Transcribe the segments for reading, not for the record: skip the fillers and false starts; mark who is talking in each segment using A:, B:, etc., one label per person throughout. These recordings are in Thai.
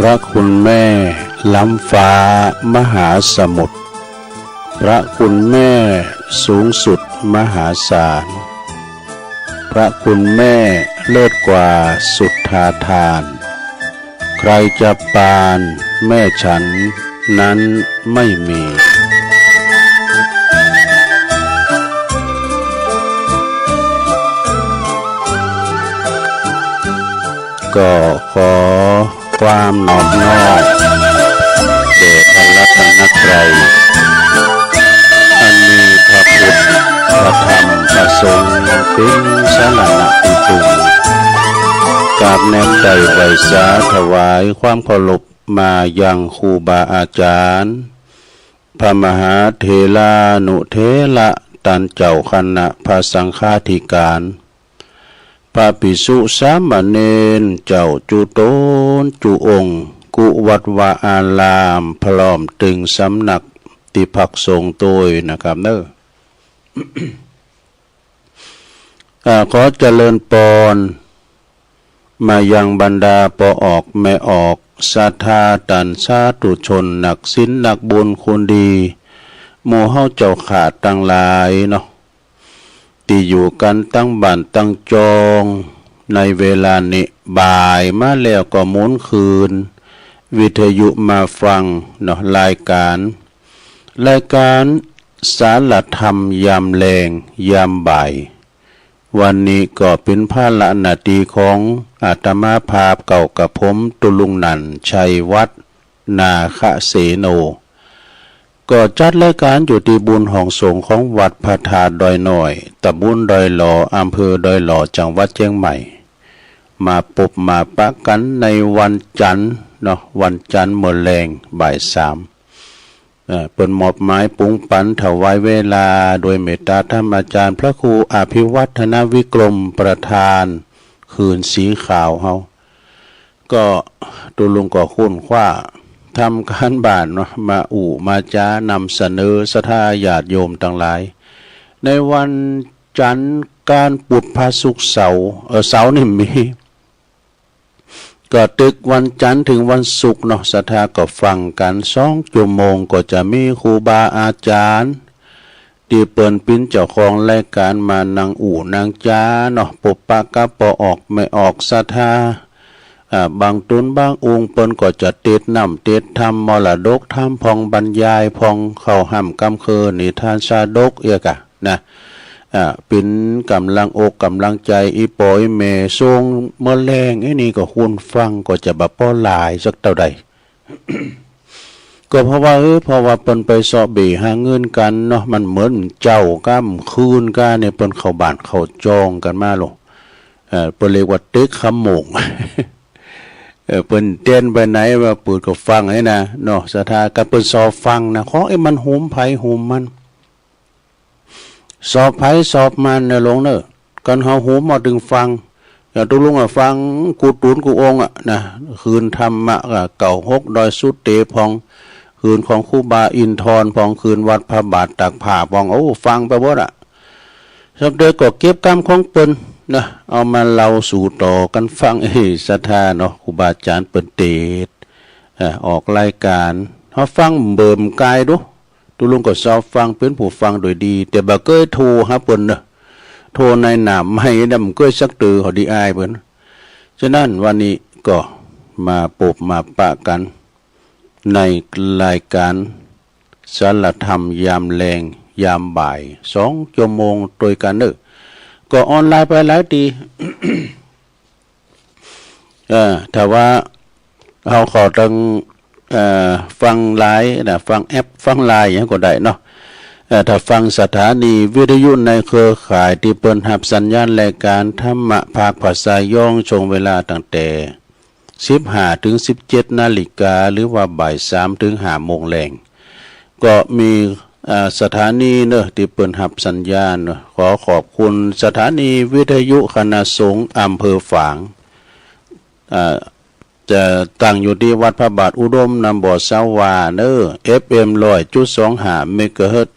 A: ระคุณแม่ล้ำฟ้ามหาสมุทรพระคุณแม่สูงสุดมหาศาลพระคุณแม่เลิศกว่าสุดทาทานใครจะปานแม่ฉันนั้นไม่มีก็ขอความนอบน้อมแด่พระรัตนตรัยอันมีพระพุทธพระธรรมพระสงฆ์เป็นสรณะอุตุกราบแนบใจไหวสาถวายความเคารพมายังครูบาอาจารย์พระมหาเถรานุเถระตันเจ้าคณะพระสังฆาธิการพระภิกษุสามเณรเจ้าจุโตนจุองค์กุวัดวาอารามพร้อมตึงสำนักติภักสงฆ์โดยนะครับเนขอเจริญปอนมายังบรรดาปอออกแม่ออกศรัทธาตันสาธุชนนักศีลนักบุญคุณดีหมู่เฮาเจ้าขาดตั้งหลายเนาะที่อยู่กันตั้งบ้านตั้งจองในเวลานี้บ่ายมาแล้วก็หมุนคืนวิทยุมาฟังเนาะรายการสารธรรมยามแลงยามบ่ายวันนี้ก็เป็นภาระหน้าที่ของอาตมาภาพเก่ากับผมตุลุงนันชัยวัฒน์นาคเสโนก็จัดรายการอยู่ที่บุญห้องสงฆ์ของวัดพระธาตุดอยน้อยตำบลดอยหล่ออำเภอดอยหล่อจังหวัดเชียงใหม่มาพบมาปะกันในวันจันทร์เนาะวันจันทร์มื้อแลงบ่ายสามเปิดมอบไม้ปุงปันถวายเวลาโดยเมตตาธรรมอาจารย์พระครูอภิวัฒนวิกรมประธานคืนสีขาวเฮาก็ตุลุงก็คุ้นคว้าทำการบ้านเนาะมามาจ้านำเสนอศรัทธาญาติโยมทั้งหลายในวันจันทร์การปุถพระศุกร์เสาร์นี่มีก็ตึกวันจันทร์ถึงวันศุกร์เนาะศรัทธาก็ฟังกัน2 ชั่วโมงก็จะมีครูบาอาจารย์ที่เปิ้นเป็นเจ้าของรายการมานางนางจ้าเนาะปบปะกับปอออกไม่ออกศรัทธาบางตุนบางองค์เปิ้นก็จะเทศน์นำเทศน์ธรรมมรดกธรรมพองบรรยายพองเข้าห้ำกำเคือนิทานชาดกเอกะนะเป็นกำลังอกกำลังใจอีปอยเมทรงเมื่อแรงไอ้นี่ก็คุณฟังก็จะบ่พอหลายสักเท่าใด ก็เพราะว่าเปิ้นไปสอบเบหาเงินกันเนาะมันเหมือนเจ้าก้ำคืนกันเนี่ยเปิ้นเข้าบ้านเข้าจองกันมาลงเปิ้นเรียกว่าตึกขโมง เปิ้นเต้นไปไหนว่าเปิดก็ฟังให้นะเนาะศรัทธากับเปิ้นสอบฟังนะขอมันโหมไผโหมมันสอบไผสอบมันนะลงเนอะกันเฮาโหมมาถึงฟังอย่าตุลุงฟังกูตูนกูองนะคืนธรรมะเก่า6ดอยสุดเตพองคืนของครูบาอินทรพองคืนวัดพระบาทตักผ้าพองฟังไปหมดสักเดือก็เก็บกรรมของเปิ้นนะเอามาเล่าสู่ต่อกันฟังศรัทธาเนาะครูบาอาจารย์เปิ้นเทศออกรายการเฮาฟังเบิ่มกายดูตุลุงก็สอบฟังเป็นผู้ฟังโดยดีแต่บ่เคยโทรหาเปิ้นเนาะโทรในหนามให้นำเคยสักตือเฮาดีอายเพิ่นฉะนั้นวันนี้ก็มาพบมาปะกันในรายการสารธรรมยามแลงยามบ่าย2 ชั่วโมงโดยกันเด้อก็ออนไลน์ไปหลายที ถ้าว่าเราขอต้องฟังไลน์นะฟังแอปฟังไลน์อย่างก็ได้เนาะถ้าฟังสถานีวิทยุในเครือข่ายที่เปิ้นรับสัญญาณรายการธรรมะภาคภาษาย่องช่วงเวลาตั้งแต่ 15 ถึง 17 นาฬิกาหรือว่าบ่าย 3 ถึง 5 โมงแลงก็มีสถานีเนอะที่เปิดรับสัญญาณขอขอบคุณสถานีวิทยุคณะสงฆ์อำเภอฝางจะตั้งอยู่ที่วัดพระบาทอุดมนำบ่อสาวาเนอะ FM 100.25 เมกะเฮิรตซ์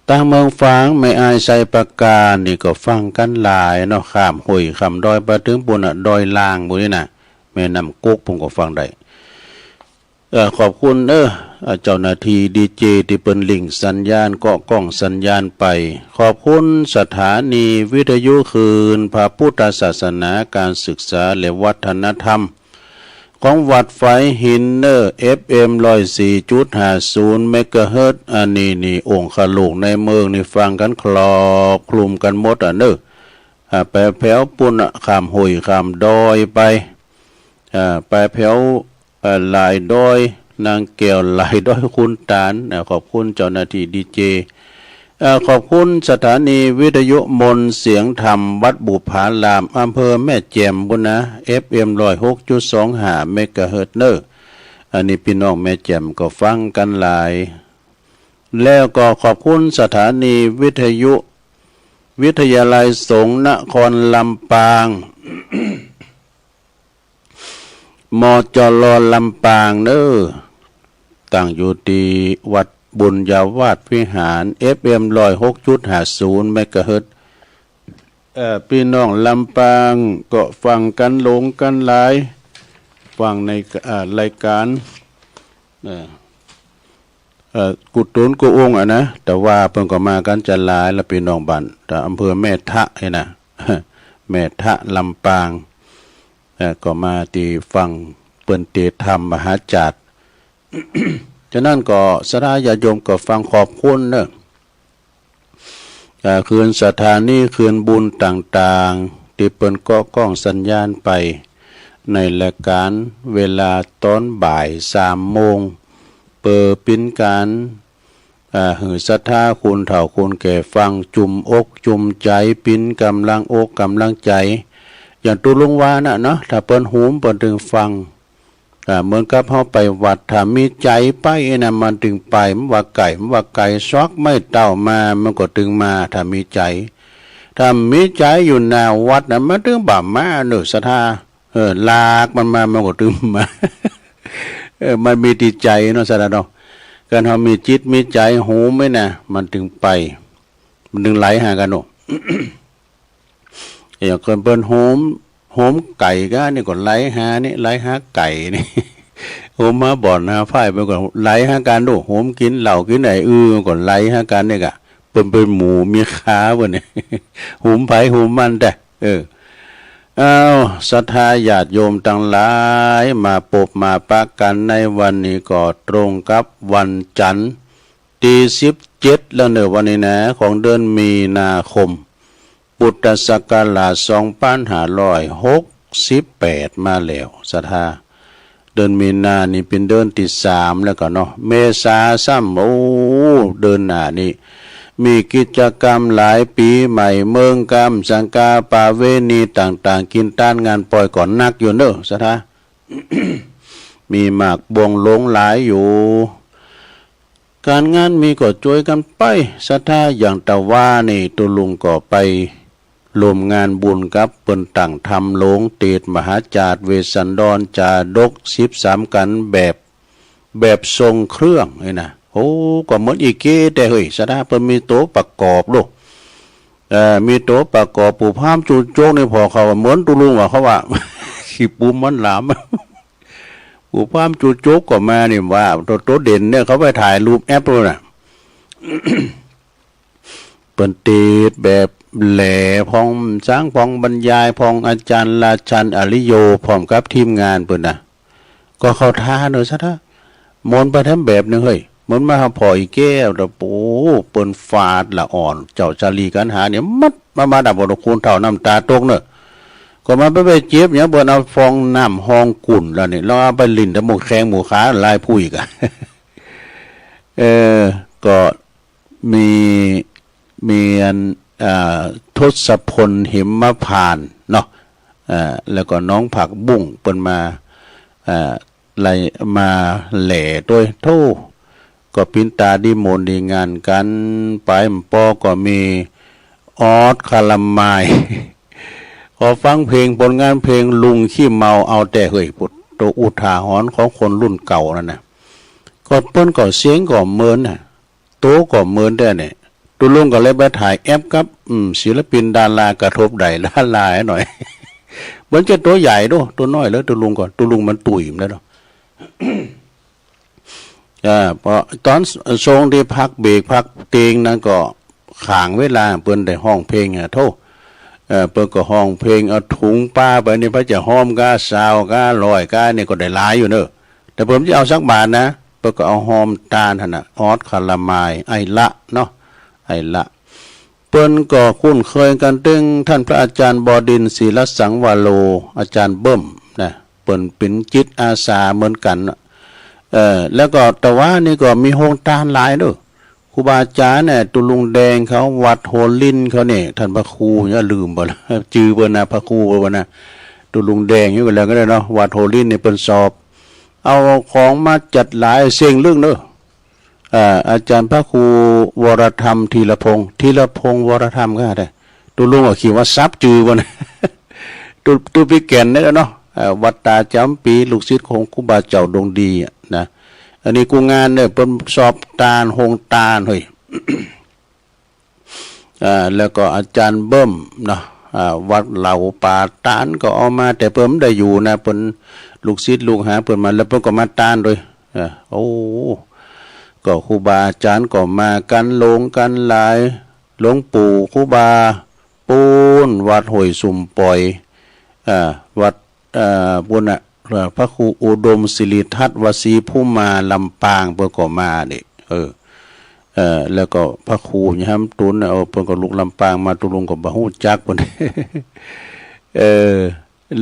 A: ต่างเมืองฝางไม่อายใส่ปากกานี่ก็ฟังกันหลายเนาะข้ามห้วยข้ามดอยไปถึงปุ่นดอยลางบุนี่น่ะ แม่น้ำกกผมก็ฟังได้ขอบคุณเจ้าหน้าที่ดีเจที่เปิ้นลิงก์สัญญาณเกาะกล้องสัญญาณไปขอบคุณสถานีวิทยุคืนพระพุทธศาสนาการศึกษาและวัฒนธรรมของวัดไฟหินFM 104.50 เมกะเฮิรตซ์อันนี้นี่องค์ขลูกในเมืองนี่ฟังกันคลอกคลุมกันหมดไปแผ่วปุ่นข้ามห้วยข้ามดอยไปแผ่วหลายดอยนางแก้วหลายดอยคุณตาลขอบคุณเจ้าหน้าที่ดีเจขอบคุณสถานีวิทยุมนเสียงธรรมวัดบุพารามอำเภอแม่แจ่มบุญนะ FM 106.25 เมกะเฮิรตซ์อันนี้พี่น้องแม่แจ่มก็ฟังกันหลายแล้วก็ขอบคุณสถานีวิทยุวิทยาลัยสงฆ์นครลำปางมจรลำปางตั้งอยู่ที่วัดบุญญาวาสวิหาร FM 106.50 เมกะเฮิรตซ์พี่น้องลำปางก็ฟังกันหลงกันหลายฟังในรายการกุตุนกุองนะแต่ว่าเพิ่นก็มากันจะหลายแล้วพี่น้องบ้านแต่อำเภอแม่ทะนะแม่ทะลำปางก็มาที่ฟังเปิ้นเทศธรรมมหาจารย์ ฉะนั้นก็สถาญาโยมก็ฟังขอบคุณคืนสถานีคืนบุญต่างๆที่เปิ้นก็กล้องสัญญาณไปในรายการเวลาตอนบ่าย3 โมงเปิดปิ้นการหือศรัทธาคุณเฒ่าคุณแก่ฟังจุ่มอกจุ่มใจปิ้นกำลังอกกำลังใจอย่างตุลุงวานะเนาะถ้าเปิ้นหูมเปิ้นถึงฟังเหมือนกับเฮาไปวัดถ้ามีใจไปนะมันถึงไปมันว่าไก่ซอกไม่เต้ามามันก็ถึงมาถ้ามีใจถ้ามีใจอยู่หน้าวัดน่ะมันถึงบ่มาศรัทธาลากมันมามันก็ถึงมา มันมีจิตใจเนาะสารเนาะการเฮามีจิตมีใจหูไหมนะมันถึงไปมันถึงไหลหากันเนาะ อย่างคนเปิ้นโหมไก่ก็นี่ก็ไหลหานี่ไหลหาไก่นี่ โหมมาบ่อนหาไฟไปก่อนไหลหากันดูโหมกินเหล้ากินไหนก่อนไหลหากันนี่กะเป็นหมูมีขาบ่นี่ หุมไผหุมมันแต่ศรัทธาญาติโยมทั้งหลายมาพบมาปะกันในวันนี้ก็ตรงกับวันจันทร์ที่17แล้ววันนี้นะของเดือนมีนาคมพุทธศักราช2568มาแล้วศรัทธาเดือนมีนานี่เป็นเดือนที่3แล้วก็เนาะเมษาซ้ำเดือนหน้านี่มีกิจกรรมหลายปีใหม่เมืองกรรมสังกาปาเวณีต่างๆกินต้านงานปล่อยก่อนนักอยู่ศรัทธา มีหมากบวงหลงหลายอยู่การงานมีก็ช่วยกันไปศรัทธาอย่างตะว่านี่ตุลุงก็ไปรวมงานบุญกับเปิ้นตั้งธรรมหลงเตดมหาจารย์เวสสันดรจาดก13กันแบบทรงเครื่องนะโอ้ก็เหมือนอีเก้แต่เฮ้ยศรัทธาเปิ้นมีโต๊ะประกอบลูกมีโต๊ะประกอบปู่พามจูโจกนี่พอเขาเหมือนตุลุงว่าเขาว่า ขี้ปูมันหลามปู่พามจูโจกก็มานี่ว่าโต๊ะเด่นเนี่ยเขาไปถ่ายรูปแอปด้วยนะ เปิ้นเตดแบบแหล่พองสร้างพองบรรยายพองอาจารย์ราชันอริโยพร้อมกับทีมงานเปิ้นน่ะก็เข้าท่าซะท่ามนต์ไปทำแบบนึงเฮ้ยมันมาพออีแก้วตะปูเปิ้นฟาดละอ่อนเจ้าชาลีกันหาเนี่ยมัดมาดับบคุณเท่าน้ำตาตกก็มาไปเจ็บเนี่ยเปิ้นเอาฟองน้ำห้องกุ่นแล้วนี่แล้วเอาไปลิ้นตะหมูแข้งหมูขาลายผู้อีกก็มีอันทศพลหิมพานต์เนาะแล้วก็น้องผักบุ้งเปิ้นมาไล่มาแหล่ด้วยโทก็ปินตาดีโมนดีงานกันไปปอก็มีออดคาลามาย ขอฟังเพลงผลงานเพลงลุงขี้เมาเอาแต่เฮ้ยปุตโตอุทาหรณ์ของคนรุ่นเก่านั่นน่ะก็เปิ้นก็เสียงก็เหมือนน่ะโตก็เหมือนได้เนี่ยตุลุงก็เลยไปถ่ายแอปกับศิลปินดารากระทบใดดาราหน่อย เหมือนจะตัวใหญ่ด้วยตัวน้อยแล้วตัวลุงก่อนตัวลุงมันตุ๋ยมันแล้วเนาะ พอตอนทรงที่พักเบรกพักเตียงนั้นก็ขางเวลาเปิ้นได้ห้องเพลงโทษเปิ้นก็ห้องเพลงเอาถุงป้าไปนี่พระจะห้อมก้าซาวก้าลอยก้านี่ก็ได้หลายอยู่เนอะแต่ผมจะเอาสักบาทนะเปิ้นก็เอาห้อมตาลหั่นน่ะออดคาราไมายไอละเนาะไอละเปิ้นก็คุ้นเคยกันตึงท่านพระอาจารย์บดินทร์ศิลสังวโลอาจารย์เบิ้มนะเปิ้นเป็นจิตอาสาเหมือนกันแล้วก็แต่ว่านี่ก็มีโฮงตาลหลายเด้อครูบาอาจารย์เนี่ยตุลุงแดงเขาวัดโหลินเขาเนี่ยท่านพระครูอย่าลืมบ่ล่ะจื่อเบิ่นนะพระครูเบิ่นนะตุลุงแดงอยู่กันแล้วก็ได้เนาะวัดโหลินนี่เปิ้นสอบเอาของมาจัดหลายเสียงเรื่องเด้ออาจารย์พระครูวรธรรมธีรพงศ์วรธรรมก็ได้ตุลุงก็คิดว่าทรัพย์จื่อบ่นะตุปิแก่นนี่เนาะวัดตาจำปีลูกศิษย์ของครูบาเจ้าดวงดีนะอันนี้กูงานเนี่ยเป็นสอบตาลโฮงตาลเฮ้ย แล้วก็อาจารย์เบิ้มนะวัดเหล่าป่าตานก็เอามาแต่เพิ่มได้อยู่นะเป็นลูกศิษย์ลูกหาเพิ่นมาแล้วเพิ่นก็มาตานด้วยโอ้ก็ครูบาอาจารย์ก็มากันลงกันหลายหลวงปู่ครูบาปูนวัดห้วยสุ่มปล่อยวัดบุญพระครูอุดมศิริทัตวสีผู้มาลำปางเพิ่นก็มานี่แล้วก็พระครูยามตุนเอาเพิ่นก็ลูกลำปางมาตุลุงก็บ่ฮู้จักเพิ่น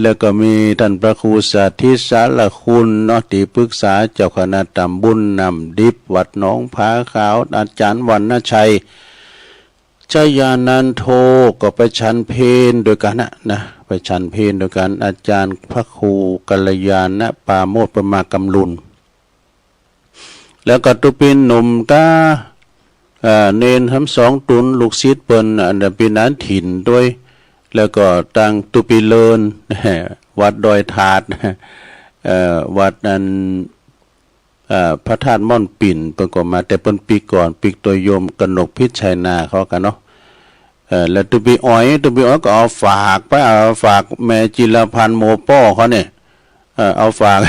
A: แล้วก็มีท่านพระครูสาธิตสารคุณเนาะที่ปรึกษาเจ้าคณะตำบลนำดิบวัดหนองผาขาวอาจารย์วรรณชัยชยานันโทก็ไปฉันเพลโดยกันนะไปฉันเพลโดยกันอาจารย์พระครูกัลยาณปาโมทประมากำลุนแล้วก็ตุปินหนุ่มตาเนนทั้งสองตุนลูกศิษย์เปิ้นอันนั้นเป็นนั้นถิ่นด้วยแล้วก็ตังตุปิเลินวัดดอยถาดวัดนั้นพระธาตุม่อนปิ่นเปิ้นก็มาแต่เปิ้นปีก่อนปีตัวโยมกนกพิชัยนาเขากันเนาะแล้วตุปิอ้อยก็เอาฝากไปเอาฝากแม่จิรพันธ์โมป้อเขาเนี่ยเอาฝาก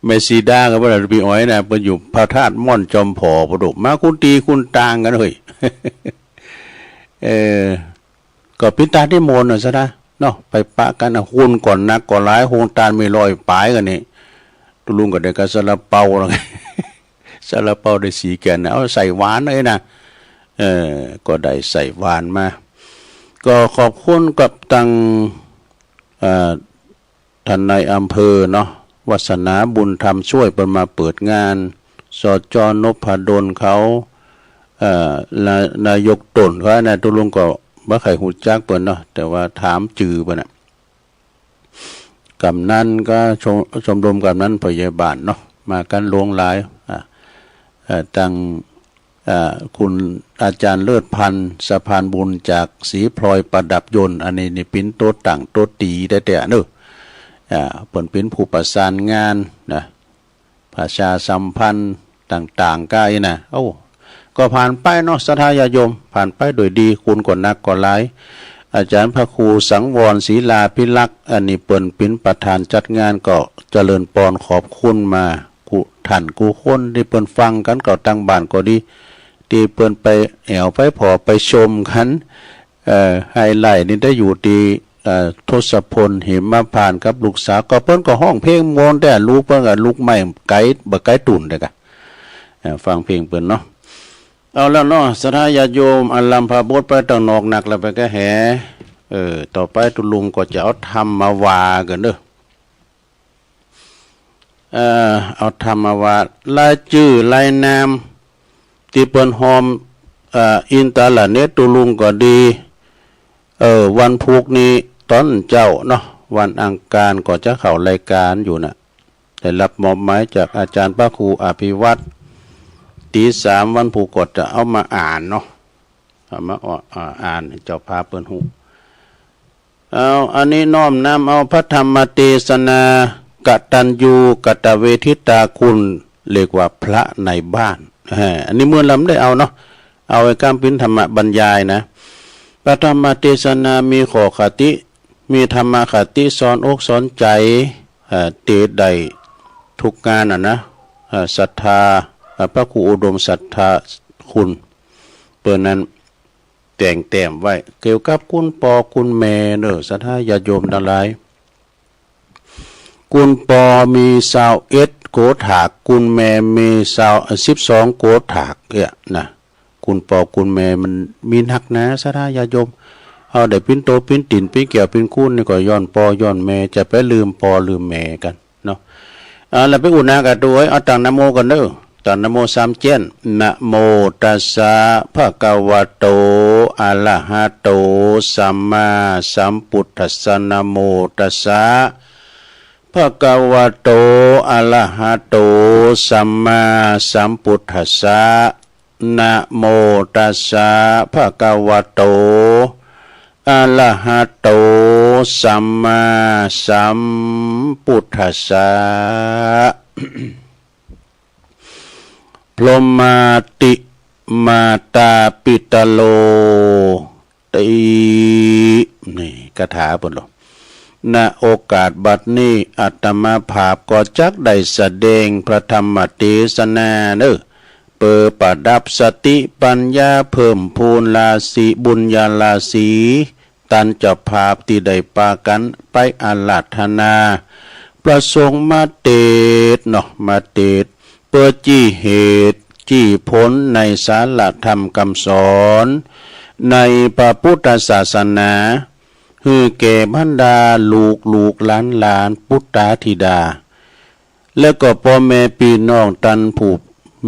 A: แม่ซีดาก็บ่ได้ตุปิอ้อยนะเปิ้นอยู่พระธาตุม่อนจอมผอประดกมาคุณตีคุณตางกันเฮ้ย ก็พิตาที่โมนซะนะเนาะไปปะกันหุ่นก่อนนักก่อนหลายโฮงตาลมีรอยปลายกันนี่ตุลุงก็ได้กะซาลาเปาแล้ว ซาลาเปาได้สีแก่นเอาใส่หวานเลยนะก็ได้ใส่หวานมาก็ขอบคุณกับตังท่านนายอำเภอเนาะวัฒนาบุญธรรมช่วยเปิดมาเปิดงานสจ.นพดลเขานายกตนเขานะตุลุงก็บ่ใครฮู้จักเปิ้นเนาะแต่ว่าถามจื่อเปิ้นน่ะกำนันก็ชมรมกำนันพยาบาลเนาะมากันหลวงหลายตั้งคุณอาจารย์เลิศพันธ์สะพานบุญจากศรีพลอยประดับยนต์อันนี้นี่เป็นโต๊ะตั้งโต๊ะตีได้แต่เด้อเปิ้นเป็นผู้ประสานงานนะประชาสัมพันธ์ต่างๆก็อีน่ะก็ผ่านไปเนาะศรัทธาญาติโยมผ่านไปโดยดีคุณก่อนนักก่อนหลายอาจารย์พระครูสังวรศรีลาภิลักษ์อันนี้เปิ้นเป็นประธานจัดงานก็เจริญปอนขอบคุณมากุท่านกูคนที่เปิ้นฟังกันก็ตั้งบ้านก็ดีที่เปิ้นไปแอวไปพอไปชมกันไฮไลท์นี่ได้อยู่ที่ทศพลเหมพานกับลูกสาวก็เปิ้นก็ห้องเพลงมวนแต่ลูกเปิ้นก็ลูกใหม่ไกด์บ่ไกด์ตุ่นเด้อกะฟังเพลงเปิ้นเนาะเอาแล้วเนาะศรัทธาญาติโยมอันลำพาบดไปตั้งนอกหนักแล้วไปก็แห่ต่อไปตุลุงก็จะเอาธรรมมาวากันเด้อเอาธรรมมาวาลายชื่อลายนามที่เปิ้นหอมอินตาละเนตุลุงก็ดีวันพุกนี้ตอนเจ้าเนาะวันอังคารก็จะเข้ารายการอยู่น่ะได้รับมอบหมายจากอาจารย์พระครูอภิวัตรตี 3วันผูกกดจะเอามาอ่านเนาะเอามาอ่านเจ้าพาเปิ้นหูอันนี้น้อมนำเอาพระธรรมเทศนากตัญญูกตเวทิตาคุณเรียกว่าพระในบ้านอันนี้เมื่อลำได้เอาเนาะเอาไว้กำปิ้นธรรมบรรยายนะพระธรรมเทศนามีข้อคติ มีธรรมคติสอนอกสอนใจเตะใดทุกงานนะศรัทธาพระครูอุดมศรัทธาคุณเปิดนั้นแต่งแต้มไว้เกี่ยวกับคุณปอคุณแม่เนอศรัทธาญาโยมทั้งหลายคุณปอมี21โกถากคุณแม่มี12โกถากนะคุณปอคุณแม่มันมีนักนะศรัทธาญาโยมเอาได้ปิ้นโตปิ้นติ่นปิ้นเกี่ยวปิ้นคุ้นนี่ก็ย้อนปอย้อนแม่จะไปลืมปอลืมแม่กันเนาะแล้วไปอุณากันด้วยเอาตั้งนะโมกันเด้อตั้งนะโม3เจนนะโมตัสสะภะคะวะโตอะระหะโตสัมมาสัมพุทธัสสะนะโมตัสสะภะคะวะโตอะระหะโตสัมมาสัมพุทธัสสะนะโมตัสสะภะคะวะโตอะระหะโตสัมมาสัมพุทธัสสะพรหมาติมาตาปิตโลตินี่คาถาพุ่นหรอณโอกาสบัดนี้อาตมาภาพก็จักได้แสดงพระธรรมเทศนาเด้อเปิดประดับสติปัญญาเพิ่มพูนราศีบุญญาราศีตันจะภาพที่ได้ปากันไปอาราธนาประสงค์มาเตดเนาะมาเตดเปิดจี้เหตุจี้ผลในสารธรรมคำสอนในพระพุทธศาสนาคือแก่บรรดาลูกหลานพุทธาธิดาและก็พ่อแม่พี่น้องตันผูก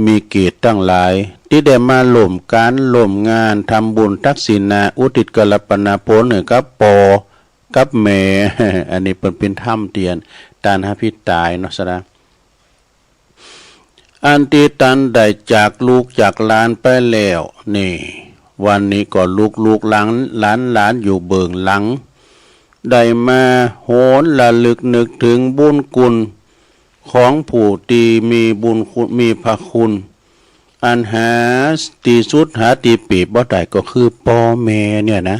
A: มีเกียรติทั้งหลายที่ได้มาร่วมการร่วมงานทำบุญทักษิณาอุทิศกลปนาผลกับปอกับแม่อันนี้เป็นถ้ำเตียนตานหาพิตายเนาะสระอันที่ตันได้จากลูกจากหลานไปแล้วนี่วันนี้ก็ลูกหลังหลานอยู่เบื้องหลังได้มาโหนระลึกนึกถึงบุญคุณของผู้ที่มีบุญคุณมีพระคุณอันหาตีสุดหาตีปีบบ่ได้ก็คือพ่อแม่เนี่ยนะ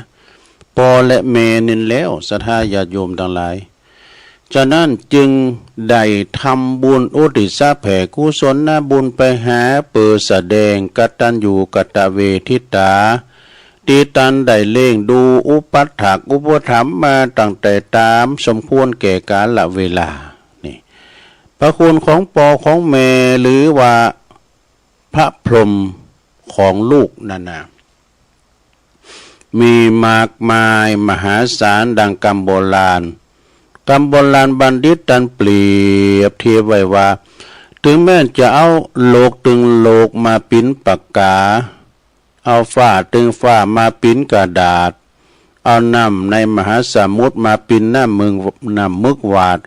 A: พ่อและแม่นี่แล้วศรัทธาญาติโยมทั้งหลายฉะนั้นจึงได้ทำบุญอุทิศแผ่กุศลนะบุญไปหาเปิดแสดงกตัญญูกตเวทิตาที่ตันได้เล่งดูอุปัฏฐากอุปถัมภ์มาตั้งแต่ตามสมควรแก่กาลเวลานี่พระคุณของปอของแม่หรือว่าพระพรหมของลูกนั่นนะมีมากมายมหาศาลดังกำโบราณบัณฑิตตันเปรียบเทียบไว้ว่าถึงแม้จะเอาโลกตึงโลกมาปิ้นปากกาเอาฝ้าตึงฝ้ามาปิ้นกระดาษเอาน้ำในมหาสมุทรมาปิ้นน้ำมึกหวาด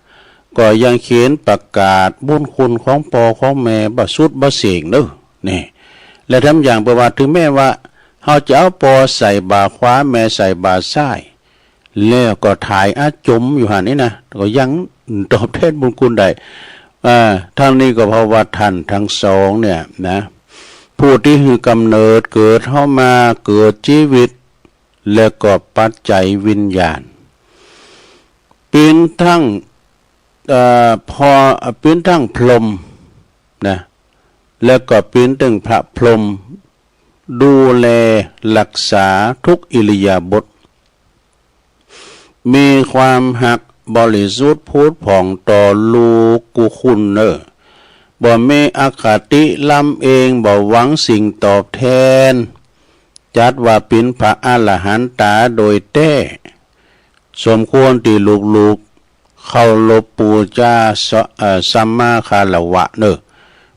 A: ก็ยังเขียนประกาศบุญคุณของปอของแม่บ่สุดบ่เสียงเด้อนี่และทำอย่างประวัติถึงแม้ว่าเฮาจะเอาปอใส่บาขวาแม่ใส่บาซ้ายแล้วก็ถ่ายอาจมอยู่หันนี้นะก็ยังตอบแทนบุญคุณได้ทั้งนี้ก็เพราะว่าท่านทั้งสองเนี่ยนะผู้ที่คือกำเนิดเกิดเข้ามาเกิดชีวิตแล้วก็ปัจจัยวิญญาณเป็นทั้งพอเป็นทั้งพรหมนะแล้วก็เป็นถึงพระพรหมดูแลรักษาทุกอิริยาบถมีความหักบริสุทธิ์พูดผ่องต่อลูกกุคุณบ่มีอคติลำเองบ่หวังสิ่งตอบแทนจัดว่าเป็นพระอรหันตาโดยแท้สมควรที่ลูกเคารพปูชาสัมมาคารวะ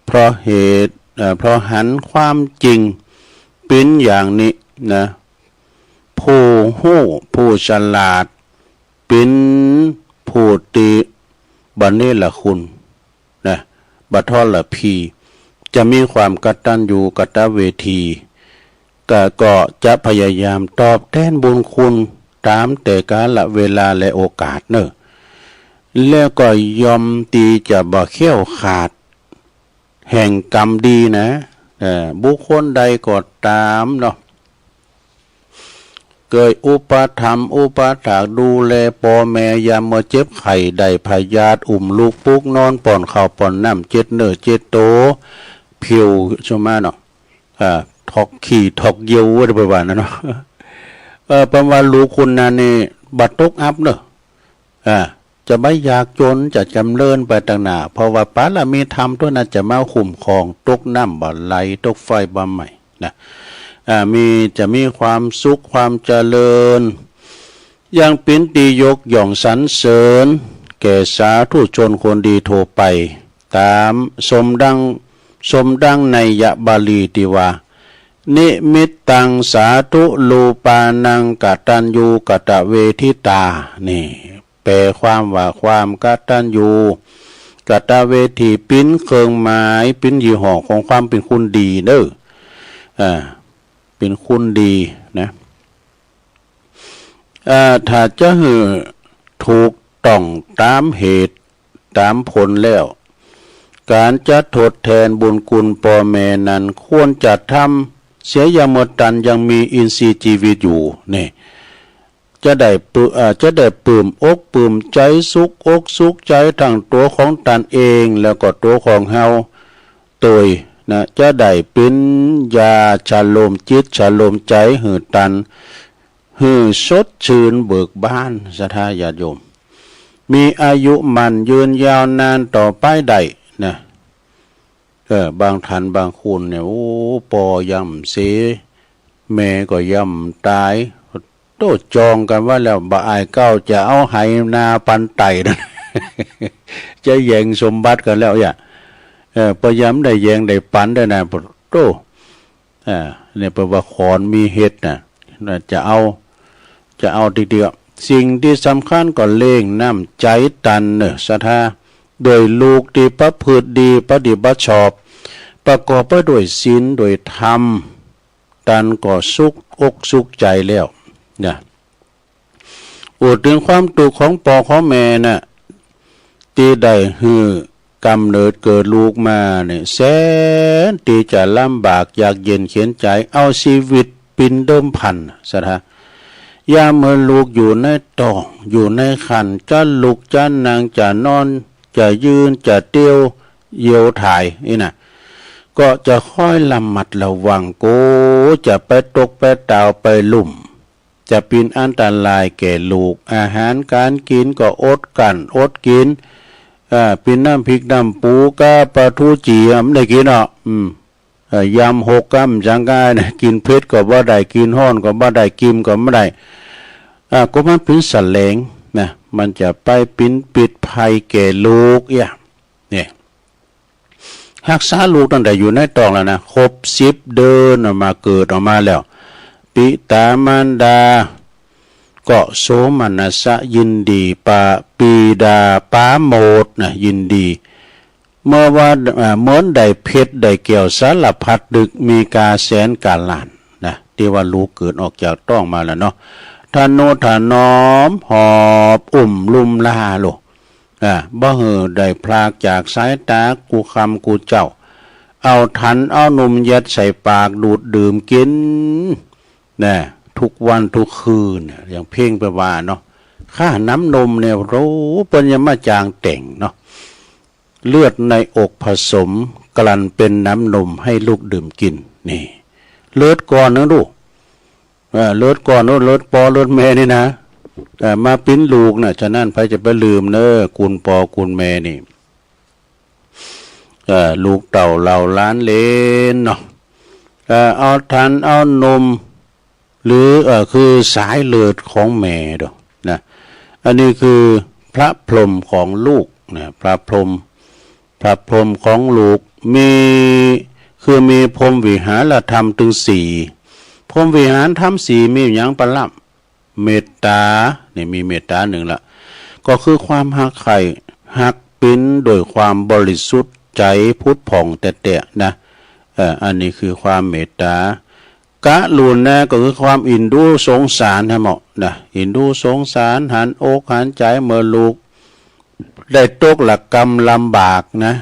A: เพราะเหตุเพราะหันความจริงเป็นอย่างนี้นะผู้หู้ผู้ฉลาดเป็นผู้ตีบันเนละคุณนะบัทอละพีจะมีความกตัญญูกตเวทีก็จะพยายามตอบแทนบุญคุณตามแต่กาลเวลาและโอกาสแล้วก็ยอมตีจะบ่เขี้ยวขาดแห่งกรรมดีนะบุคคลใดก็ตามเนาะ เกยอุปถัมภ์อุปถากดูแลพ่อแม่ยามเมื่อเจ็บไข้ได้พยาธิอุ้มลูกปุกนอนป้อนข้าวป้อนน้ำเจ็ดเนื้อเจ็ดโตผิวใช่ไหมเนาะถอกขี่ถอกเยี่ยวอะไรประมาณนั้นเนาะประมาณลูกคุณนั่นนี่บัดตกอัพเนอะจะไม่อยากจนจะจำเริญไปต่างหน้าเพราะว่าปาละมีธรรมตัวนั้นจะมาคุ้มครองตกน้ำบ่ไหลตกไฟบ่ใหม่นะจะมีความสุขความเจริญยังปินตียกย่องสรรเสริญแก่สาธุชนคนดีโทไปตามสมดังในยะบาลีติว่านิมิตตังสาธุลูปานังกตัญญูกตเวทิตานี่แปลความว่าความกตัญญูกตเวทีปิ้นเครื่องหมายปิ้นยี่ห้อของความเป็นคุณดีเด้อเป็นคุณดีนะถ้าจะถูกต้องตามเหตุตามผลแล้วการจะทดแทนบุญคุณพ่อแม่นั้นควรจะทำเสียยามหมดตันยังมีอินทรีย์ชีวิตอยู่นี่จะได้ปลื้มอกปลื้มใจสุขอกสุขใจทั้งตัวของตันเองแล้วก็ตัวของเฮาตัวนะจะได้เป็นยาชาโลมจิตชาโลมใจหือตันหือสดชื่นเบิกบานศรัทธาญาติโยมมีอายุมันยืนยาวนานต่อไปได้นะบางท่านบางคนเนี่ยโอ้ปอย่ำเสแม่ก็ย่ำตายโต้จองกันว่าแล้วบ่อายเก้าจะเอาไหนาปันไตนะ จะแย่งสมบัติกันแล้วอย่าพยายามได้แย่งได้ปันได้นะโต้เนี่ยแปลว่าขอนมีเฮ็ดนะจะเอาทีเดียวสิ่งที่สำคัญก็เล่งน้ำใจตันเนอะศรัทธาโดยลูกที่ประพฤติดีปฏิบัติชอบประกอบไปด้วยศีลโดยธรรมตันก็สุขอกสุขใจแล้วนะอดถึงความตุกข์ของพ่อของแม่น่ะที่ได้ฮือกำเนิดเกิดลูกมาเนี่ยแสนที่จะลำบากอยากเย็นเขียนใจเอาชีวิตปินเดิมพันศรัทธายามเมื่อลูกอยู่ในท้องอยู่ในครรภ์จะลุกจะนั่งจะนอนจะยืนจะเตี้ยวเยียวถ่ายนี่นะก็จะค่อยระมัดระวังโกจะไปตกไปตาวไปลุ่มจะเป็นอันตรายแก่ลูกอาหารการกินก็อดกินเป็นน้ำพริกน้ำปูกะปลาทูจีไม่ได้กินอ่ะยำ6 กำจังก้านะกินเผ็ดก็บ่ได้กินห้อนก็บ่ได้กิมก็ไม่ได้ก็มันเป็นแสลงนะมันจะไปปิดภัยแก่ลูกเนี่ยรักษาลูกตั้งแต่อยู่ในท้องแล้วนะครบ10 เดือนมาเกิดออกมาแล้วปิตามารดาก็โสมนัสสะยินดีปีดาป้าโมดนะยินดีเมื่อว่าเหมือนได้เพชรได้แก้วสารพัดดึกมีกาแสนกาล้านนะที่ว่าลูกเกิดออกจากท้องมาแล้วเนาะทานโนทานอมหอบลุ่มลาโลบ่เหือได้พลากจากสายตากูคำกูเจ้าเอาทันเอานมยัดใส่ปากดูดดื่มกินนะทุกวันทุกคืนอย่างเพ่งไปว่าเนาะค่าน้ำนมเนี่ยรู้ปัญญมาจางแต่งเนาะเลือดในอกผสมกลั่นเป็นน้ำนมให้ลูกดื่มกินนี่เลือดก่อนนะลูกเลือดก่อนเลือดปอเลือดแม่นี่นะมาปิ้นลูกนะฉะนั้นใครจะไปลืมเนอะคุณปอคุณแม่นี่ลูกเต่าเหล่าล้านเลนเนาะเอาทันเอานมหรือคือสายเลือดของแม่ดอกนะอันนี้คือพระพรหมของลูกนะพระพรหมของลูกมีพรหมวิหารธรรมถึง4พรหมวิหารธรรม4มีอย่างประลับเมตตาเนี่ยมีเมตตา1ละก็คือความหักใคร่หักปิ้นโดยความบริสุทธิ์ใจพุทธผ่องแต่นะอันนี้คือความเมตตากะลุนนะก็คือความอินดูสงสารนะเหมาะนะอินดูสงสารหันอกหันใจเมื่อลูกได้ตกหลักกรรมลำบากนะ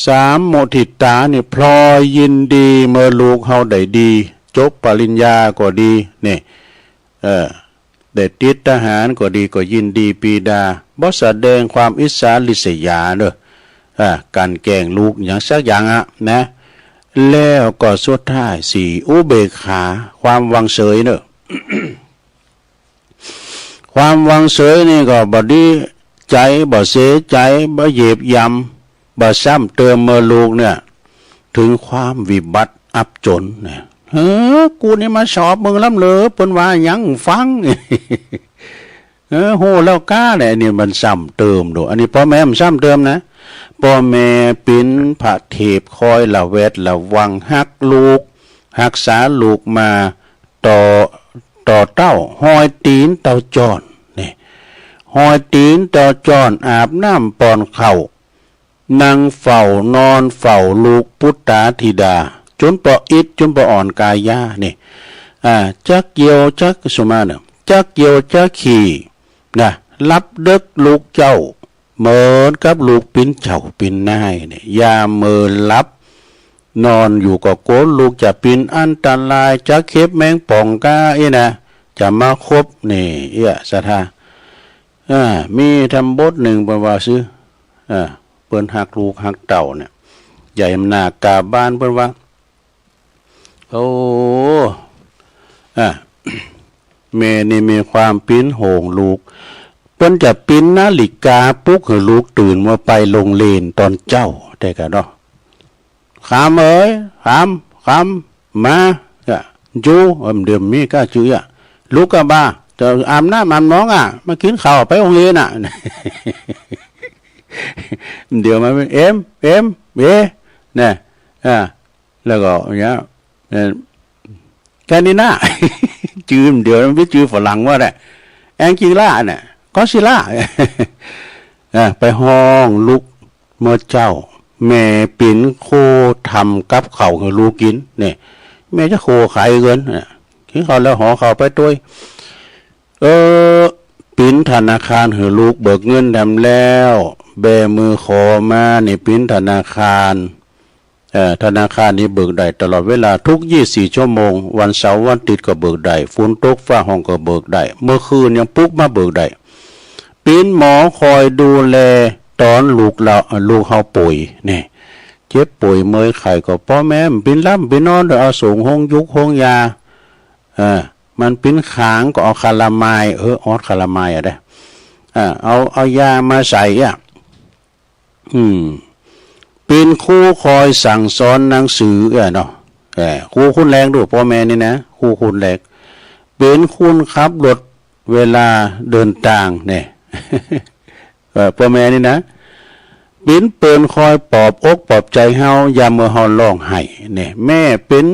A: 3โมทิตาเนี่ยพลอยยินดีเมื่อลูกเฮาได้ดีจบปริญญาก็ดีเนี่ย ได้ติดทหารก็ดีก็ยินดีปีดาบ่แสดงความอิจฉาริษยาเด้อการแกล้งลูกอย่างสักอย่างนะแล้วก็สุดท้ายสี่อุเบกขาความวางเฉยเด้อ ความวางเฉยนี่ก็บ่ดีใจบ่เสียใจบ่เหยียบย่ำบ่ซ้ำเติมเมื่อลูกเนี่ยถึงความวิบัติอับจนเนี่ยกูนี่มาสอบมึงล้ำเหลือเปิ้นว่าหยังฟัง โหแล้วกล้าเนี่ยนี่มันซ้ำเติมดูอันนี้พ่อแม่มันซ้ำเติมนะพ่อแม่ปิ้นพระเทพคอยละเวทละวังฮักลูกรักษาลูกมาต่อเต้าหอยตีนเต้าจอนนี่หอยตีนเต้าจอนอาบน้ำปอนเข่านั่งเฝ้านอนเฝ้าลูกพุทธาธิดาจนปออิดจนปออ่อนกายานี่จักเกี่ยวจักสมาเนี่ยจักเกี่ยวจักขี่นะรับเด็กลูกเจ้าเหมือนกับลูกปิ้นเจ้าปิ้นนายเนี่ยยามเมินรับนอนอยู่กับโกนลูกจะปิ้นอันตรายจะเข็บแมงป่องก้านะจะมาคบนี่ศรัทธามีทำบทหนึ่งประว่าซื้อเปิ้นหักลูกหักเต่าเนี่ยใหญ่มนากาบ้านเปิ้นว่าโอ้แม่นี่มีความปิ้นโหงลูกเปิ้นจะปิ้นนาฬิกาปลุกให้ลูกตื่นมาไปโรงเรียนตอนเจ้าได้กันเนาะขามเอ้ยขามมาจูเดิมมีก็จื้อลูกกับบ้าจะอาบน้ำอาบน้องมากินข้าวไปโรงเรียนเดี๋ยวมันเอ็มเนี่ยแล้วก็อย่างเงี้ยแค่นี้นะจืมเดี๋ยวมันไปจือฝรั่งว่าแหละแองจิล่าเนี่ยก็ซิล่าไปห้องลูกเมื่อเจ้าแม่ปิ่นโคทำกับเขาให้ลูกกินเนี่ยแม่จะโคขายเงินกินเขาแล้วห่อเขาไปด้วยปิ่นธนาคารให้ลูกเบิกเงินทำแล้วแบมือขอมานี่ปิ่นธนาคารนี้เบิกได้ตลอดเวลาทุก24ชั่วโมงวันเสาร์วันอาทิตย์ก็เบิกได้ฝนตกฟ้าห้องก็เบิกได้เมื่อคืนยังปลุกมาเบิกได้ปิ่นหมอคอยดูแลตอนลูกเฮาป่วยนี่เจ็บป่วยเมื่อยไข้ก็พ่อแม่ปิ่นล้ำปิ่นนอนเดี๋ยวเอาส่งห้องยุกห้องยามันปิ่นขางก็เอาคาราไมายออดคาราไมายได้เอายามาใส่เป็นครูคอยสั่งสอนหนังสือเนาะครูคุณแรงด้วยพ่อแม่นี่นะครูคุณแรงเป็นคุณขับรถเวลาเดินทางเนี่ยพ่อแม่นี่นะเป็นเปิ่นคอยปลอบอกปลอบใจเฮายามเมื่อเฮาร้องไห้เนี่ยแม่เป็น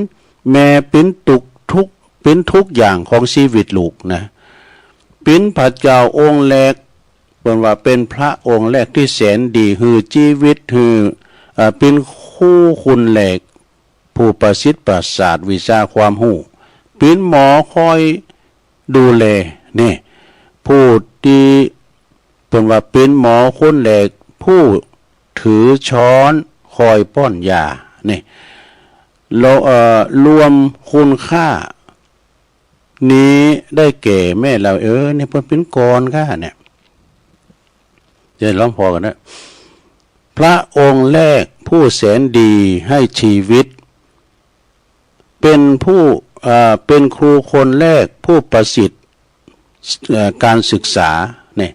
A: ทุกอย่างของชีวิตลูกนะเป็นพระเจ้าองค์แรกเป็นว่าเป็นพระองค์แรกที่แสนดีคือชีวิตคือเป็นคู่คุณแหลกผู้ประสิทธิ์ประสาทวิชาความรู้เป็นหมอคอยดูแลนี่ผู้ที่เป็นว่าเป็นหมอคุณแหลกผู้ถือช้อนคอยป้อนยานี่เรารวมคุณค่านี้ได้แก่แม่เราเนี่ยเป็นกรค่ะเนี่ยจะร้องพอกันนะพระองค์แรกผู้แสนดีให้ชีวิตเป็นครูคนแรกผู้ประสิทธิ์การศึกษาเนี่ย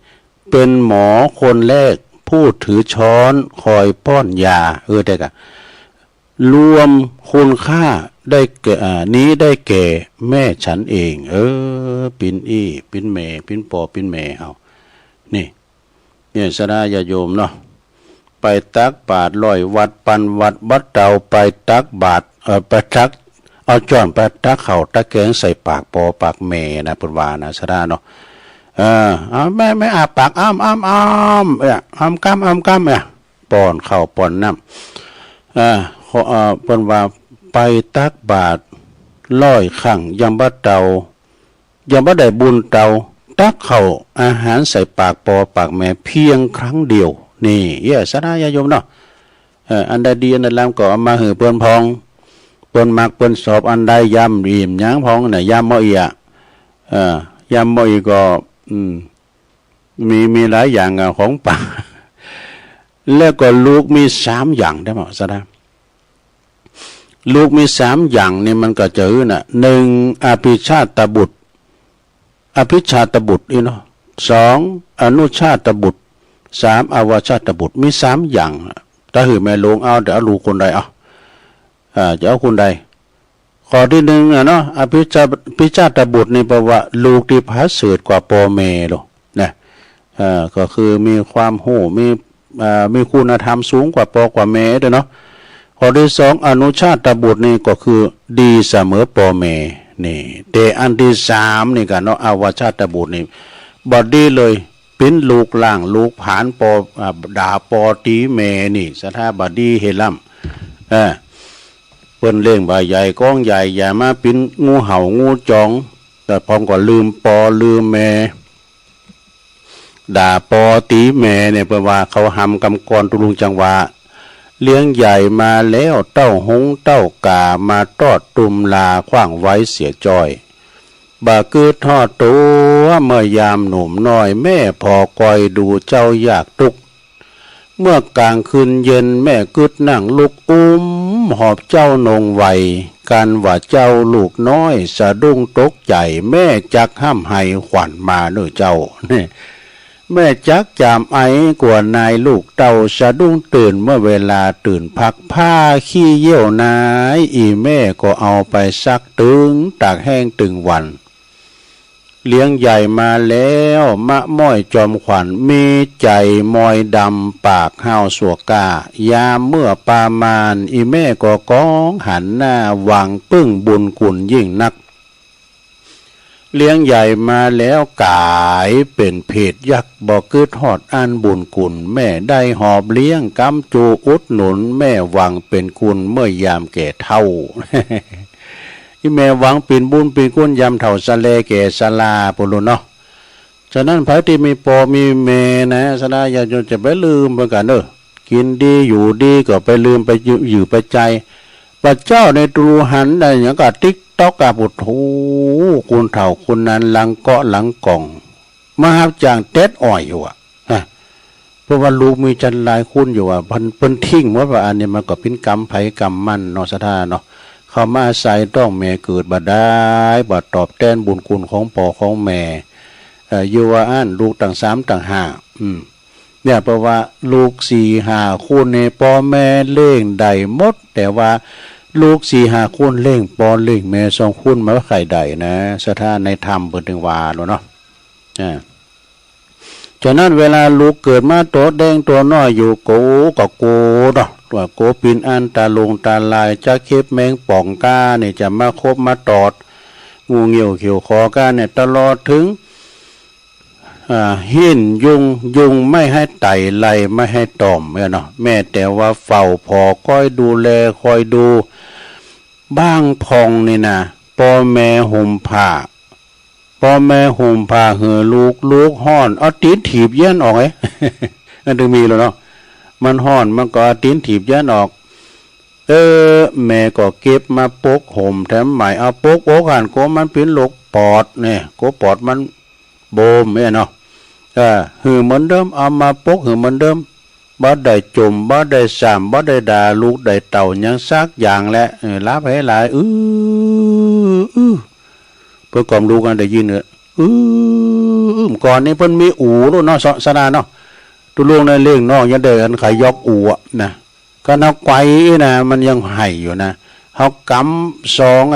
A: เป็นหมอคนแรกผู้ถือช้อนคอยป้อนยาได้กันรวมคุณค่าได้แก่นี้ได้แก่แม่ฉันเองปิ่นปิ่นแม่ปิ่นปอปิ่นแม่เอานี่เนี่ยสดาญาโยมเนาะไปตักบาตร100 วัดปันวัดบัดเต่าไปตักบาตรไปตักเอาจ้อนไปตักเข่าตักแกงใส่ปากปอปากแม่นะปุถวานะสดาเนาะไม่อาปากอ้ำอ้ำก้ำป้อนข้าวป้อนน้ำปุถวาไปตักบาตร100 ครั้งยังบัดเต่ายังบัดได้บุญเต่าตักเข้าอาหารใส่ปากปอปากแม่เพียงครั้งเดียวนี่สนาญาโยมเนาะอันใดดีอันใดลำก็เอามาหือเปิ้นพองเปิ้นมักเปิ้นสอบอันใดยำอิ่มหยังพองน่ะยำบ่อี ยำบ่อีกก็มีหลายอย่างของป่าแล้วก็ลูกมี3อย่างได้มั้ยซะนะลูกมี3อย่างนี่มันก็จะน่ะ1อภิชาตบุตรอภิชาตบุตรเนาะ2อนุชาตบุตร3อวชาตบุตรมี3อย่างถ้าหือแม่ลงเอาเดี๋ยวเอาลูกคนใดเอาจะเอาคนใดข้อที่1เนาะอภิชาตบุตรนี่แปลว่าลูกที่พาเสริฐกว่าพ่อแม่โลนะก็คือมีความรู้มีคุณธรรมสูงกว่าพ่อกว่าแม่เด้อเนาะข้อที่2อนุชาตบุตรนี่ก็คือดีเสมอพ่อแม่นี่แต่อันที่3นี่ก็เนาะอวชาตบุตรนี่บ่ดีเลยเป็นลูกล่างลูกผานปอด่าปอตีแม่นี่สถาบดีเฮล่ำเปิ้นเล่งบ่ใหญ่ก้องใหญ่อย่ามาเป็นงูเห่างูจองแต่พร้อมก็ลืมปอลืมแม่ด่าปอตีแม่เนี่ยเพราะว่าเขาหำกำกรตุลุงจังหวะเลี้ยงใหญ่มาแล้วเต้าหงเต้ากามาตอดตุมลาขว้างไว้เสียจ้อยบ่คือทอดตัวเมื่อยามหนุ่มน้อยแม่พอคอยดูเจ้าอยากตุกเมื่อกลางคืนเย็นแม่กึดนั่งลุกหอบเจ้านงไวกันว่าเจ้าลูกน้อยสะดุ้งตกใจแม่จักห้ามให้ขวัญมาเน้อเจ้านี่แม่จักจามไอกว่านายลูกเต่าสะดุ้งตื่นเมื่อเวลาตื่นพักผ้าขี้เยี่ยวนายอีแม่ก็เอาไปซักตึงตากแห้งตึงวันเลี้ยงใหญ่มาแล้วมะม้อยจอมขวัญมีใจมอยดำปากห้าวสัวกายามเมื่อปามานอีแม่ก็ก้องหันหน้าหวังปึ้งบุญกุลยิ่งนักเลี้ยงใหญ่มาแล้วกายเป็นเพศยักษ์บ่กึดฮอดอันบุญกุลแม่ได้หอบเลี้ยงกำจูอุดหนุนแม่หวังเป็นคุณเมื่อยามแก่เฒ่า อีแม่หวังเป็นบุญเป็นคุณยามเฒ่าสะเลแก่สลาปุโลเนาะฉะนั้นไผที่มีปอมีแม่นะสลาอย่าจนจะไปลืมเหมือนกันกินดีอยู่ดีก็ไปลืมไปอยู่ไปใจพระเจ้าในตรูหันได้อย่างกับติ๊กต๊อกกับปุถุคุณเฒ่าคุณนั้นหลังเกาะหลังกล่องมาหับจางเต็ดอ่อยอยู่เพราะว่าลูกมีจันลายคุณอยู่เพิ่นทิ้งว่าอันนี้มันก็เป็นกรรมไผกรรมมันเนาะสถาเนาะเขามาอาศัยต้องแม่เกิดบ่ได้บ่ตอบแทนบุญคุณของพ่อของแม่อยู่ว่าอันลูกต่าง3ต่าง5เนี่ยเพราะว่าลูก4 5คนในพ่อแม่เลี้ยงได้หมดแต่ว่าลูก4 5คนเลี้ยงพ่อเลี้ยงแม่2คนมาว่าใครได้นะสถานในธรรมเพิ่นถึงว่าเนาะฉะนั้นเวลาลูกเกิดมาตัวแดงตัวน้อยอยู่โกก็โกเนาะว่าโกปินอันตาลงตาลายจะเข็บแมงป่องก้าเนี่ยจะมาคบมาตอดงูเหี่ยวเขียวคอก้าเนี่ยตลอดถึงหินยุงไม่ให้ไต่ไล่ไม่ให้ตอมเนาะแม่แต่ว่าเฝ้าพอคอยดูแลคอยดูบ้างพองนี่นะพ่อแม่ห่มผ้าพ่อแม่ห่มผ้าเหือลูกห้อนเอาตีนถีบเย็นออกนั่นถึงมีแล้วเนาะมันห้อนมันก็ตีนถีบเย็นออกแม่ก็เก็บมาปกห่มแถมใหม่เอาปกหันโกมันเป็นโรคปอดเนี่ยโกปอดมันโบมเนาะหือเหมือนเดิมเอามาปกหือเหมือนเดิมบ่ได้จุ่มบ่ได้สามบ่ได้ด่าลูกได้เต่ายังซักอย่างแหละรับให้หลายเพื่อกล่อมลูกกันได้ยินก่อนนี้เพิ่นมีอู่เนาะสนาเนาะตุลุงในเลี้ยงน้องยังได้กันขายยกอู่นะก็นักไกวนะมันยังให้อยู่นะเฮากำ2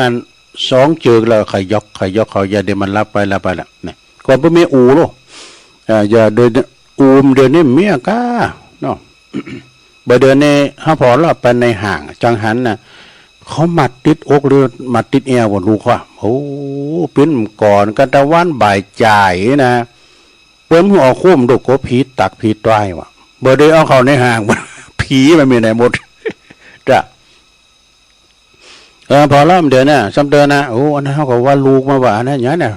A: เจือกแล้วขายยกเขาอย่าเดี๋ยวมันรับไปละเนี่ยก่อนเพิ่นมีอู่โลอย่าเดินอูมเดือนนี้เมียกาเนาะบ่เดือนนี้เฮาพอเราไปในห้างจังหันน่ะเขามัดติดอกหรือมัดติดแอวบ่รู้ว่าโอ้เป็นก่อนกันตะวันบ่ายจ่ายนะเปิ้นหัวคุ้มดุกก็ผีตักผีตายว่ะบ่ได้เอาเข้าในห้างผีมันมีไหนหมดจ้ะพอแล้วเดือนน่ะซ้ำเดือนนะโอ้อันนั้นเฮาก็ว่าลูกมาว่านะหยังน่ะ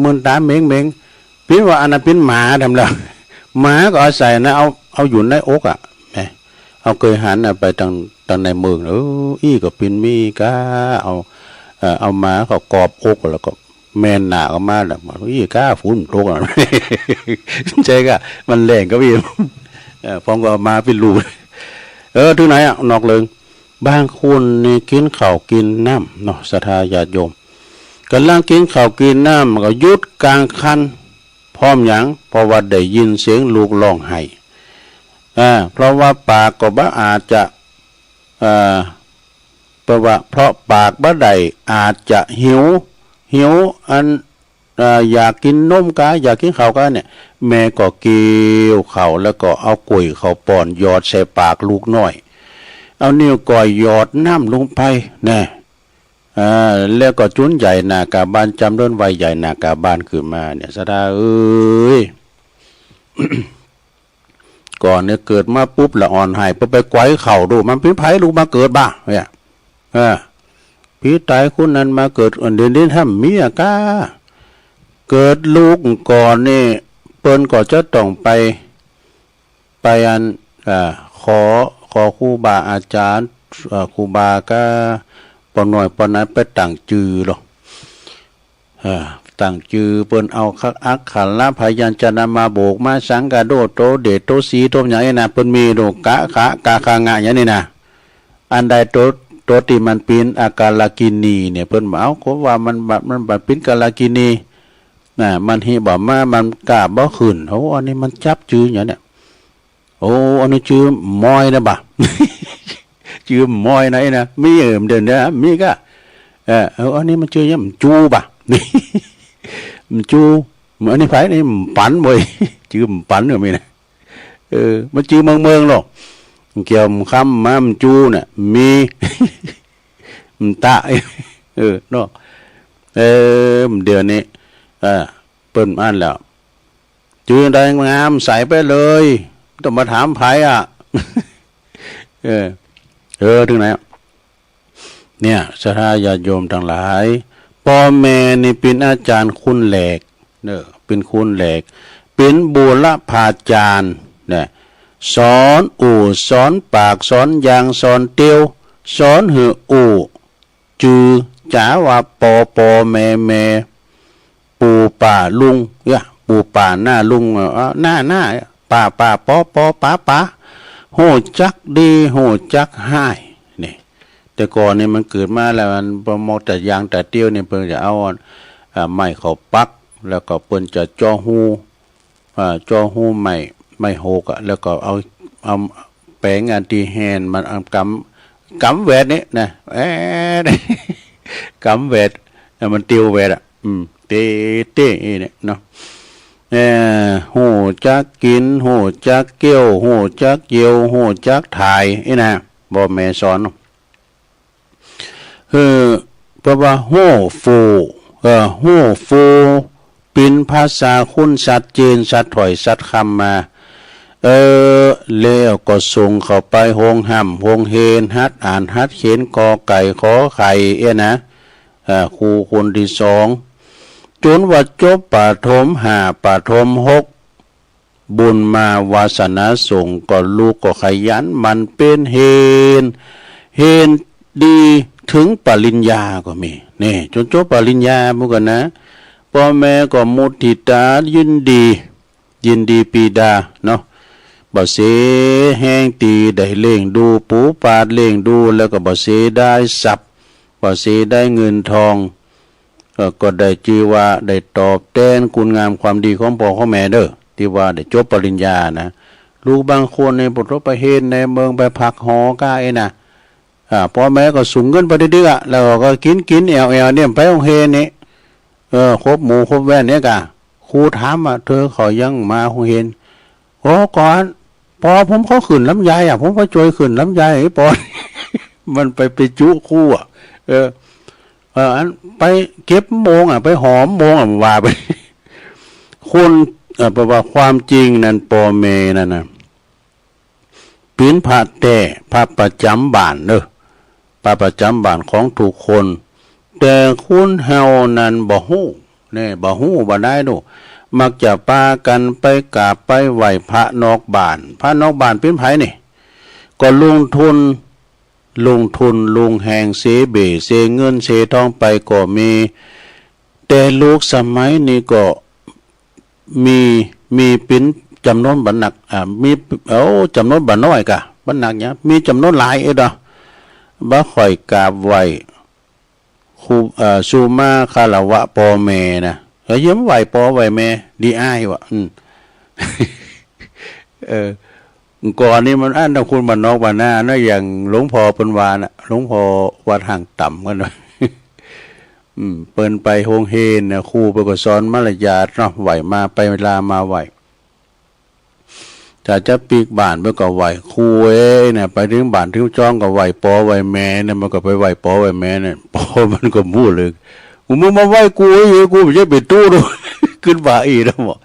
A: มึนตาเม้งเป็นว่าอันนั้นเป็นหมาทำแล้วหมาก็อาศัยนะเอาอยู่ในอกเอาเคยหันไปทางในเมืองอี้ก็เป็นมีกาเอามาเขากอบอกแล้วก็ แม่นหนาก็มาแล้วมันอีก้าฝุ่นตกอ่ะ ใช่ก็มันแรงก็พี่พร้อมก็มาเป็นรูถึงไหนอ่ะนอกเลยบางคนนี่กินข้าวกินน้ำเนาะศรัทธาญาติโยมกำลังกินข้าวกินน้ำก็ยุดกลางคันพร้อมหยังเพราะว่าได้ยินเสียงลูกร้องไห้เพราะว่าปากก็บ่อาจจะเพราะปากบ่ได้อาจจะหิวอันอยากกินนมกะอยากกินข้าวกะเนี่ยแม่ก็เกี่ยวข้าวแล้วก็เอากล้วยข้าวป้อนหยอดใส่ปากลูกน้อยเอานิ้วก้อยหยอดน้ำลงไปนะแล้วก็จุนใหญ่นากาบ้านจำเดินไวใหญ่นากาบ้านขึ้นมาเนี่ยสะดาเอ้ย ก่อนเนี่ยเกิดมาปุ๊บละอ่อนหายไปไกวเข่าดูมันพิภัยลูกมาเกิดบ้าเนี่ยพี่ตายคุณนั้นมาเกิดเดินทำเมียกาเกิดลูกก่อนนี่เปิ้นก็จะต้องไปอันขอครูบาอาจารย์ครูบาก็ปนหน่อยปนนั้นไปตั้งจือหรอกตั้งจือเปิ้นเอาอักขันละพยัญชนะมาโบกมาสังกะโดโตเดโตสีโตอย่างนี้นะเปิ้นมีโดกะขะกาคางะอย่างนี้นะอันใดโตที่มันเป็นอากาลกินีเนี่ยเปิ้นบอกเอาก็ว่ามันเป็นกาลกินีมันฮีบอกมามันกล้าบ่ขึ้นโอ้อันนี้มันจับจืออย่างเนี้ยโอ้อันนี้จือมอยนะบ่ จือมอยไหนนะมีเดินนะมีก็อันนี้มันจือยังจูบ่ะนี่มันจูอันนี้ไผนี่ปั่นบ่อยจือปั่นก็มีนะมันจือเมืองหรอกเกี่ยวคำมามันจูน่ะมีมันตะเนาะเดือนนี้เปิ้นอ่านแล้วจือได้งามใส่ไปเลยต้องมาถามไผอ่ะถึงไหนเนี่ยศรัทธาญาติโยมทั้งหลายพ่อแม่นี่เป็นอาจารย์คุณแหลกเป็นคุณแหลกเป็นบุรพาจารย์เนี่ยสอนสอนปากสอนยางสอนเตียวสอนหือจือจ๋าว่าปอแม่ปู่ป่าลุงปู่ป่าหน้าลุงหน้าป่าปอป้าโหจักดีโหจักให้นี่แต่ก่อนนี่มันเกิดมาแล้วมันประมแต่ยางแต่เตี้ยวเนี่ยเพิ่นจะเอาไม้เขาปักแล้วก็เพิ่นจะจ่อหูไม้โหกแล้วก็เอาแปลงอันที่แฮนมันกำแหวดนี่นะกำแหวดมันเตียวแหวดเต้เนี่ยเนาะหูจักกินหูจักเกี่ยวหูจักเยี่ยวหูจักถ่ายนะบ่แม่สอนเพราะว่าหูฟูเป็นภาษาคุณชัดเจนชัดถอยชัดคำมาแล้วก็ส่งเข้าไปโฮงห้ำโฮงเฮนฮัดอ่านฮัดเขียนกอไก่ขอไข่นะครูคนที่สองจนว่าจบปฐม5ปฐม6บุญมาวาสนาส่งก็ลูกก็ขยันมันเป็นเฮนดีถึงปริญญาก็มีนี่จนจบปริญญาเหมือนกันนะพ่อแม่ก็มุทิตายินดีปีดาเนาะบ่เสแห้งตีได้เล่งดูปูปาดเล่งดูแล้วก็บ่เสได้สับบ่เสได้เงินทองก็ได้ชื่อว่าได้ตอบแทนคุณงามความดีของพ่อของแม่เด้อที่ว่าได้จบปริญญานะลูกบางคนในบทไปเฮ็ดในเมืองไปพักหอก้านะพ่อแม่ก็สูงเงินไปเรื่อยๆแล้วก็กินแอวเนี่ยไปโรงเรียนนี่ครบหมู่ครบแว่นเนี่ยกะครูถามเธอขอยังมาโรงเรียนโอ้ก่อนพอผมเขาขึ้นลำไยผมก็ช่วยขึ้นลำไยไอ้ปอน มันไปจุคู่อันไปเก็บโมงไปหอมโมงว่าไป คนเพราะว่าความจริงนั้นปอเมนั่นนะเป็นพระแต่พระประจำบ้านพระประจำบ้านของทุกคนแต่คุณเฮานั้นบ่ฮู้เนี่ยบ่ฮู้บ่ได้ดูมักจะพากันไปกราบไปไหว้พระนอกบ้านเป็นไผนี่ก็ลงทุนลงแหงเสเบเสเงินเสทองไปก็มี แต่ลูกสมัยนี้ก็มีเป็นจำนวนบันหนักมีจำนวนบันน้อยกะบันหนักเนี้ยมีจำนวนหลายดอกบ่ค่อยกราบไหว้ครูซูมาคารวะพ่อแม่นะแล้วยิ้มไหว้พ่อไหว้แม่ดีอ้ายวะก่อนนี้มันอันตะคุณบ้านนอกบ้านนานะอย่างหลวงพ่อเปิ้นวาน่ะหลวงพ่อวัดห่างต่ำกันหน่อยเปิ้นไปโฮงเฮนนะครูไปก็สอนมารยาทเนาะไหวมาไปเวลามาไหวถ้าจะปีกบ้านเมื่อก็ไหวครูเนี่ยไปถึงบ้านถึงจ้องก็ไหวปอไหวแม่เนี่ยมันก็ไปไหวปอไหวแม่เนี่ยปอมันก็พูดเลยกูมึงมาไหวกูอยู่กูไม่ใช่ไปตู้ดูขึ้นบ่าอีกแล้วบอก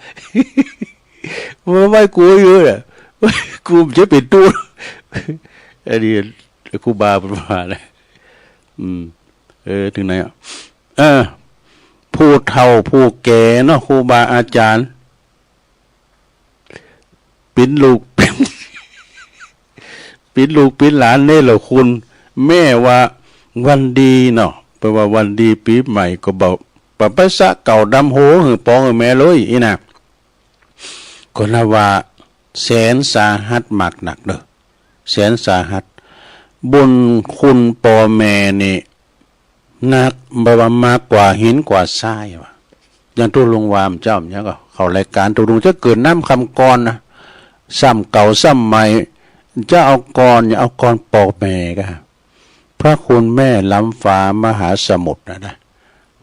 A: มาไหวกูอยู่เนี่ยกูไม่ใช่ไปตู้อันนี้ครูบาเป็นมาเลยถึงไหนผู้เฒ่าผู้แก่เนาะครูบาอาจารย์ปิ้นลูกปิ้นลูกปิ้นหลานเนี่ยเหรอคุณแม่ว่าวันดีเนาะแปลว่าวันดีปีใหม่ก็บอกปะภาษาเก่าดำโหหือปองแม่เลยอีน่ะก็น่าว่าแสนสาหัสหมักหนักเด้อแสนสาหัสบุญคุณปอแม่นี่นักบวามากกว่าหินกว่าทรายวะอย่างตัวลุงวามเจ้าเนี่ยก็เขารายการตัวลุงจะเกิดน้ำคำกรนะซ้ำเก่าซ้ำใหม่จะเอากรอย่าเอากรปอแม่ก็พระคุณแม่ล้ำฟ้ามหาสมุทรนะ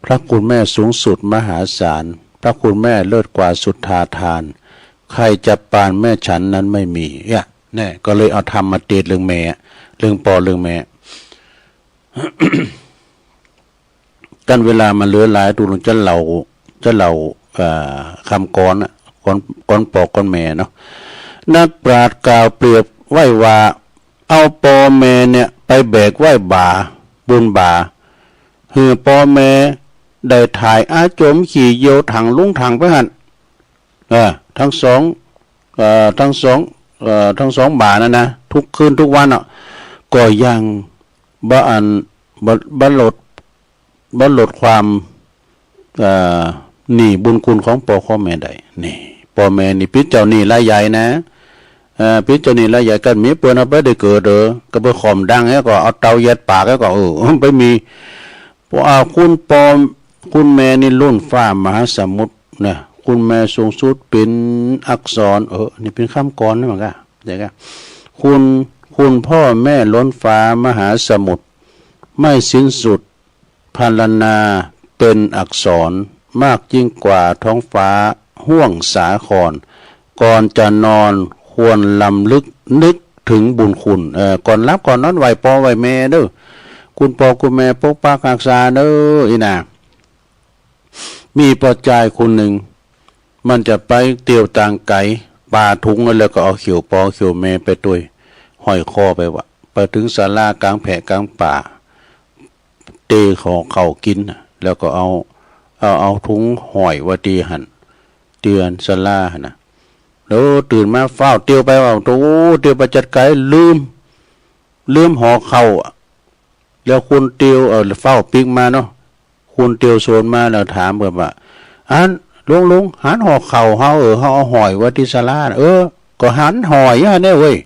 A: พระคุณแม่สูงสุดมหาศาลพระคุณแม่เลิศกว่าสุทธาทานใครจะปานแม่ฉันนั้นไม่มีเนี่ยก็เลยเอาธรรมมาเตดเรื่องแม่เรื่องปอเรื่องแม่กันเวลามันเหลือหลายตัวลงจะเหล่าคำก้อนก้อนปอกก้อนแม่เนาะนักปราชญ์กล่าวเปรียบไว้ว่าเอาปอแม่เนี่ยไปแบกไว้บ่าบุญบ่าหือปอแม่ได้ถ่ายอาจมขี่เยียวถังลุงถังไปหันทั้งสองบ่านะทุกคืนทุกวันก็ยังบลดความหนี่บุญคุณของพ่อแม่ได้นี่พ่อแม่นี่พิจเจ้านี่รายใหญ่นะพิจเจ้านี่รายใหญ่กันมีเปิ้นเอาไปได้เกิดก็ไปข่มดังแล้วก็เอาเตายัดปากแล้วก็ไปมีพวกคุณแม่นี่ล้นฟ้ามหาสมุทรนะคุณแม่สูงสุดเป็นอักษรนี่เป็นคำกรนะมันก็ได้ก็คุณพ่อแม่ล้นฟ้ามหาสมุทรไม่สิ้นสุดพรรณนาเป็นอักษรมากยิ่งกว่าท้องฟ้าห้วงสาครก่อนจะนอนควรลำลึกนึกถึงบุญคุณก่อนรับก่อนนอนไหวปอไหวแม่เด้อคุณปอคุณแม่ปกปักรักษาเด้ออีน่ะมีปอจายคนหนึ่งมันจะไปเตียวต่างไกลปาถุงแล้วก็เอาเขียวปอเขียวแม่ไปด้วยห้อยคอไปวะไปถึงศาลากลางแผ่กลางป่าเตะขอเข่ากินแล้วก็เอาถุงห่อยว่าตีหันเตือนศาลานะแล้วตื่นมาเฝ้าเตียวไปว่าโตเตียวไปจัดการลืมห่อเข่าแล้วคุณเตียวเฝ้าปิ๊กมาเนาะคุณเตียวโซนมาแล้วถามแบบว่าลุงหันห่อเข่าเขาเอาห่อยว่าที่ศาลาก็หันห่อยเนี่ยเว้ย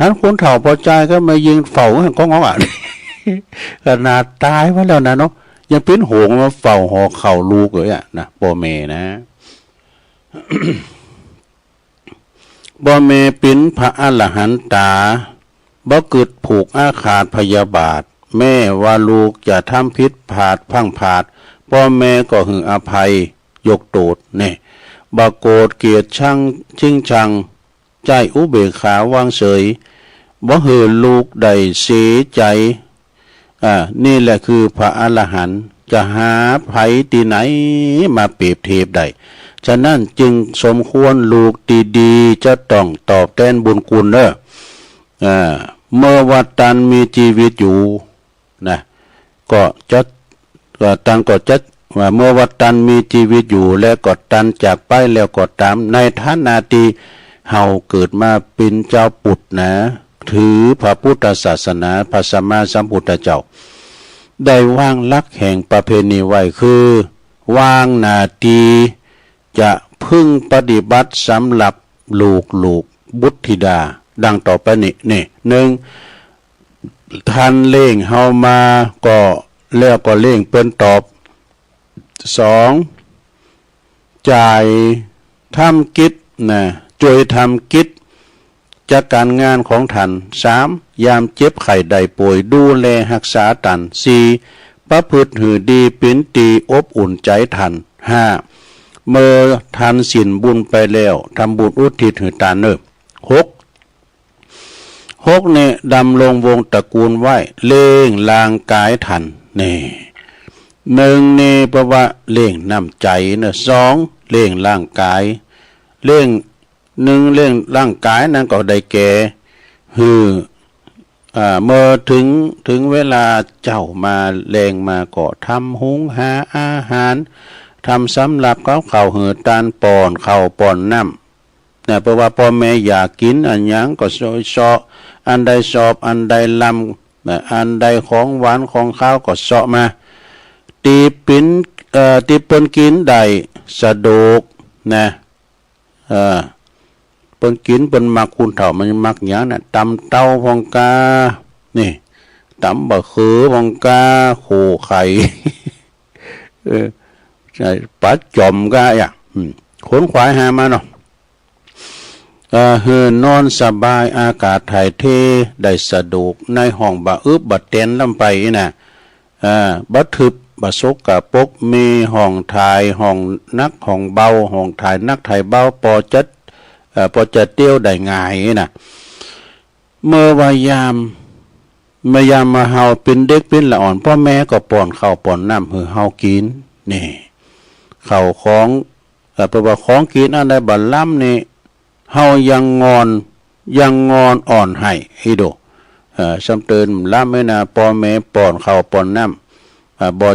A: หันคนเฒ่าพอใจก็มายิงเฝ้าก็งอขนาดตายว่าแล้วนะเนาะยังเป็นหงมาเฝ้าห่อเข่าลูกเลยนะพ่อแม่นะ พ่อแม่เป็นพระอรหันตาบ่กึดผูกอาฆาตพยาบาทแม่ว่าลูกจะทำผิดผาดพังผาดพ่อแม่ก็หึงอภัยยกโตดเนี่ยบ่โกรธเกลียดชังชิงชังใจอุเบกขาวางเฉยบ่เหือลูกใดเสียใจนี่แหละคือพระอรหันต์จะหาไผที่ไหนมาเปรียบเทียบได้ฉะนั้นจึงสมควรลูกดีๆจะต้องตอบแทนบุญคุณเด้อเมื่อวัดตันมีชีวิตอยู่นะก็ตันก็จะว่าเมื่อวัดตันมีชีวิตอยู่และก็ตันจากไปแล้วก็ตามในฐานะที่เฮาเกิดมาเป็นเจ้าปุตนะถือพระพุทธศาสนาพระสัมมาสัมพุทธเจ้าได้วางหลักแห่งประเพณีไว้คือ วางหน้าที่จะพึ่งปฏิบัติสำหรับลูกบุตรธิดาดังต่อไปนี่หนึ่งท่านเล่งเฮามาก็แล้วก็เล่งเปิ้นตอบสองจ่ายทำกิจนะช่วยทำกิจจากการงานของท่านสามยามเจ็บไข้ได้ป่วยดูแลรักษาท่านสี่ประพฤติหือดีเป็นตีอบอุ่นใจท่านห้าเมื่อท่านสิ้นบุญไปแล้วทำบุญอุทิศหือท่านเนอหกเนี่ยดำลงวงตระกูลไว้เล่งลางกายท่านนี่หนึ่งนี่เพราะว่าเล่งน้ำใจเนอะสองเล่งร่างกายเล่งหนึ่งเล่งร่างกายนั้นก็ได้แก่เมื่อถึงเวลาเจ้ามาแรงมาก็ทำหุงหาอาหารทำสำหรับเขาเหือตานป่อนเขาป่อนน้ำเนี่ยเพราะว่าพ่อแม่อยากกินอันยังก็ชอบอันใดชอบอันใดลำอันใดของหวานของข้าวก็เสาะมาตีปิ้นตีเปิ้นกินได้สะดวกนะเปิ้นกินเปิ้นมักคุณเฒ่ามันมักหยังน่ะตำเต้าพองกานี่ตำบะคือพองกาโขไข่ปลาจอมกาอ่ะขนขวายหามาเนาะเฮือนอนสบายอากาศถ่ายเทได้สะดวกในห้องบะอึบบะเต็นลำไปน่ะบะทึบบะซกกะปกมีห้องถ่ายห้องนักห้องเบาห้องถ่ายนักถ่ายเบาพอจะเตี้ยวได้ง่ายน่ะเมื่อวายามมาเฮาเป็นเด็กเป็นละอ่อนพ่อแม่ก็ป้อนข้าวป้อนน้ำให้เฮากินนี่ข้าวของเพราะว่าของกินอันใดบ่ล้ำนี่เฮายังงอนอ่อนให้ดูซ้ำเตินล้ำไม่นาพ่อแม่ป้อนข้าวป้อนน้ำบ่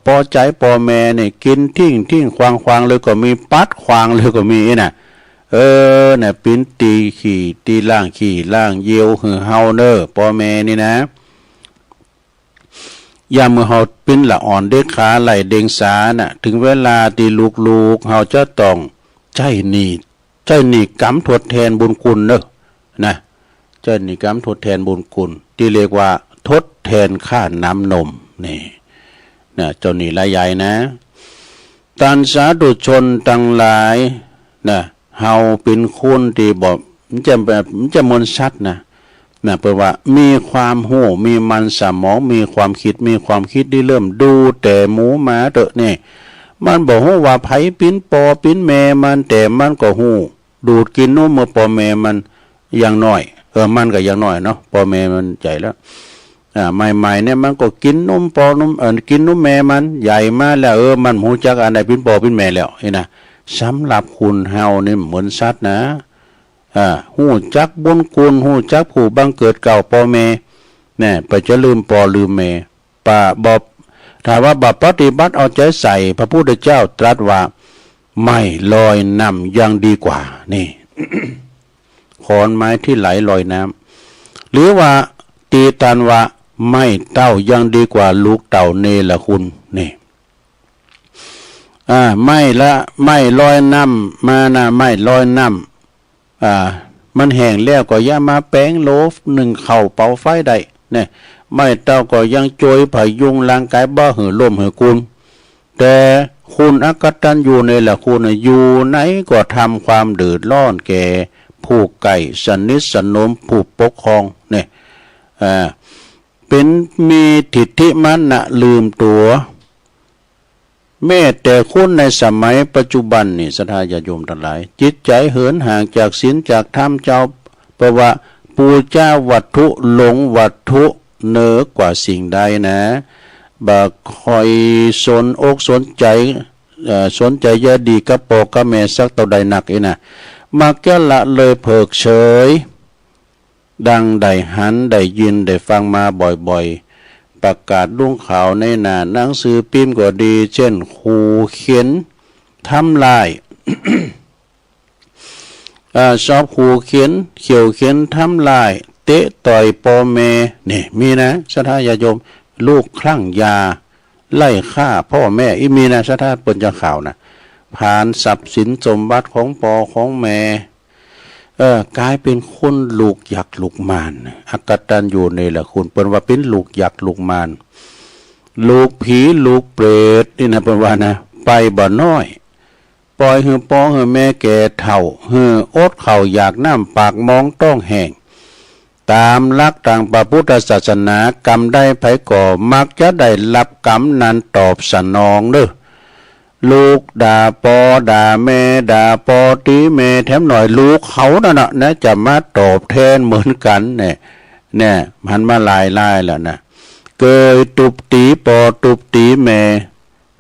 A: พอใจพ่อแม่นี่กินทิ้งควางเลยก็มีปัดควางเลยก็มีน่ะเนี่ยปิ้นตีล่างเยียวหือเฮาเนอพ่อแม่นี่นะยามเมื่อเฮาปิ้นละอ่อนเด็กขาไหลเด้งสาน่ะถึงเวลาที่ลูกเฮาจะต้องใจนี่กรรมทดแทนบุญคุณเนอะนะใจนี่กรรมทดแทนบุญคุณที่เรียกว่าทดแทนค่าน้ำนมนี่นะเจ้านี่ละใหญ่นะตันสาธุชนทั้งหลายนะเฮาเป็นคนที่บอกมันจะมนชัดนะเพื่อว่ามีความหูมีมันสมองมีความคิดที่เริ่มดูแต่หมูหมาเตอะนี่มันบอกว่าไผปิ้นปอปิ้นแม่มันแต่มันก็หูดูดกินนมเมื่อปอแม่มันอย่างน้อยมันก็อย่างน้อยเนาะปอแม่มันใหญ่แล้วใหม่ๆเนี่ยมันก็กินนมปอนมกินนมแม่มันใหญ่มาแล้วมันหูจักอันใดปิ้นปอปิ้นแม่แล้วนี่นะสำหรับคุณเฮานี่เหมือนสัตว์นะหูจักบุญคุณหูจักผู้บังเกิดเก่าพ่อแม่เนี่ยไปจะลืมปอลืมแม่ป่าบอกถ้าว่าบัปฏิบัติเอาใจใส่พระพุทธเจ้าตรัสว่าไม่ลอยน้ำยังดีกว่านี่ ขอนไม้ที่ไหลลอยน้ำหรือว่าตีตันว่าไม่เต้ายังดีกว่าลูกเต่าเนรคุณนี่ไม่ลอยน้ำมานะไม่ลอยน้ำมันแห้งแล้วก็อย่ามาแป้งโลฟหนึ่งเข่าเป่าไฟได้เนี่ยไม่เต้าก็ยังโจยพยุงร่างกายบ้าหือลมหือกุลแต่คุณอกตัญญูในละคุณอยู่ไหนก็ทำความเดือดร้อนแก่ผู้ไก่สนิทสนมผู้ปกครองเนี่ยเป็นมีทิฏฐิมันะลืมตัวแม้แต่คุณในสมัยปัจจุบันนี่ศรัทธาญาติโยมทั้งหลายจิตใจเหินห่างจากศีลจากธรรมเจ้าเพราะว่าปูชาวัตถุหลงวัตถุเหนือกว่าสิ่งใดนะบ่คอยสนอกสนใจยาดีกับปอกับแม่สักเท่าใดหนักนะมาแก้ละเลยเพิกเฉยดังได้หันได้ยินได้ฟังมาบ่อยๆประกาศลุ่งข่าวในหน้าหนังสือพิมพ์ก็ดีเช่นขู่เขียนทำลาย ชอบขู่เขียนเขียวเขียนทำลายเตะต่อยปอแม่นี่มีนะศรัทธาญาติโยมลูกคลั่งยา ไล่ฆ่าพ่อแม่อีมีนะชาติเปิ้นจะข่าวนะผ่านทรัพย์สินสมบัติของปอของแม่กลายเป็นคนลูกหยักลูกมารอักตันอยู่นี่แหละคุณเปิ้นว่าเป็นลูกหยักลูกมารลูกผีลูกเปรตนี่นะเปิ้นว่านะไปบ่น้อยปล่อยหือปอหือแม่แก่เฒ่าหืออดเข่าอยากน้ำปากมองต้องแห้งตามหลักทางพระพุทธศาสนากรรมได้ไผก่อมักจะได้รับกรรมนั้นตอบสนองเด้อลูกด่าปอด่าแม่ด่าปอตีแม่แถมหน่อยลูกเขานะจะมาตอบแทนเหมือนกันเนี่ยมันมาลายแล้วนะเกยตุบตีปอตุบตีแม่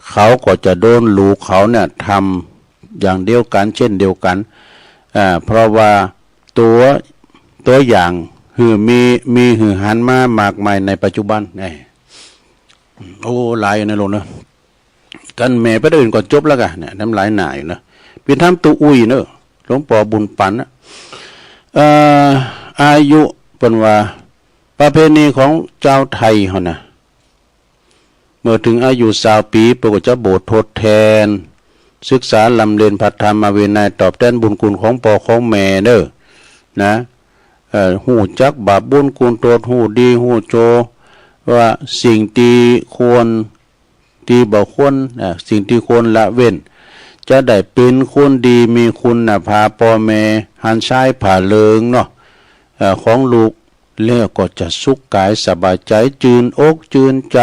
A: เขาก็จะโดนลูกเขาเนี่ยทำอย่างเดียวกันเช่นเดียวกันเพราะว่าตัวอย่างหือมีหือหันมามากมายในปัจจุบันโอ้หลายในโลกเนอะกันแม่ไปเดินก่อนจบแล้วกันเนี่ยน้ำลายหนาอยู่นะเป็นทำตัวอุ้ยเนอะหลวงปู่บุญปันนะอายุเป็นว่าประเพณีของเจ้าไทยเขานะเมื่อถึงอายุ20 ปีปรากฏจะโบสถ์ทดแทนศึกษาลำเรียนพระธรรมวินัยตอบแทนบุญคุณของพ่อของแม่เนอะนะหูจักบาปบุญคุณตัวหูดีหูโจว่าสิ่งที่ควรที่บ่ควรสิ่งที่ควรละเว้นจะได้เป็นคนดีมีคุณภาพพ่อแม่หันชายผ่าเลิงเนาะของลูกแล้วก็จะสุขกายสบายใจจืนอกจืนใจ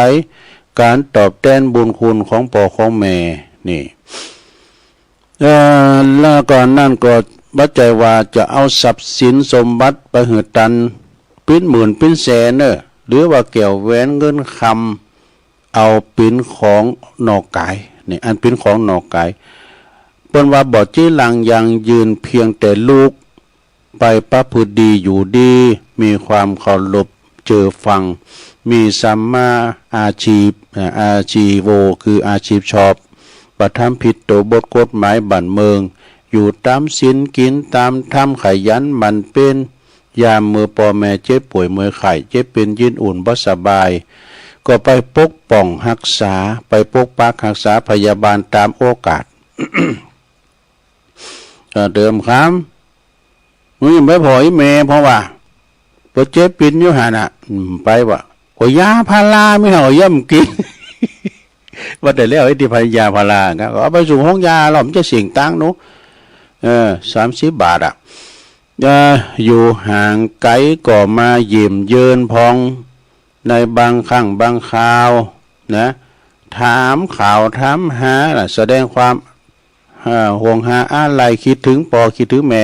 A: การตอบแทนบุญคุณของพ่อของแม่นี่แล้วก่อนนั่นก็บัดใจว่าจะเอาทรัพย์สินสมบัติไปหือตันเป็นหมื่นเป็นแสนเนอะหรือว่าแก้วแหวนเงินคำเอาเป็นของนอกกายนี่อันเป็นของนอกกายเปิ้นว่าบ่จี้หลังยังยืนเพียงแต่ลูกไปประพฤติดีอยู่ดีมีความเคารพเจอฟังมีสัมมาอาชีโวคืออาชีพชอบประทำผิดต่อบทกฎหมายบ้านเมืองอยู่ตามศีลกินตามธรรมขยันมันเป็นยามมือพ่อแม่เจ็บป่วยมือไข้เจ็บเป็นยินอุ่นบ่สบายก็ไปปกป้องรักษาไปปกปักรักษาพยาบาลตามโอกาส เดิมครับมึงไม่พออีเมเพราะว่าพอเจ็บปินอยู่หันอ่ะไปว่าก็ยาพาราไม่เหรอย่ำกิน ว่าแต่แล้วไอ้ที่พยาพาราก็เอาไปสู่ห้องยาเรามันจะเสี่ยงตังนุ30 บาทอ่ะอยู่ห่างไกลก็มาเยี่ยมเยินพองในบางครั้งบางคราวนะถามข่าวถามหาแสดงความห่วงหาอะไรคิดถึงปอคิดถึงแม่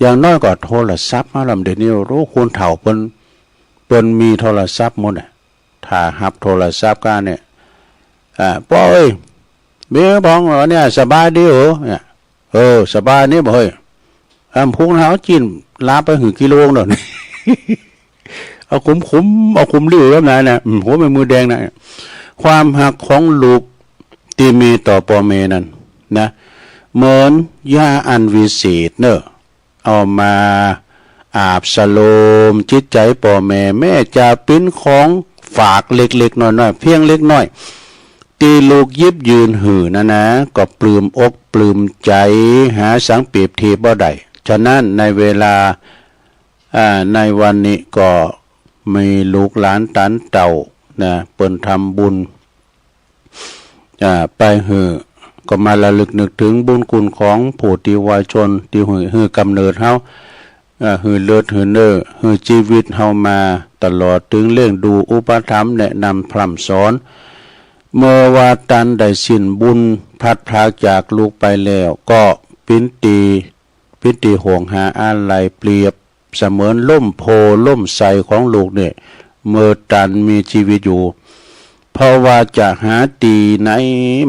A: อย่างน้อยก็โทรศัพท์มาลำเดี๋ยวนี้รู้คนเฒ่าเปิ้นมีโทรศัพท์หมดถ้าหับโทรศัพท์กันเนี่ยปอเอ้ยเบี้ยพองเหรอเนี่ยสบายดีเหรอเนี่ยสบายนี่บ่เฮ้ยพุงเท้าจีนลาไปหือกิโลหน่อยเอาคุ้มริ้วแล้วนะหัวเป็นมือแดงนะความหักของลูกที่มีต่อพ่อแม่นั้นนะเหมือนยาอันวิเศษเนอะเอามาอาบสโลมจิตใจพ่อแม่จะเป็นของฝากเล็กๆน้อยๆเพียงเล็กน้อยตีลูกยิบยืนหือนะก็ปลื้มอกปลื้มใจหาสังเปรียบเทียบบ่ได้ฉะนั้นในเวลาในวันนี้ก็มีลูกหลานตันเต่านะเปิ้นทำบุญไปหือก็มาระลึกนึกถึงบุญคุณของผู้ที่วายชนที่หือกำเนิดเฮาหือเลือดหือเนื้อหือชีวิตเฮามาตลอดถึงเรื่องดูอุปถัมภ์แนะนำพร่ำสอนเมื่อว่าตันได้สิ้นบุญพัดพรากจากลูกไปแล้วก็ปินตีห่วงหาอะไรเปรียบเสมือนล่มโพล่มใสของลูกเนี่ยเมื่อตันมีชีวิตอยู่เพราะว่าจะหาตีไหน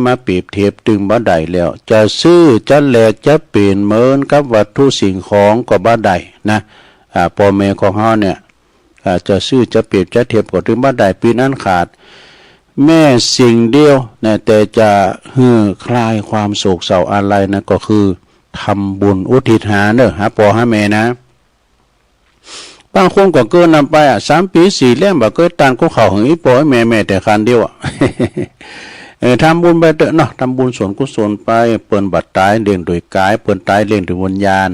A: มาเปรียบเทียบตึงบ่ได้แล้วจะซื้อจะแลกจะเปลี่ยนเหมือนกับวัตถุสิ่งของก็บ่ได้นะพ่อแม่ของเฮาเนี่ยจะซื้อจะเปรียบจะเทียบก็ถึงบ่ได้ปีนั้นขาดแม่สิ่งเดียวนะแต่จะคลายความโศกเศร้าอะไรนะก็คือทำบุญอุทิศหาเนอะหาพ่อหาแม่นะ บางคนก็เกินนำไป3 ปี 4เล่มบ่เกิดตานก็เข้าหึงอีปอยแม่แต่คันเดียวทำบุญไปเถอะเนาะทำบุญส่วนกุศลไปเปิ้นบัดตายเลี้ยงโดยกายเปิ้นตายเลี้ยงโดยวิญญาณ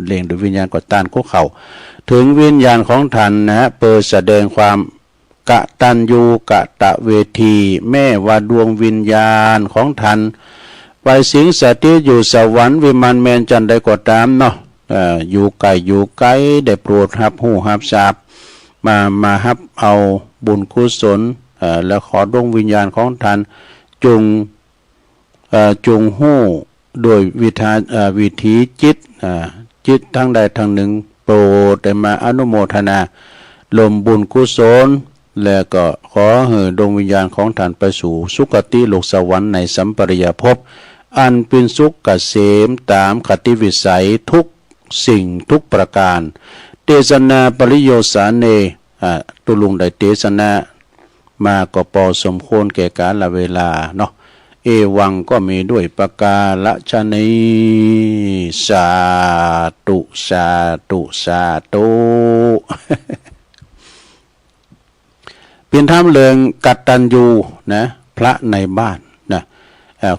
A: เลี้ยงโดยวิญญาณก็ตานก็เข้าถึงวิญญาณของท่านนะฮะเปิดแสดงความกตัญญูกตเวทีแม่ว่าดวงวิญญาณของท่านไปสิงสถิตอยู่สวรรค์วิมานแมนจันใดก็ตามเนาะอยู่ไกลได้โปรดรับหูรับทราบมารับเอาบุญกุศลแล้วขอดวงวิญญาณของท่านจงหู้โดยวิธีจิตทั้งใดทั้งหนึ่งโปรดได้มาอนุโมทนาลมบุญกุศลและก็ขอให้ดวงวิญญาณของท่านไปสู่สุคติโลกสวรรค์ในสัมปริยภพอันเป็นสุขเกษมตามคติวิสัยทุกสิ่งทุกประการเทศนาปริโยสาเนตุลุงได้เทศนามาก็พอสมควรแก่กาลเวลาเนาะเอวังก็มีด้วยประกาศนีสาธุสาธุสาธุเป็นธรรมเรื่องกัตตัญญูนะพระในบ้านนะ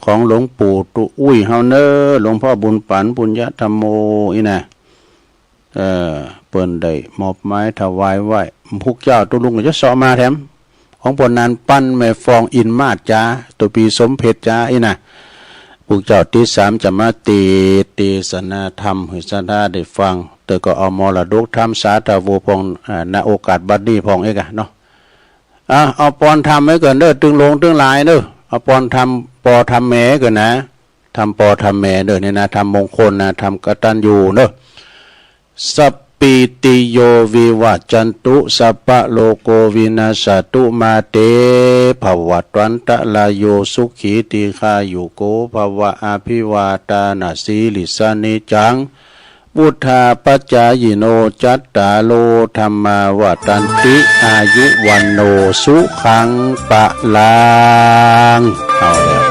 A: ของหลวงปู่ตุอุ้ยเฮาเนอหลวงพ่อบุญปันปุญญธรรมโมอีนะเปิ้นได้มอบไม้ถวายไว้พวกเจ้าตุลุงก็จะสอมาแถมของปนนานปั้นแม่ฟองอินมาศจ้าตัวปีสมเพชรจ้าอีนะพวกเจ้าที่3จะมาเทศนาธรรมให้สัทธาได้ฟังแต่ก็เอามรดกธรรมสาธโวพองณโอกาสบัดนี้พองเอกะเนาะเอาปอนทำไว้ก่อนเด้อตึงลงตึงหลายเด้อเอาปอนทำปอทำแม่ก่อนนะทำปอทำแม่เด้อเนี่ยนะทำมงคลนะทำกตัญญูเด้อสัพปิติโยวิวัจจันตุสัพพะโลโกวินาศตุมาเตภวัตวันตะลายโยสุขีติฆายุโกภวะอภิวาตานาสีลิสานิจังพุทธาปัจจายโนจัตตาโลธรรมาวตันติอายุวันโนสุขังปะลังเอาแล้ว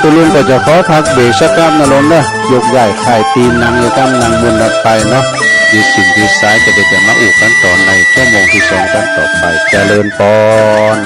A: ตุลุงก็จะขอพักเบรกสักครู่นะลมนะยกใหญ่ไข่ตีนนางเลยตั้งนางบุญรับไปเนาะดีสิ่งดีสายจะได้มาอุกันต่อในชั่วโมงที่2กันต่อไปเจริญพร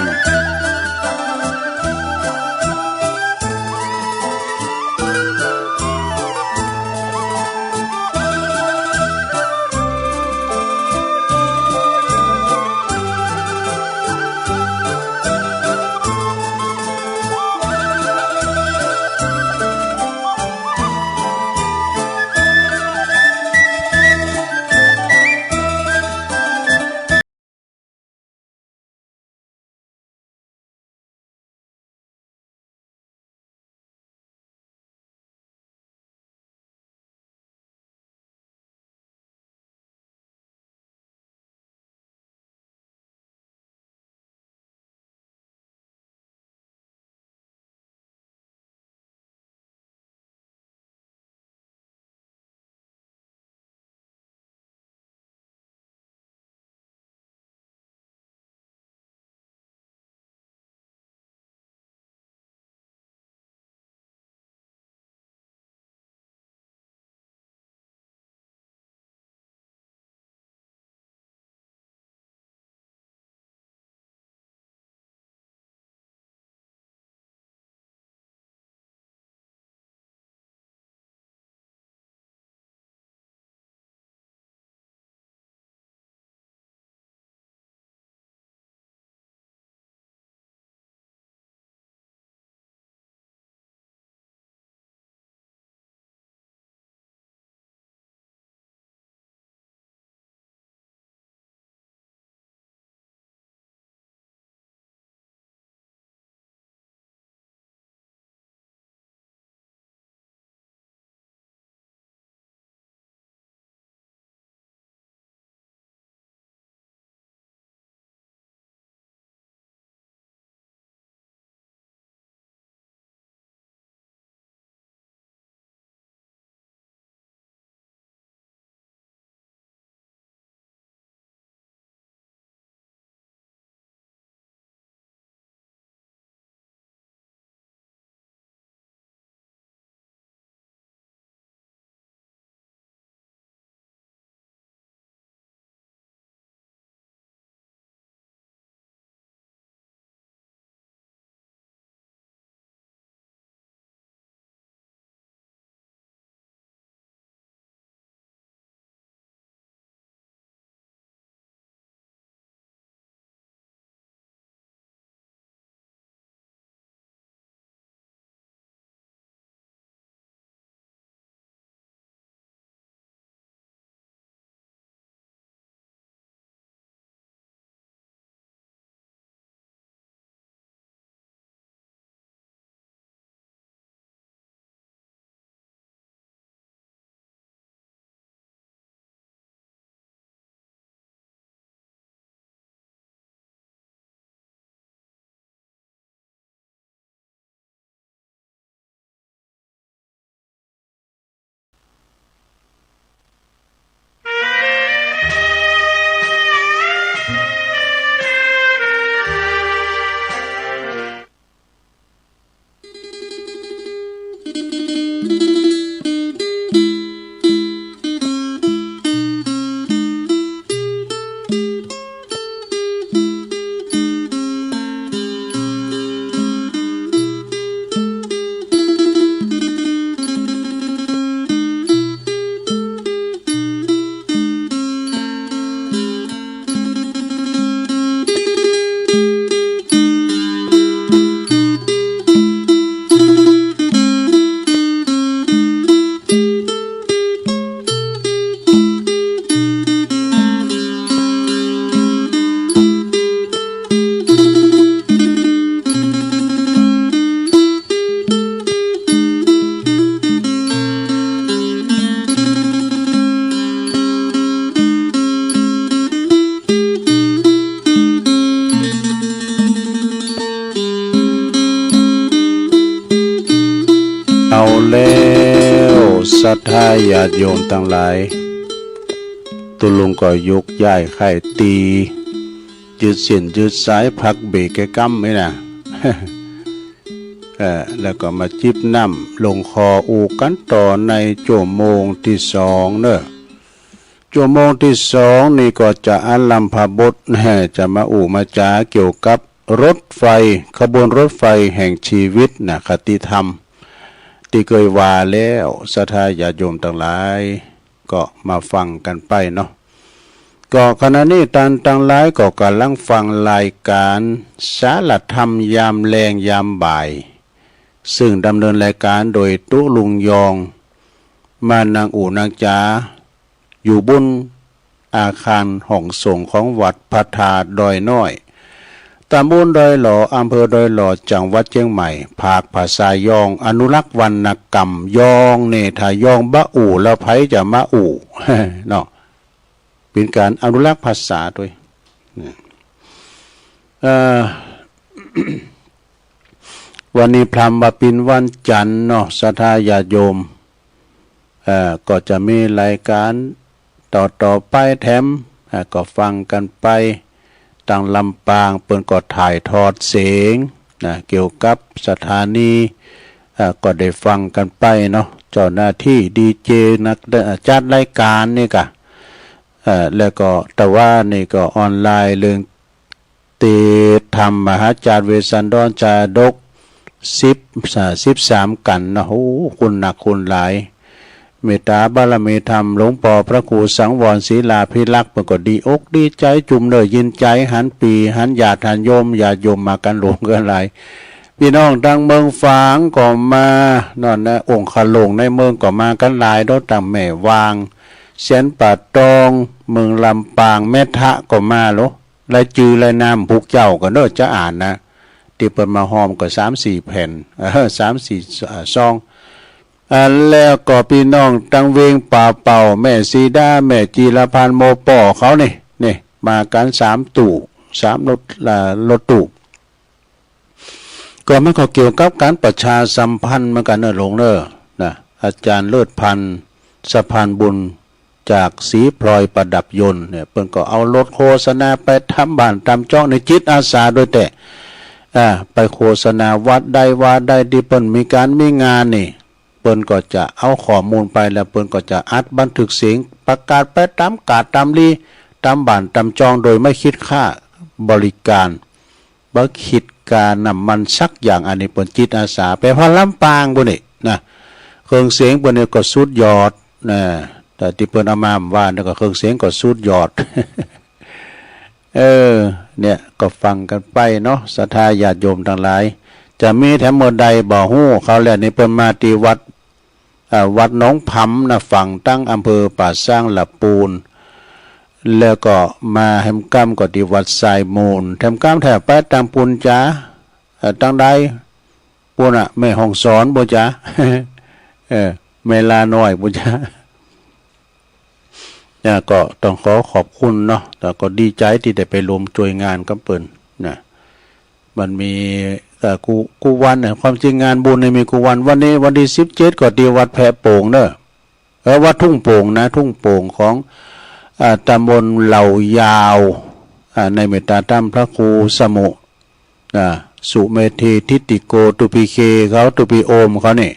A: เอาแล้วศรัทธาญาติโยมทั้งหลายตุลุงก็ยกย้ายไข่ตียืดเส้นยืดสายพักเบรกแกกั้มไหมนะ แล้วก็มาจิบน้ำลงคออูกันต่อในชั่วโมงที่สองเนอะชั่วโมงที่สองนี่ก็จะอัลลัมพบทจะมาอูมาจาเกี่ยวกับรถไฟขบวนรถไฟแห่งชีวิตนะคติธรรมที่เคยว่าแล้วศรัทธาญาติโยมทั้งหลายก็มาฟังกันไปเนาะก็ขณะนี้ท่านทั้งหลายก็กำลังฟังรายการสารธรรมยามแลงยามบ่ายซึ่งดำเนินรายการโดยตุลุงยองมานางอู่นางจ๋าอยู่บนอาคารห้องส่งของวัดพระธาตุดอยน้อยตำบลดอยหล่ออำเภอดอยหล่อจังหวัดเชียงใหม่ภาคภาษายองอนุรักษ์วรรณกรรมยองเนทายองบะอู่แล้วไผจะมาอู่ เนาะเป็นการอนุรักษ์ภาษาด้วย วันนี้พรำมาปินวันจันทร์เนาะศรัทธาญาติโยมก็จะมีรายการต่อไปแถมก็ฟังกันไปต่างลำปางเปิ้นก็ถ่ายทอดเสียงนะเกี่ยวกับสถานีก็ได้ฟังกันไปเนาะเจ้าหน้าที่ดีเจนักจัดรายการนี่กะแล้วก็แต่ว่านี่ก็ออนไลน์เรื่องเตธรรมมหาจารย์เวสสันดรจาดก13กันนะโอ้คุณหนักคุณหลายเมตตาบารมีธรรมหลวงพ่อพระครูสังวรศิลาภิลักษ์เพิ่นก็ดีอกดีใจจุ่มเนยยินใจหันปีหันญาติหันโยมญาติโยมมากันหลวงกันหลายพี่น้องทางเมืองฝางก็มานั่นนะองค์ขลงในเมืองก็มากันหลายโดยต่างแม่วางเสียนป่าตองเมืองลำปางแม่ทะก็มาโลรายจือรายนามพวกเจ้าก็เด้อจะอ่านนะที่เปิดมาหอมก็3-4 แผ่น3-4 ซองแล้วก็พี่น้องตังเวงป่าเป่าแม่ซีดาแม่จีรพันธ์โมป่อเขานี่มากัน3 ตู่3รถตู่ก็มันก็เกี่ยวกับการประชาสัมพันธ์เหมือนกันเนอะหลวงเนอะนะอาจารย์เลิศพันธ์สะพานบุญจากสีพลอยประดับยนต์เนี่ยเพิ่นก็เอารถโฆษณาไปทำบ้านทำจ้องในจิตอาสาโดยแต่ไปโฆษณาวัดใดว่าใดที่เพิ่นมีการมีงานนี่เปิ้นก็จะเอาข้อมูลไปแล้วเปิ้นก็จะอัดบันทึกเสียงประกาศไปตามกาดตามลีตามบ้านตามจองโดยไม่คิดค่าบริการบ่คิดการนำมันสักอย่างอันนี้เปิ้นจิตอาสาไปพอลำปางบ่นี่นะเครื่องเสียงเปิ้นก็สุดยอดนะแต่ที่เปิ้นเอามาว่านี่ก็เครื่องเสียงก็สุดยอด เนี่ยก็ฟังกันไปเนาะศรัทธาญาติโยมทั้งหลายจะมีแถมเมื่อใดบ่ฮู้เขาแล้วนี่เปิ้นมาที่วัดหนองผำนะฝั่งตั้งอำเภอป่าสร้างละปูนแล้วก็มาแหมกำก็ที่วัดทรายมูลแถมกำแถวไปตามปูนจ้าตั้งใดปูนแม่ห้องสอนบ่จ้า เมลาน้อยบ่จ้าเนี่ยก็ต้องขอบคุณเนาะแต่ก็ดีใจที่ได้ไปรวมช่วยงานกับเปิ้นนะมันมีกูวันเนี่ยความจริงงานบุญเนี่ยมีกูวันนี้วันที่17ก็ที่วัดแพโป่งเนอะวัดทุ่งโป่งนะทุ่งโป่งของตำบลเหล่ายาวในเมตตาธรรมพระครูสมุสุเมธีทิติโกตุปีเคเขาตุปีโอมเขาเนี่ย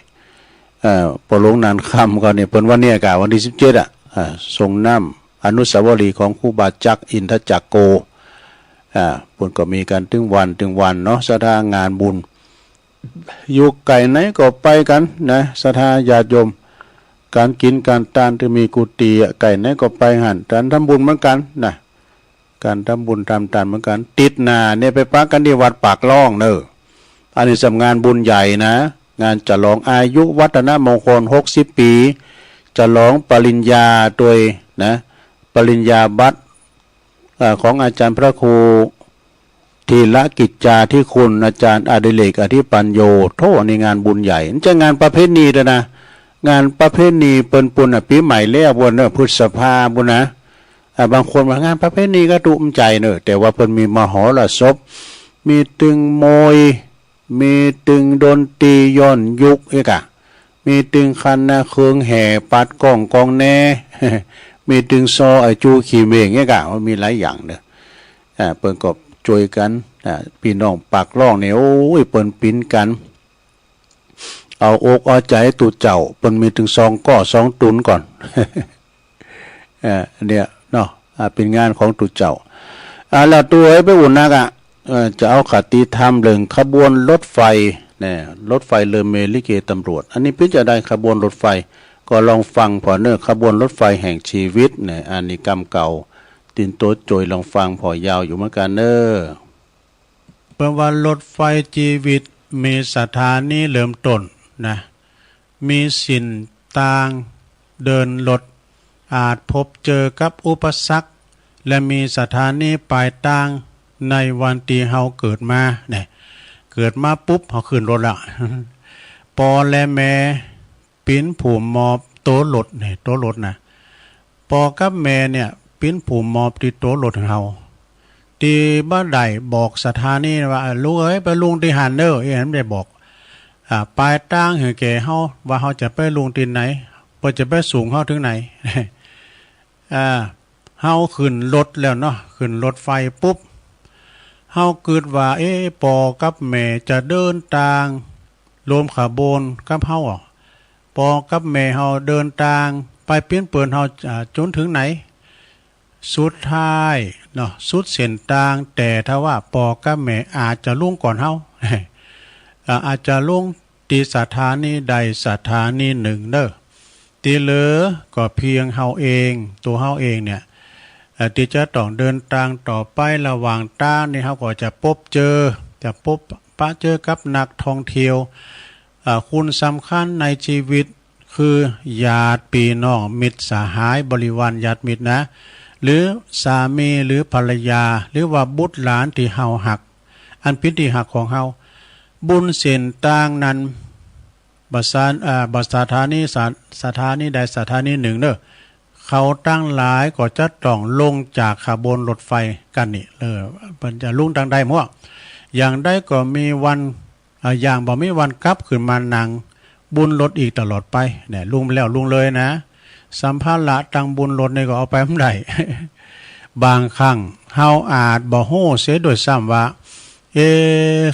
A: ปลงนานค่ำเขาเนี่ยเป็นวันนี้กะวันที่17ทรงน้ำอนุสาวรีย์ของครูบาจักอินทจักโกปุ่นก็มีการถึงวันเนาะศรัทธางานบุญอยู่ไกลไหนก็ไปกันนะศรัทธาญาติโยมการกินการทานที่มีกุฏิไก่ไหนก็ไปหันการทำบุญเหมือนกันนะการทำบุญทำทานเหมือนกันติดหน้าเนี่ยไปปักกันที่วัดปากล่องเนอะอันนี้สำงานบุญใหญ่นะงานฉลองอายุวัฒนมงคล60 ปีฉลองปริญญาโดยนะปริญญาบัตรของอาจารย์พระครูทีละกิจจาที่คุณอาจารย์อดิเรกอธิปัญโยโทในงานบุญใหญ่จะงานประเพณีด้วยนะงานประเพณีเปิ้นปุ่นปีใหม่แล้วบนเนอะพฤษภาบุญนะบางคนว่างานประเพณีก็ตุ้มใจเนอะแต่ว่าเปิ้นมีมหรสพมีตึงโมยมีตึงดนตรีย้อนยุคเอก มีตึงคันนะเครื่องแห่ปัดกล้องกองแน่ มีตึงซอไอจูขี่เมงเนี่ยกะมันมีหลายอย่างเด้อเปิ้นก็ช่วยกันพี่น้องปากร้องเนี่ยโอ้ยเปิ้นปิ้นกันเอาอกเอาใจตู่เจ้าเปิ้นมีถึง2 ก้อ 2 ตุนก่อน เนี่ยเนาะเป็นงานของตู่เจ้าแล้วตัวไอ้ไปอุ่นนักจะเอาคติธรรมเรื่องขบวนรถไฟเนี่ยรถไฟเลอเมลิเกตำรวจอันนี้พิจารณาขบวนรถไฟก็ลองฟังพอเนอขบวนรถไฟแห่งชีวิตเนี่ยอานิกรรมเก่าตินโตโจยลองฟังพอยาวอยู่เหมือนกันเนอเปิดว่ารถไฟชีวิตมีสถานีเริ่มต้นนะมีสินต่างเดินรถอาจพบเจอกับอุปสรรคและมีสถานีปลายทางในวันที่เฮาเกิดมาเนี่ยเกิดมาปุ๊บเฮาขึ้นรถละ ปอและแม่ปิ้นผูมมอบโตรถเนี่ยโตรถนะปอกับแม่เนี่ยปิ้นผูมมอบที่โตรถของเฮาที่บ้านใดบอกสถานีว่าลูกเอ้ยไปลุงที่หันเด้อเอ็นได้บอกปลายทางให้แก่เฮาว่าเฮาจะไปลุงที่ไหนบ่จะไปสูงเฮาถึงไหน เฮาขึ้นรถแล้วเนาะขึ้นรถไฟปุ๊บเฮาคิดว่าปอกับแม่จะเดินทางรวมขบวนกับเฮาปอกับแม่เฮาเดินทางไปเปลี่ยนเปิ่นเฮาจนถึงไหนสุดท้ายเนาะสุดเส้นทางแต่ถ้าว่าปอกับแม่อาจจะลุ่งก่อนเฮา อาจจะลุ่งที่สถานีใดสถานีหนึ่งเด้อที่เหลือก็เพียงเฮาเองตัวเฮาเองเนี่ยที่จะต้องเดินทางต่อไประหว่างทางนี่เฮาก็จะพบเจอกับนักท่องเที่ยวคุณสำคัญในชีวิตคือญาติพี่น้องมิตรสหายบริวารญาติมิตรนะหรือสามีหรือภรรยาหรือว่าบุตรหลานที่เฮาหักอันเป็นที่หักของเฮาบุญเส้นต่างนั้นสถานีใดสถานีหนึ่งเด้อเขาตั้งหลายก็จะต้องลงจากขบวนรถไฟกันนี่มันจะลุ่งทางใดมั่วอย่างได้ก็มีวันอย่างบ่มีวันกลับขึ้นมานั่งบุญรถอีกตลอดไปเนี่ยลุงไปแล้วลุงเลยนะสัมภาระตังบุญรถนี่ก็เอาไปไม่ได้ บางครั้งเฮาอาจบ่ฮู้เสียโดยซ้ำว่า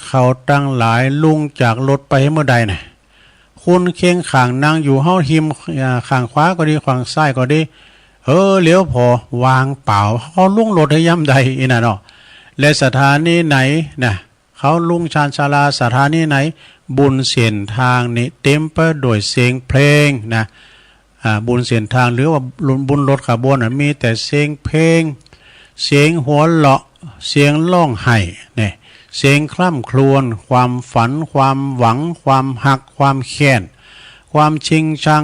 A: เขาตั้งหลายลุงจากรถไปเมื่อใดน่ะคุณเคียงข้างนั่งอยู่เฮาหิมข้างขวาก็ดีข้างซ้ายก็ดีเลี้ยวพอวางเปล่าเขาลุงรถให้ย่ำใดอีน่ะเนาะและสถานีไหนนะเขาลุงชานชาลาสถานีไหนบุญเส้นทางนี้เต็มไปด้วยเสียงเพลงนะบุญเส้นทางหรือว่าบุญรถขบวนมีแต่เสียงเพลงเสียงหัวเราะเสียงร้องไห้เนี่ยเสียงคร่ำครวญความฝันความหวังความหักความแค้นความชิงชัง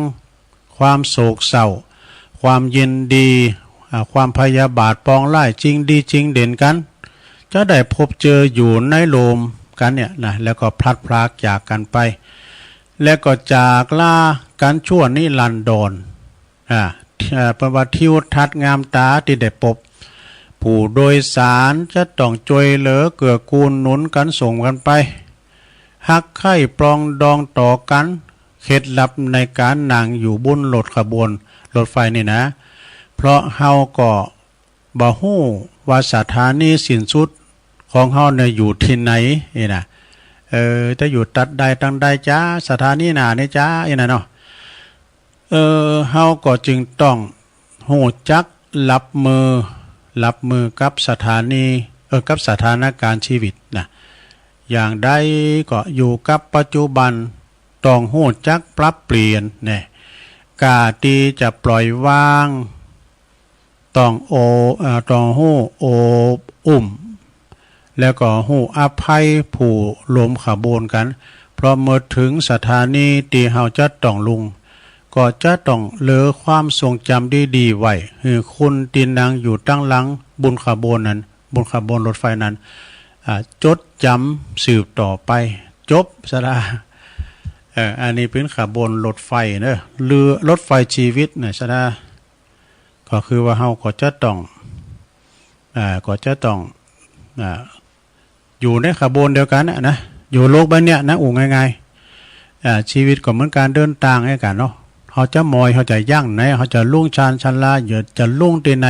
A: ความโศกเศร้าความยินดีความพยาบาทปองไล่จริงดีจริงเด่นกันจะได้พบเจออยู่ในโลมกันเนี่ยนะแล้วก็พลัดพรากจากกันไปแล้วก็จากลากันชั่วนิรันดรประวัติทิวทัศน์งามตาที่ได้พบผู้โดยสารจะต้องช่วยเหลือเกื้อกูลหนุนกันส่งกันไปฮักไข่ปรองดองต่อกันเคล็ดลับในการนั่งอยู่บนรถขบวนรถไฟนี่นะเพราะเฮาก็บ่ฮู้ว่าสถานีสิ้นสุดของเฮาเนี่ยอยู่ที่ไหนนี่นะจะอยู่ตัดใดตั้งใดจ้าสถานีหน้านี่จ้านี่นะเนาะเฮาก็จึงต้องฮู้จักรับมือกับสถานีกับสถานการณ์ชีวิตนะอย่างใดก็อยู่กับปัจจุบันต้องฮู้จักปรับเปลี่ยนเนี่ยกาตีจะปล่อยวางต้องฮู้โอบอุ้มแล้วก็ฮู้อภัยผู้ล้มขบวนกันเพราะเมื่อถึงสถานีที่เฮาจะต้องลุงก็จะต้องเหลือความทรงจำดีๆไว้คือคุณตีนางอยู่ตั้งหลังบุญขบวนนั้นบุญขบวนรถไฟนั้นจดจำสืบต่อไปจบสระอันนี้เป็นขบวนรถไฟเนอะเรือรถไฟชีวิตเนี่ยสระก็คือว่าเฮาก็จะต้องอยู่ในขบวนเดียวกันนะอยู่โลกใบเนี้ยนะง่าย
B: ชีวิตก็เหมือนการเดินทางไอ้กันเนาะเขาจะมอยเขาจะย่างไหนเขาจะลุ่งชานชันลาเหยียดจะลุ่งที่ไหน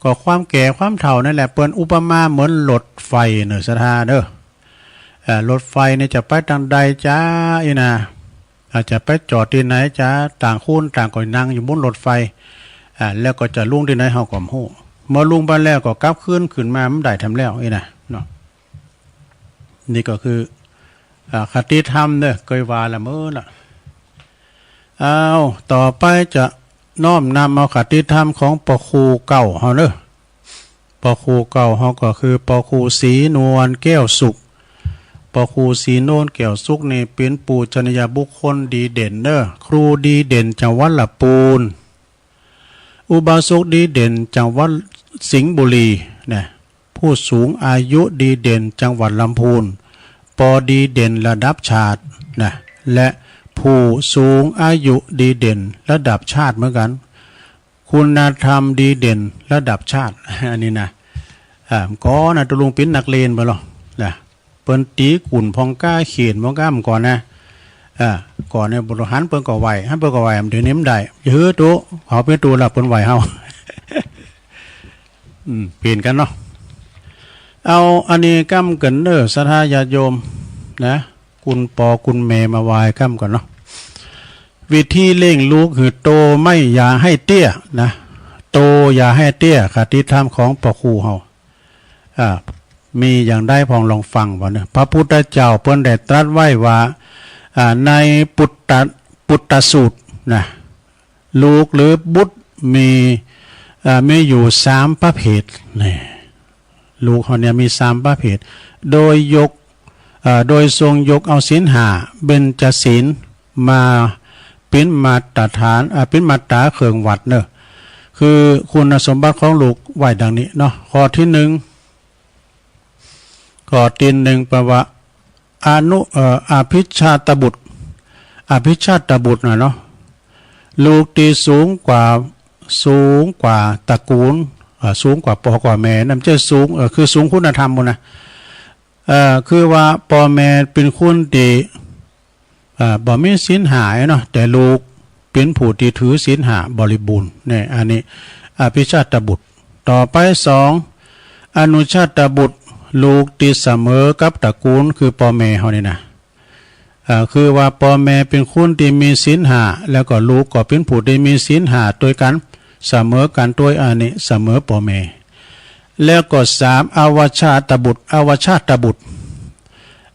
B: ก็ความแก่ความเฒ่านั่นแหละเปิ้นอุปมาเหมือนรถไฟเนอะสถาเด้อรถไฟเนี่ยจะไปทางใดจ้าอีนะอาจจะไปจอดที่ไหนจ้าต่างคู่ต่างก็นั่งอยู่บนรถไฟแล้วก็จะลุ่งที่ไหนเฮาก็ฮู้เมื่อลุ่งไปแล้วก็กลับขึ้นมามันได้ทำแล้วอีนะเนาะนี่ก็คือคติธรรมเด้อเคยว่าละเมื่อละต่อไปจะน้อมนำเอาคติธรรมของปครูเก่าเฮาเด้อปครูเก่าเฮาก็คือปครูศรีนวลแก้วสุขปครูศรีนวลแก้วสุขนี่เป็นปูชนียบุคคลดีเด่นเด้อครูดีเด่นจังหวัดลำพูนอุบาสกดีเด่นจังหวัดสิงห์บุรีนะผู้สูงอายุดีเด่นจังหวัดลำพูนปอดีเด่นระดับชาตินะและผู้สูงอายุดีเด่นระดับชาติเหมือนกันคุณธรรมดีเด่นระดับชาติอันนี้นะก็นะตะลุงปิ้นนักเลนไปหรอนะเปิ้นตีกุ่นพองก้าเขียนพองก้ามก่อนนะก่อนเนี่ยบริหารเปิ้นก็ไหวให้เปิ้นก็ไหวมันเดี๋ยวนี้มันได้เยอะตัวเขาเป็นตัวละเปิ้นไหวเฮาเปลี่ยนกันเนาะเอาอันนี้ก้ามกันเด้อศรัทธาญาติโยมนะคุณปอคุณเมมาไหว้ก้ามก่อนเนาะวิธีเล่งลูกคือโตไม่อย่าให้เตี้ยนะโตอย่าให้เตี้ยคติธรรมของปครูเฮามีอย่างได้พองลองฟังบ่เนี่ยพระพุทธเจ้าเพิ่นได้ตรัสไว้ว่าในปุตตสูตรนะลูกหรือบุตรมีอยู่3ประเภทนี่ลูกเขาเนี่ยมี3ประเภทโดยทรงยกเอาศีล5เบญจศีลมาเป็นมาตรฐานเป็นมาตราเครื่องวัดเนอะคือคุณสมบัติของลูกไว้ดังนี้เนาะข้อที่1แปลว่าอภิชาตบุตรนะเนาะลูกที่สูงกว่าตระกูลสูงกว่าพ่อกว่าแม่นั่นจะสูงคือสูงคุณธรรมบ่นะคือว่าพ่อแม่เป็นคนที่บ่มีศีล5เนาะแต่ลูกเป็นผู้ที่ถือศีล5บริบูรณ์เนี่ยอันนี้อภิชาตบุตรต่อไป2อนุชาตบุตรลูกที่เสมอกับตระกูลคือพ่อแม่เฮานี่นะคือว่าพ่อแม่เป็นคนที่มีศีล5แล้วก็ลูกก็เป็นผู้ที่มีศีล5ด้วยกันเสมอกันด้วยอันนี้เสมอพ่อแม่แล้วก็3อวชาตบุตร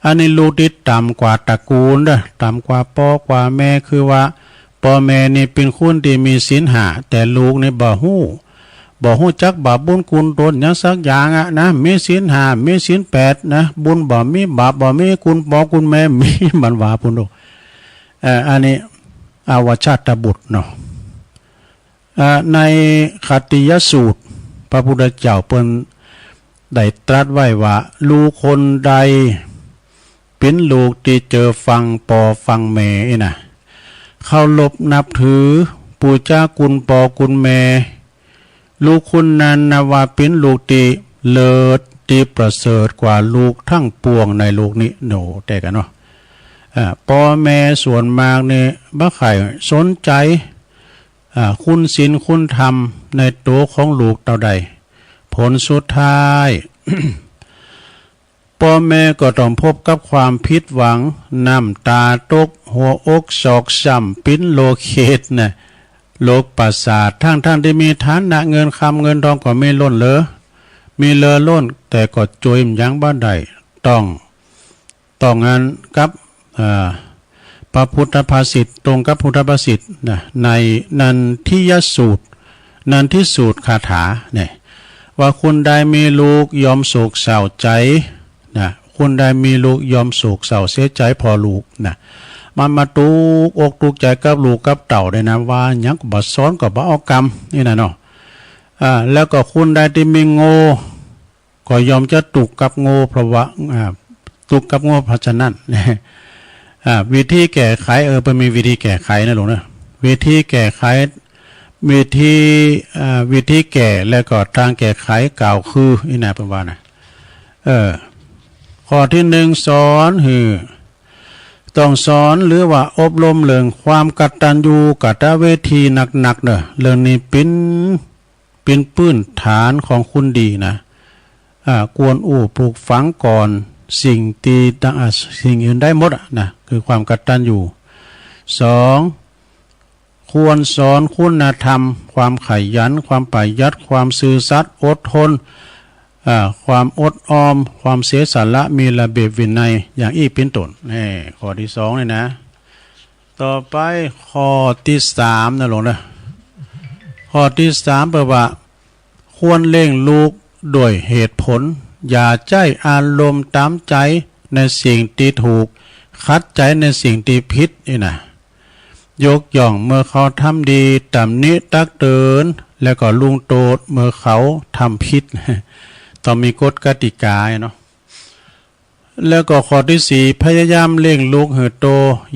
B: อันนี้ลูกที่ต่ำกว่าตระกูลเด้อต่ำกว่าพ่อกว่าแม่คือว่าพ่อแม่นี่เป็นคนที่มีศีล5แต่ลูกนี่บ่ฮู้จักบาปบุญคุณตนหยังสักอย่างนะมีศีล5มีศีล8นะบุญบ่มีบาปบ่มีคุณพ่อคุณแม่มีบันว่าพุ่นโดอันนี้อวชาตบุตรเนาะในคติยสูตรพระพุทธเจ้าเพิ่นได้ตรัสไว้ว่าลูกคนใดเป็นลูกที่เจอฟังปอฟังแม่นะเคารพนับถือปู่จ้าคุณปอคุณแม่ลูกคนนั้นนะว่าเป็นลูกที่เลิศที่ประเสริฐกว่าลูกทั้งปวงในโลกนี้โนแต่กันเนาะพ่อแม่ส่วนมากเนี่ยบ่ใครสนใจคุณศีลคุณธรรมในตัวของลูกเท่าใดผลสุดท้าย พ่อแม่ก็ต้องพบกับความผิดหวังน้ำตาตกหัวอกศอกช้ำปิ้นโลเคตนะโลกประสาททั้งที่มีฐานะเงินคำเงินทองก็ไม่ล้นเหลือมีเลอล้นแต่ก็จอยยังบ่ได้ต้องงานกับพระพุทธภาษิตตรงกับพุทธภาษิตนะในนันทิยสูตรคาถาเนี่ยว่าคุณใดมีลูกยอมโศกเศร้าใจนะคุณใดมีลูกยอมโศกเศร้าเสียใจพอลูกนะมันมาตุกอกตุกใจกับลูกกับเต่าได้นะว่ายังก็บ่ซ้อนก็บ่เอากรรมนี่นะเนาะแล้วก็คุณใดที่มีโง่ก็ยอมจะตุกกับโง่เพราะว่าตุกกับโง่เพราะฉะนั้นวิธีแก้ไขเป็นมีวิธีแก้ไขนะหลวงนะวิธีแก้ไขวิธีแก้แล้วก็ทางแก้ไขกล่าวคือนี่นะเป็นว่านะข้อที่1สอนคือ ต้องสอนหรือว่าอบรมเรื่องความกตัญญูกตเวทีหนักๆเด้อเรื่องนี้เป็นพื้นฐานของคุณดีนะกวนปลูกฝังก่อนสิ่งตีสิ่งอื่นได้หมดนะคือความกตัญญูสองควรสอนคุณธรรมความขยันความประหยัดความซื่อสัตย์อดทนความอดออมความเสียสละมีระเบียบวินัยอย่างอี้เป็นต้นนี่ข้อที่สองเลยนะต่อไปข้อที่สามนะหลวงนะข้อที่สามแปลว่าควรเร่งลูกโดยเหตุผลอย่าใจอารมณ์ตามใจในสิ่งที่ถูกคัดใจในสิ่งที่ผิดนี่นะยกย่องเมื่อเขาทำดีตำหนิตักเตือนแล้วก็ลุงโตดเมื่อเขาทำผิดต้องมีกฎกติกาเนาะแล้วก็ข้อที่สี่พยายามเลี้ยงลูกให้โต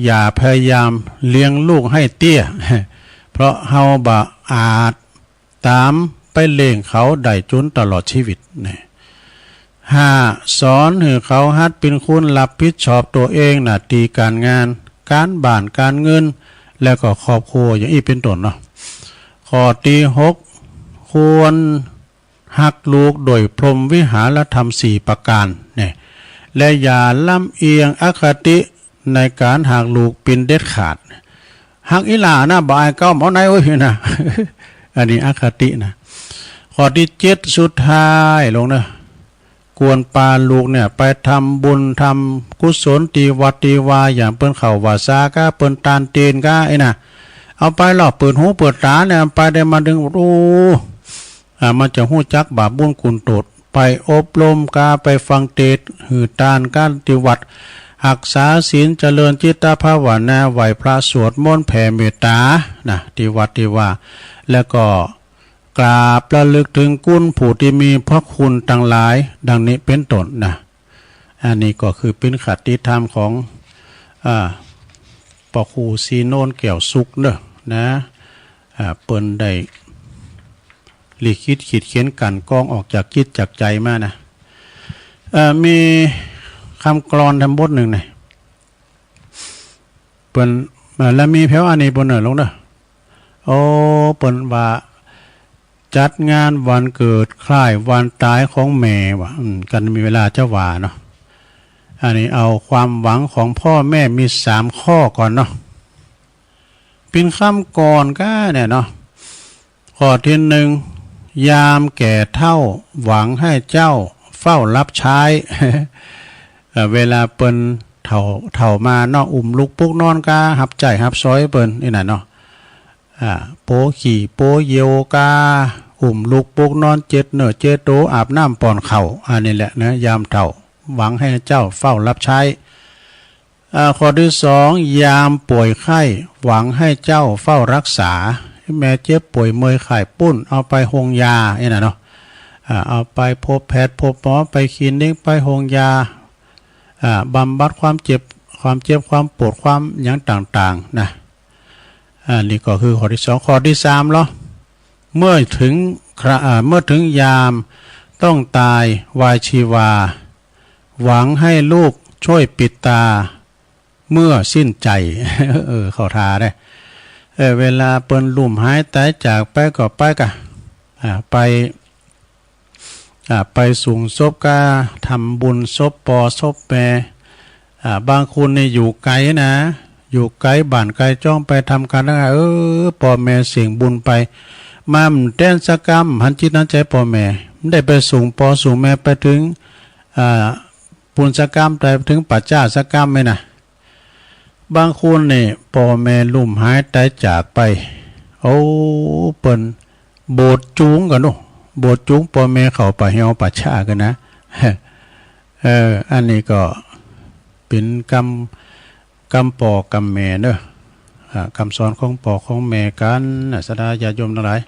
B: อย่าพยายามเลี้ยงลูกให้เตี้ยเพราะเฮาบ่อาจตามไปเลี้ยงเขาได้จนตลอดชีวิตนี่ห้าสอนให้เขาหัดเป็นคนรับผิดชอบตัวเองหน้าที่การงานการบ้านการเงินแล้วก็ครอบครัวอย่างนี้เป็นต้นเนาะข้อที่หกควรหักลูกโดยพรหมวิหารธรรมสี่ประการเนี่ยและอย่าลำเอียงอคติในการหักลูกเป็นเด็ดขาดหักอีหล่านะบ่ายเก้าเอาไหนโอ้ยนะ อันนี้อคตินะข้อที่เจ็ดสุดท้ายลงนะกวนปาลูกเนี่ยไปทำบุญทำกุศลตีวัดตีวาอย่างเปิ้นเข่าวาซาก้าเปิ้นตานเตีนก้าไอ้น่ะเอาไปหลอกเปิดหูเปิดตาเนี่ยไปได้มาดึงโอ้มันจะหู้จักบาปบุญคุณโตดไปอบรมกาไปฟังเทศหือตานการติวัดหักษาศีลเจริญจิตตภาวนาไหวพระสวดมนต์แผ่เมตตานะติวัดติว่าแล้วก็กราบระลึกถึงกุศลผู้ที่มีพระคุณต่างหลายดังนี้เป็นต้นนะอันนี้ก็คือเป็นคติธรรมของปอครูซีโนนเกี่ยวสุกเนอะนะเปิ้นได้ลิขิตขีดเขียนกันกองออกจากจิตจากใจมานะมีคำกลอนทำบทหนึ่งนะเปิ้นแล้วมีแถวอันนี้บนเหนือลงเนอะโอ้เปิ้นว่าจัดงานวันเกิดคล้ายวันตายของแม่ว่ะกันมีเวลาจะว่าเนาะอันนี้เอาความหวังของพ่อแม่มี3ข้อก่อนเนาะเป็นคำก่อนก็เนี่ยเนาะข้อที่หนึ่งยามแก่เท่าหวังให้เจ้าเฝ้ารับใช้ เวลาเปิ้นเถ่ามาเนาะอุ้มลูกปุกนอนกาหับใจหับซอยเปิ้นนี่น่ะเนาะโปขี่โปเยวกาอุ้มลูกปุกนอนเจ็ดเนอเจโตอาบน้ำปอนเข่าอันนี้แหละนะยามเถ่าหวังให้เจ้าเฝ้ารับใช้ข้อที่สองยามป่วยไข้หวังให้เจ้าเฝ้ารักษาแม่เจ็บป่วยเมยไข้ปุ้นเอาไปหงยาไอ้น่ะเนาะเอาไปพบแพทย์พบหมอไปคลินิกไปหงยาบำบัดความเจ็บความปวดความอย่างต่างๆนะนี่ก็คือข้อที่สองข้อที่สามเนาะเมื่อถึงยามต้องตายวายชีวาหวังให้ลูกช่วยปิดตาเมื่อสิ้นใจ เข้าทาได้เวลาเปิ้นลุ่มหายตายจากไปก็ไปกะไปสูงศพกาทำบุญศพปอศพแปบางคนเนี่ยอยู่ไกลนะอยู่ไกลบ้านไกลจ้องไปทำการงานพ่อแม่เสียงบุญไปมาเต้นสกรรมหันจิตนั้นใจพ่อแม่ได้ไปส่งปอส่งแม่ไปถึงปุญสกรรมไปถึงปัจจาสกรรมไหมนะบางคนเนี่ยพ่อแม่ลุ่มหายตายจากไปโอ้เปิ้นโบดจูงกันเนาะโบดจูงพ่อแม่เขาไปเฮาปัจจากันนะอันนี้ก็เป็นกรรมปอกรรมแม่เนอะคำสอนของปอของแม่กันสดาญาโยมทั้งหลาย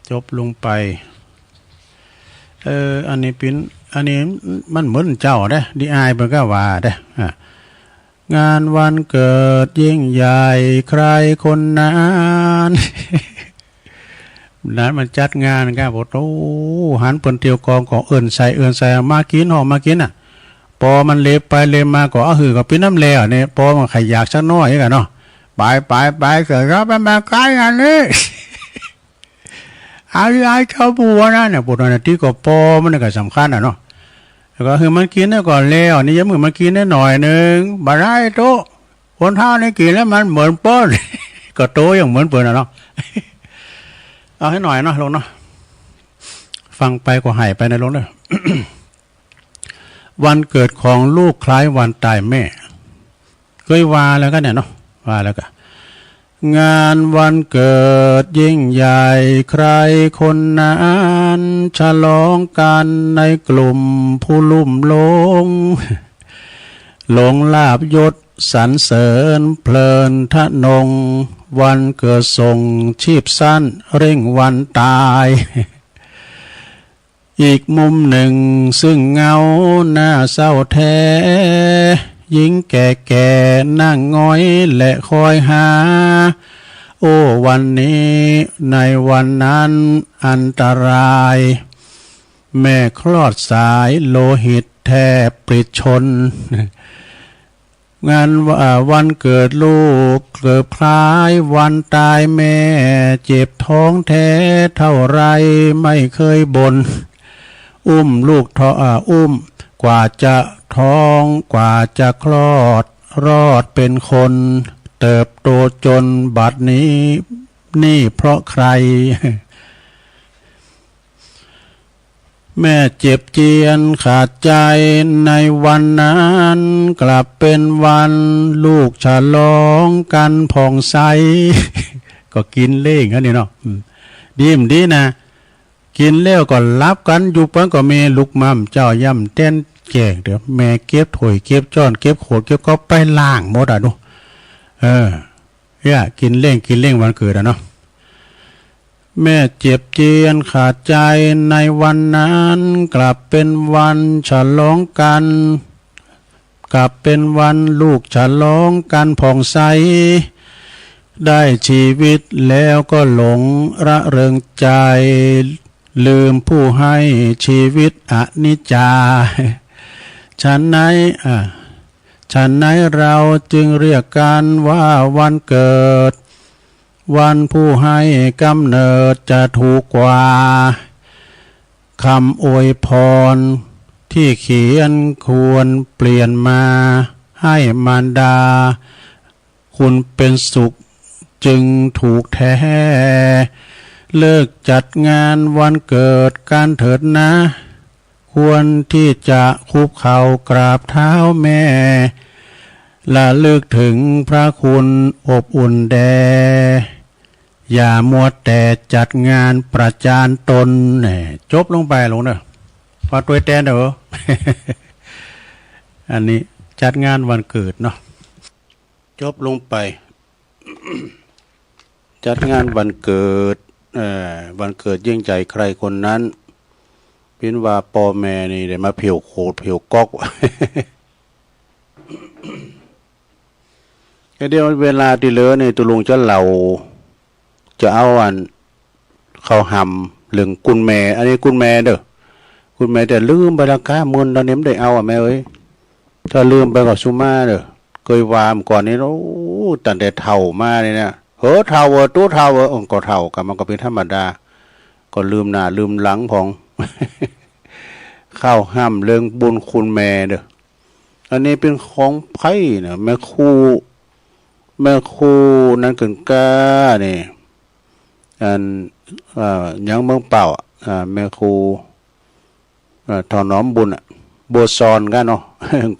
B: จบลงไปอันนี้มันเหมือนเจ้าได้ดีอายมันก็ว่าได้งานวันเกิดยิ่งใหญ่ใครคนนั้นนั้นมันจัดงานก็บอกโอ้หันเปิ่นเตียวกองของเอิ้นใส่มากินหอมมากินป อมันเล็บไปเล็บมาก็เอาหือก็เป็นน้ำแล้วเนี่ยปอมันขยากสักน้อยกันเนาะไปเกิดรับมาใกล้อันนี้อะไรเจ้าบัวนะเนี่ยปวดนะที่ก็ปอมันก็สำคัญเนาะแล้วก็คือมันกินได้ก่อนแล้วนี่ยังมือมันกินได้หน่อยนึงบาได้โตคนเท่านี่กินแล้วมันเหมือนเปิ้ลก็โตอย่างเหมือนเปิ้ลเนาะเอาให้หน่อยเนาะลงเนาะฟังไปก็หายไปในลงเลย วันเกิดของลูกคล้ายวันตายแม่เคยว่าแล้วกันเนี่ยเนาะว่าแล้วกันงานวันเกิดยิ่งใหญ่ใครคนนั้นฉลองกันในกลุ่มผู้ลุ่มหลงหลงลาบยศสรรเสริญเพลินทะนงวันเกิดส่งชีพสั้นเร่งวันตายอีกมุมหนึ่งซึ่งเงาหน้าเศร้าแท้หญิงแก่ๆนั่งง้อยและคอยหาโอ้วันนี้ในวันนั้นอันตรายแม่คลอดสายโลหิตแทบปริดชนงานวันเกิดลูกเกือบคล้ายวันตายแม่เจ็บท้องแท้เท่าไรไม่เคยบ่นอุ้มลูกอุ้มกว่าจะท้องกว่าจะคลอดรอดเป็นคนเติบโตจนบัดนี้นี่เพราะใคร แม่เจ็บเจียนขาดใจในวันนั้นกลับเป็นวันลูกฉลองกันผ่องใส ก็กินเล่งกันนี่เนาะดีนะกินแล้วก็รับกันอยู่ปันก็มีลูกมั่มเจ้าย่ำเต้นแจกเดี๋ยวแม่เก็บถ้วยเก็บจ้อนเก็บขวดเก็บก็ไปล้างหมดดูกินเล่งวันเกิดเนาะแม่เจ็บเจียนขาดใจในวันนั้นกลับเป็นวันฉลองกันกลับเป็นวันลูกฉลองกันผ่องใสได้ชีวิตแล้วก็หลงระเริงใจลืมผู้ให้ชีวิตอนิจจาฉันไหนเราจึงเรียกกันว่าวันเกิดวันผู้ให้กำเนิดจะถูกกว่าคำอวยพรที่เขียนควรเปลี่ยนมาให้มารดาคุณเป็นสุขจึงถูกแท้เลิกจัดงานวันเกิดการเถิดนะควรที่จะคุกเข่ากราบเท้าแม่ละลึกถึงพระคุณอบอุ่นแดอย่ามัวแต่จัดงานประจานตนจบลงไปลงเนอะพอตัวแตนเด้อ อันนี้จัดงานวันเกิดเนาะจบลงไป จัดงานวันเกิดวันเกิดยิ่งใจใครคนนั้นเป็นว่าพ่อแม่นี่ได้มาเผียวโคดเผียวก๊อก เดี๋ยวเวลาที่เหลือนี่ตุลุงจะจะเอาเขาหำเรื่องกุนแม่อันนี้กุนแม่เด้อกุนแม่แต่ลืมไปละก้ามุนตอนนี้ไม่ได้เอาแม่เอ้ยถ้าลืมไปก็ซุมาเด้อเคยวามก่อนนี้โอ้ตั้งแต่เฒ่ามาเนี่ยนะเฒ่าตู้เฒ่าก็เฒ่ากันมันก็เป็นธรรมดาก็ลืมหน้าลืมหลังของ เข้าห้ามเรื่องบุญคุณแม่เด้ออันนี้เป็นของไผ่เนี่ยแม่ครูนั่นเกินก้านี่ยังเมืองเป่าแม่ครูถอนน้อมบุญโบซอนกันเนาะ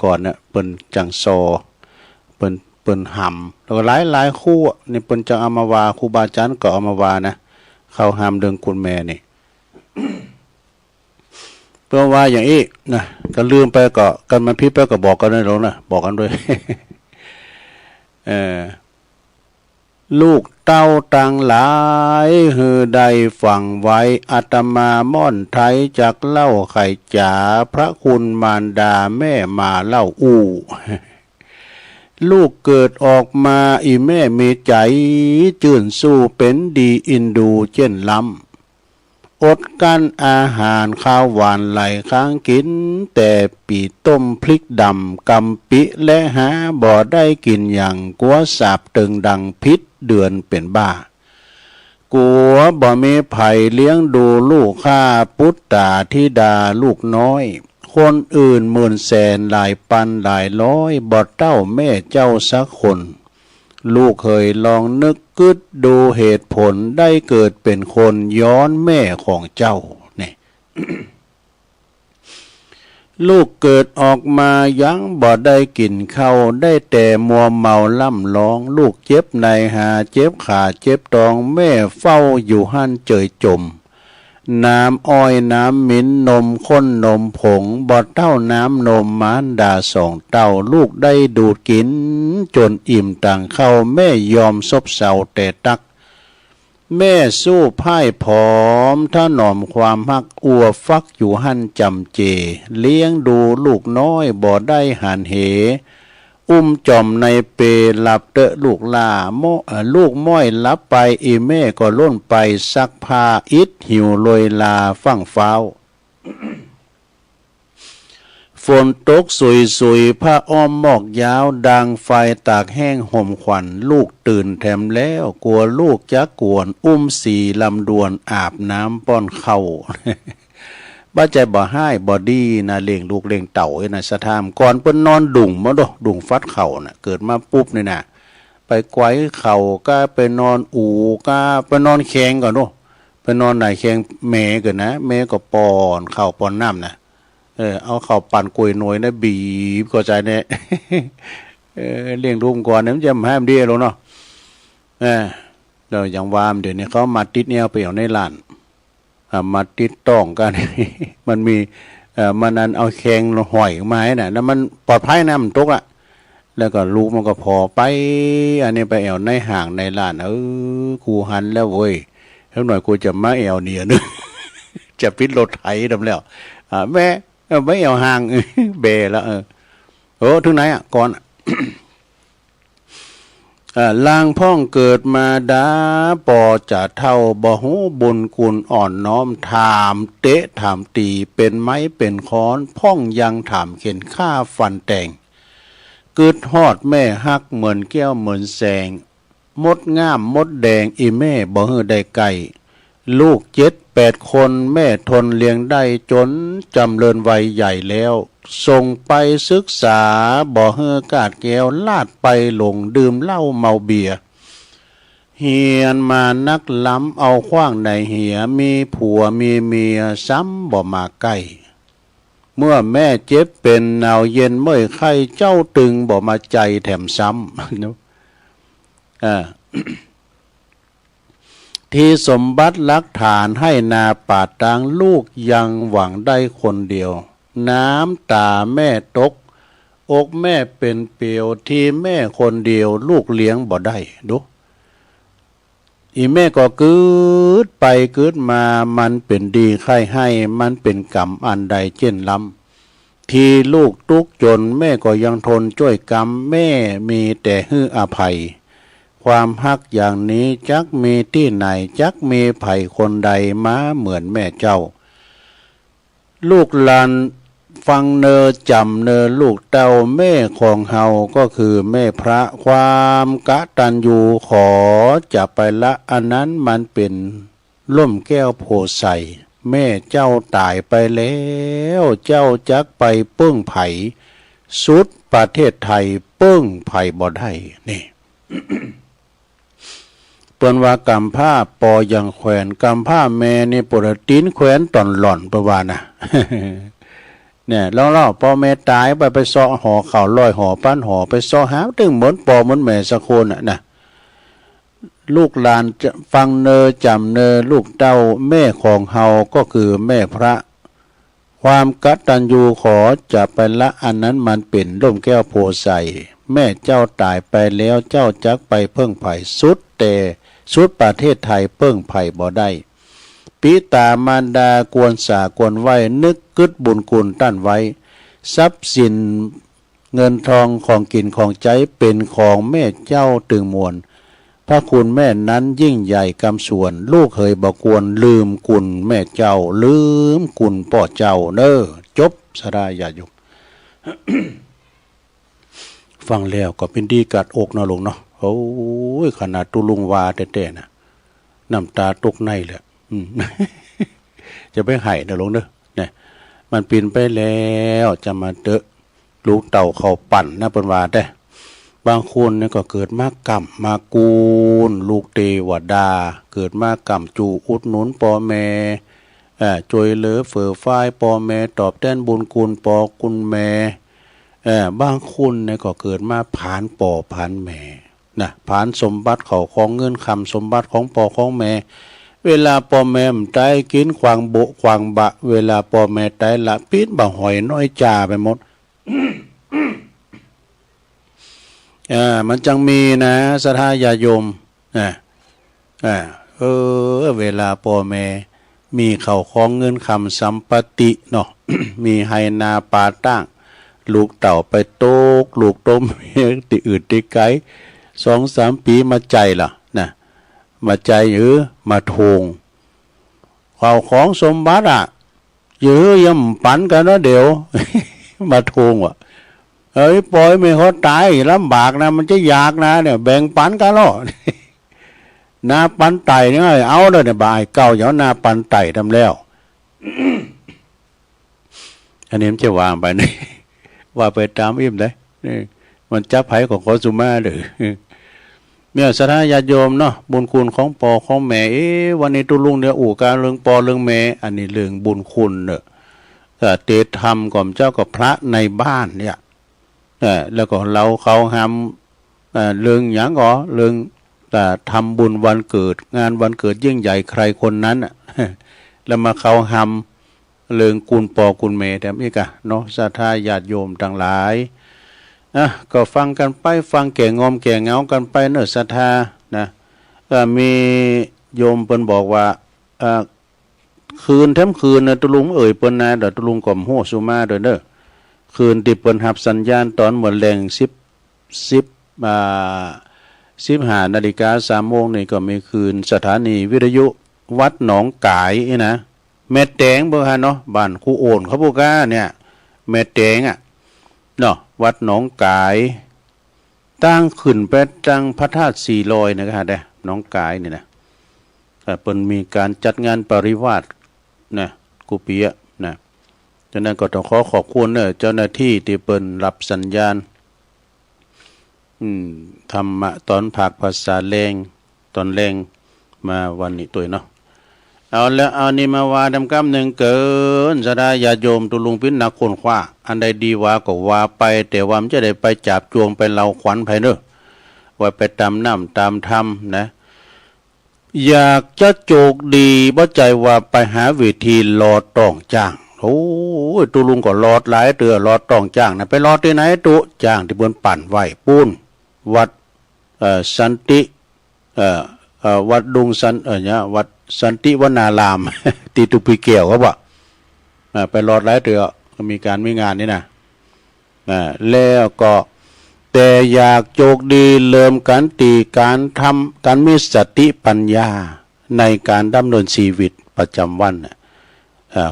B: ก่อนเนี่ยเปิ้นจังโซเปิ้นหำแล้วก็หลายคู่นี่เปิ้นจังเอามาวาครูบาอาจารย์ก็เอามาวานะเข้าห้ามเรื่องคุณแม่นี่ เพื่อว่าอย่างนี้นะก็ลืมไปก็กันมาพิษไปก็บอกกันด้วยหรอกนะบอกกันด้วย ลูกเต้าตังหลายฮือใดฝังไว้อาตมาม่อนไทยจากเล่าไข่จ๋าพระคุณมารดาแม่มาเล่าอู้ ลูกเกิดออกมาอีแม่มีใจจื่นสู้เป็นดีอินดูเช่นล้ำ
A: อดกั้นอาหารข้าวหวานไหลค้างกินแต่ปีต้มพริกดำกำปิและหาบ่ได้กินอย่างกัวสาบตึงดังพิษเดือนเป็นบ้ากัวบ่มีไผเลี้ยงดูลูกข้าพุทธาธิดาลูกน้อยคนอื่นหมื่นแสนหลายปันหลายร้อยบ่เต้าแม่เจ้าสักคนลูกเคยลองนึกกึดดูเหตุผลได้เกิดเป็นคนย้อนแม่ของเจ้าเนี่ย ลูกเกิดออกมายังบ่ได้กินข้าวได้แต่มัวเมาล่ำร้องลูกเจ็บในหาเจ็บขาเจ็บตองแม่เฝ้าอยู่หั่นเจยจมน้ำอ้อยน้ำมิ้นนมข้นนมผงบ่เต้าน้ำนมมารดาสองเต้าลูกได้ดูดกินจนอิ่มต่างเข้าแม่ยอมซบเซาแต่ตักแม่สู้พ่ายผอมถ้าหน่อมความฮักอัวฟักอยู่หั่นจำเจเลี้ยงดูลูกน้อยบ่ได้หันเหอุ้มจอมในเปหลับเตอะลูกลาลูกม้อยลับไปอีแม่ก็ล้นไปซักผ้าอิดหิวลอยลาฟั่งฟ้าวฝนตกสุยผ้าอ้อมหมอกยาวดังไฟตากแห้งห่มขวัญลูกตื่นแถมแล้วกลัวลูกจะกวนอุ้มสีลำดวนอาบน้ำป้อนเข่า บ้าใจบ่ให้บ่ดีนะเลี้ยงลูกเลี้ยงเต่าไอ้นะสะทามก่อนเปิ้นนอนดุ่งมาดอกดุ่งฟัดเข่าน่ะเกิดมาปุ๊บนี่น่ะไปไกวเข่าก็ไปนอนอู่ก็ไปนอนแข็งก่อนเนาะไปนอนไหนแข็งแม่ก่อนนะแม่ก็ป้อนเข่าป้อนน้ำนะเอาเข่าปั่นกล้วยหน่วยนะบีบก็ใจเนี่ย เลี้ยงลูกก่อนเนี่ยมันจะห้ามดีแล้วเนาะเราอย่างวามเดี๋ยวนี้เขามาติดเนี่ยไปเอาในร้านมาติดต้องกัน มันมีมันนั้นเอาแข็งห่อยมาให้น่ะแล้วมันปลอดภัยนะมันตกอ่ะแล้วก็ลูกมันก็พอไปอันนี้ไปแอวในห่างในร้านกูหันแล้วเว้ยแล้วหน่อยกูจะมาแอวเนี่ยนึ จะปิดรถไถดำแล้วแม่ไม่แอวห่าง เบแล้วถึงไหนอ่ะก่อน ลางพ่องเกิดมาดาปอจะเท่าบ่หูบุญกุลอ่อนน้อมถามเตะถามตีเป็นไม้เป็นค้อนพ่องยังถามเข็นฆ่าฟันแต่งกึดฮอดแม่ฮักเหมือนแก้วเหมือนแสงมดง่ามมดแดงอีแม่บ่ฮือได้ไก่ลูก7-8 คนแม่ทนเลี้ยงได้จนจำเริญวัยใหญ่แล้วส่งไปศึกษาบ่เฮือกาดแก้วลาดไปหลงดื่มเหล้าเมาเบียร์เฮียนมานักล้ำเอาขว้างในเหียมีผัวมีเมียซ้ำบ่มาใกล้เมื่อแม่เจ็บเป็นหนาวเย็นเมื่อยไข้เจ้าตึงบ่มาใจแถมซ้ำเนาะที่สมบัติลักฐานให้นาป่าตางลูกยังหวังได้คนเดียวน้ำตาแม่ตกอกแม่เป็นเปียวที่แม่คนเดียวลูกเลี้ยงบ่ได้ดูอีแม่ก็กึดไปกึดมามันเป็นดีไข่ให้มันเป็นกรรมอันใดเช่นล้ำที่ลูกทุกข์จนแม่ก็ยังทนช่วยกรรมแม่มีแต่ฮื้ออภัยความฮักอย่างนี้จักมีที่ไหนจักมีไผ่คนใดมาเหมือนแม่เจ้าลูกหลานฟังเนอจำเนอลูกเต้าแม่ของเฮาก็คือแม่พระความกตัญญูขอจะไปละอันนั้นมันเป็นล่มแก้วโพใสแม่เจ้าตายไปแล้วเจ้าจักไปปึ้งไผ่สุดประเทศไทยปึ้งไผ่บ่ได้นี่ เปิ้นว่ากำผ้าปอยังแขวนกำผ้าแม่นี่ปรตีนแขวนตอนหล่อนประวานะ เนี่ยเล่าพ่อแม่ตายไปซ้อห่อข่าวลอยห่อปั้นห่อไปซ้อหาตึงเหมือนปอเหมือนแม่สักคนนะลูกหลานจะฟังเนอจำเนอลูกเต้าแม่ของเฮาก็คือแม่พระความกตัญญูขอจะไปละอันนั้นมันเป็นร่มแก้วโพใสแม่เจ้าตายไปแล้วเจ้าจักไปเพิ่งไผ่สุดแต่สุดประเทศไทยเพิ่งไผ่บ่ได้ปิตามารดากวนสากวนไว้นึกกึดบุญคุณตั้นไว้ทรัพย์สินเงินทองของกินของใจเป็นของแม่เจ้าตึงมวล พระคุณแม่นั้นยิ่งใหญ่กำส่วนลูกเคยบอกควรลืมคุณแม่เจ้าลืมคุณพ่อเจ้าเน้อจบสดาญาโยม ฟังแล้วก็เป็นดีกัดอกนะลุงเนาะโอ้ยขนาดตุลุงวาเต้ๆนะน้ำตาตกในเลย จะไปไห้นะลุงเนอะเนี่ยมันปีนไปแล้วจะมาเตอะลูกเต่าเขาปั่นนะเป็นว่าได้บางคนเนี่ยก็เกิดมากรรมมากูลลูกเทวดาเกิดมากรรมจูอุดหนุนปอแม่จวยเหลือเฟื่อฝ้ายปอแม่ตอบแทนบุญคุณปอคุณแม่บางคนเนี่ยก็เกิดมาผ่านปอผ่านแม่นะผ่านสมบัติเขาของเงินคำสมบัติของปอของแม่เวลาปอแม่มตายกินควางโบควางบะเวลาปอแม่ตายละปิดบะหอยน้อยจ่าไปหมด มันจังมีนะศรัทธาญาโยมเวลาพ่อแม่มีเข่าของเงินคำสัมปติเนาะ มีไฮนาปาตั้งลูกเต่าไปโตกลูกต้มติอืดติไก2-3 ปีมาใจล่ะนะมาใจหรือมาทงเข่าของสมบัติยื้อย่ำปันกันนะเดี๋ยว มาทงว่ะปล่อยไม่เขาตายลำบากนะมันจะยากนะเนี่ยแบ่งปันกันหรอ นาปันไตเนี่ยเอาเลยเนี่ยบ่ายเก่าอย่างนาปันไตทำแล้ว อันนี้มันจะวางไปนี่ ว่าไปตามอิ่มเลยนี่มันจับไผ่ของขอสุมาหรือเนี่ยศรัทธาญาติโยมเนาะบุญคุณของปอของแม่วันนี้ตุลุงเนี่ยอู่การเรื่องปอเรื่องแม่อันนี้เรื่องบุญคุณเนอะแต่เตธรรมก่อมเจ้ากับพระในบ้านเนี่ยแล้วก็เราเขาทำเรื่องอย่างก็เรื่องทำบุญวันเกิดงานวันเกิดยิ่งใหญ่ใครคนนั้นแล้วมาเขาทำเรื่องกุลปอกุลเมแต่ไม่กะเนาะศรัทธาญาติโยมทั้งหลายก็ฟังกันไปฟังแก่งอมแก่เงากันไปเนอะศรัทธานะมีโยมเปิ้นบอกว่าคืนแถมคืนนะตุลุงเอ่ยเปิ้นนะเดี๋ยวตุลุงก่อมโหสุมาเด้อเด้อคืนที่เปิ้นหับสัญญาณตอนหมดแรง15 นาฬิกา 3 โมงนี่ก็มีคืนสถานีวิทยุวัดหนองกายนะแม่แตงบ่ฮะเนาะบ้านครูโอนเขาพูดก้าเนี่ยแม่แตงเนาะวัดหนองกายตั้งขึ้นไปตั้งพระธาตุ400นะครับเด้หนองกายนี่นะเปิ้นมีการจัดงานปริวาสนะกุปิยะนะฉะนั้นก็ต้องขอบคุณเนอะเจ้าหน้าที่ที่เปิ้นรับสัญญาณธรรมะตอนภาคภาษาแรงตอนแรงมาวันนี้ตัวเนาะเอาแล้วเอานี่มาว่าดำกำหนึ่งเกินสดาญาโยมตุลุงพินนักคนคว้าอันใดดีว่าก็ว่าไปแต่ว่ามันจะได้ไปจับจวงไปเราขวัญไผเนอะว่าไปตามน้ำตามธรรมนะอยากจะโจกดีบ่ใจว่าไปหาวิธีรอต้องจ้างโอ้ยตุลุงก็รอดหลายเตือรอดต้องจ้างนะไปรอดที่ไหนตุจ้างที่บนปั่นไหวปูนวัดสันติวัดดุงสันเนี่ยวัดสันติวนาราม ติตุปีเกี่ยวครับว่าไปรอดหลายเตือก็มีการมีงานนี่นะแล้วก็แต่อยากโจกดีเริ่มการตีการทำการมีสติปัญญาในการดำเนินชีวิตประจำวัน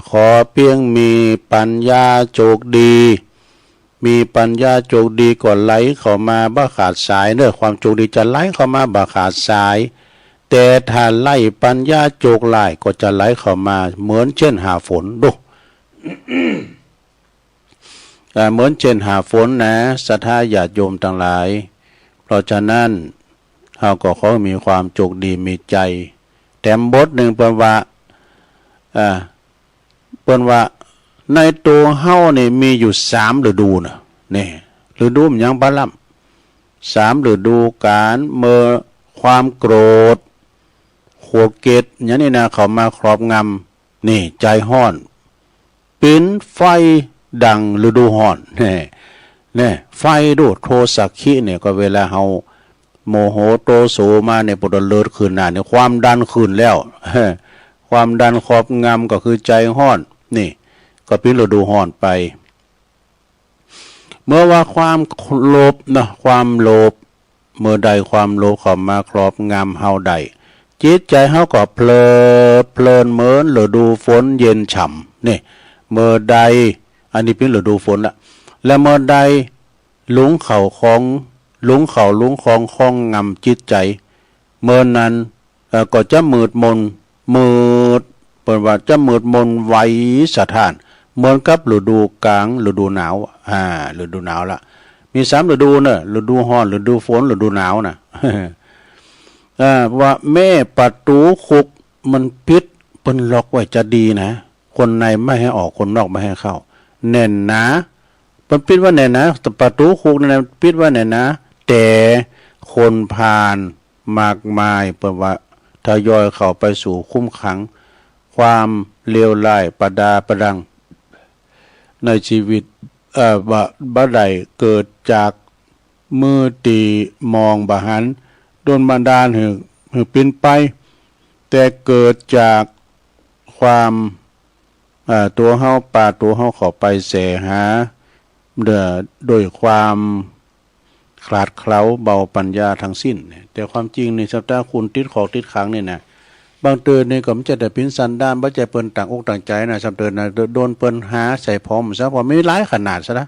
A: ขอเพียงมีปัญญาโจกดีมีปัญญาโจกดีก่อนไหลเข้ามาบ่ขาดสายเนอะความโจกดีจะไหลเข้ามาบ่ขาดสายแต่ถ้าไล่ปัญญาโจกไหลก็จะไหลเข้ามาเหมือนเช่นหาฝนดู เหมือนเช่นหาฝนนะศรัทธาญาติโยมทั้งหลายเพราะฉะนั้นเราก็ขอมีความโจกดีมีใจแถมบทหนึ่งเปิ้นว่าในตัวเฮานี่มีอยู่3 ฤดูนะนี่ฤดูมันยังบ่ล่ำ3 ฤดูกาลเมื่อความโกรธโหดเกตอย่างนี้นะเขามาครอบงำนี่ใจห้อนเป็นไฟดังฤดูห้อนนี่ไฟดูโทสักขิเนี่ยก็เวลาเฮาโมโหโตโสมาเนี่ยปวดเลิศขึ้นหน้าเนี่ยความดันขึ้นแล้ว ความดันครอบงำก็คือใจห้อนนี่ก็เป็นฤดูห้อนไปเมื่อว่าความโลภนะความโลภ เมื่อใดความโลภเข้ามาครอบงำเฮาใดจิตใจเฮาก็เพลินเหมือนฤดูฝนเย็นฉ่ำนี่เมื่อใดอันนี้เป็นฤดูฝนละและเมื่อใดลุงเข่าของลุงคองงำจิตใจเมื่อนั้นก็จะมืดมนเปิดว่าจะมืดมนไว้สถานเหมือนกับฤดูกลางฤดูหนาวฤดูหนาวละมี3ฤดูเนอะฤดูร้อนฤดูฝนฤดูหนาวนะ ว่าแม่ประตูคุกมันปิดเปิ้นล็อกไว้จะดีนะคนในไม่ให้ออกคนนอกไม่ให้เข้าแน่นนะเปิ้นปิดว่าแน่นนะแต่ประตูคุกนั่นปิดว่าแน่นนะแต่คนผ่านมากมายเปิ้นว่าทยอยเข้าไปสู่คุ้มขังความเลวร้ายประดาประดังในชีวิตบ่ได้เกิดจากมือตีมองบะหันโดนบันดาลให้เป็นไปแต่เกิดจากความตัวเฮาตัวเฮาเข้าไปแสหาโดยความขลาดเคล้าเบาปัญญาทั้งสิ้นแต่ความจริงในสัปดาห์คุณติดของติดขังนี่นะบางเตือนนี่ก็มันจะได้เป็นสันดานบ่ใจเปิ้นต่างอกต่างใจนะสัปเตือนนะโดนเปิ้นหาใส่พร้อมซะเพราะไม่หลายขนาดซะนะ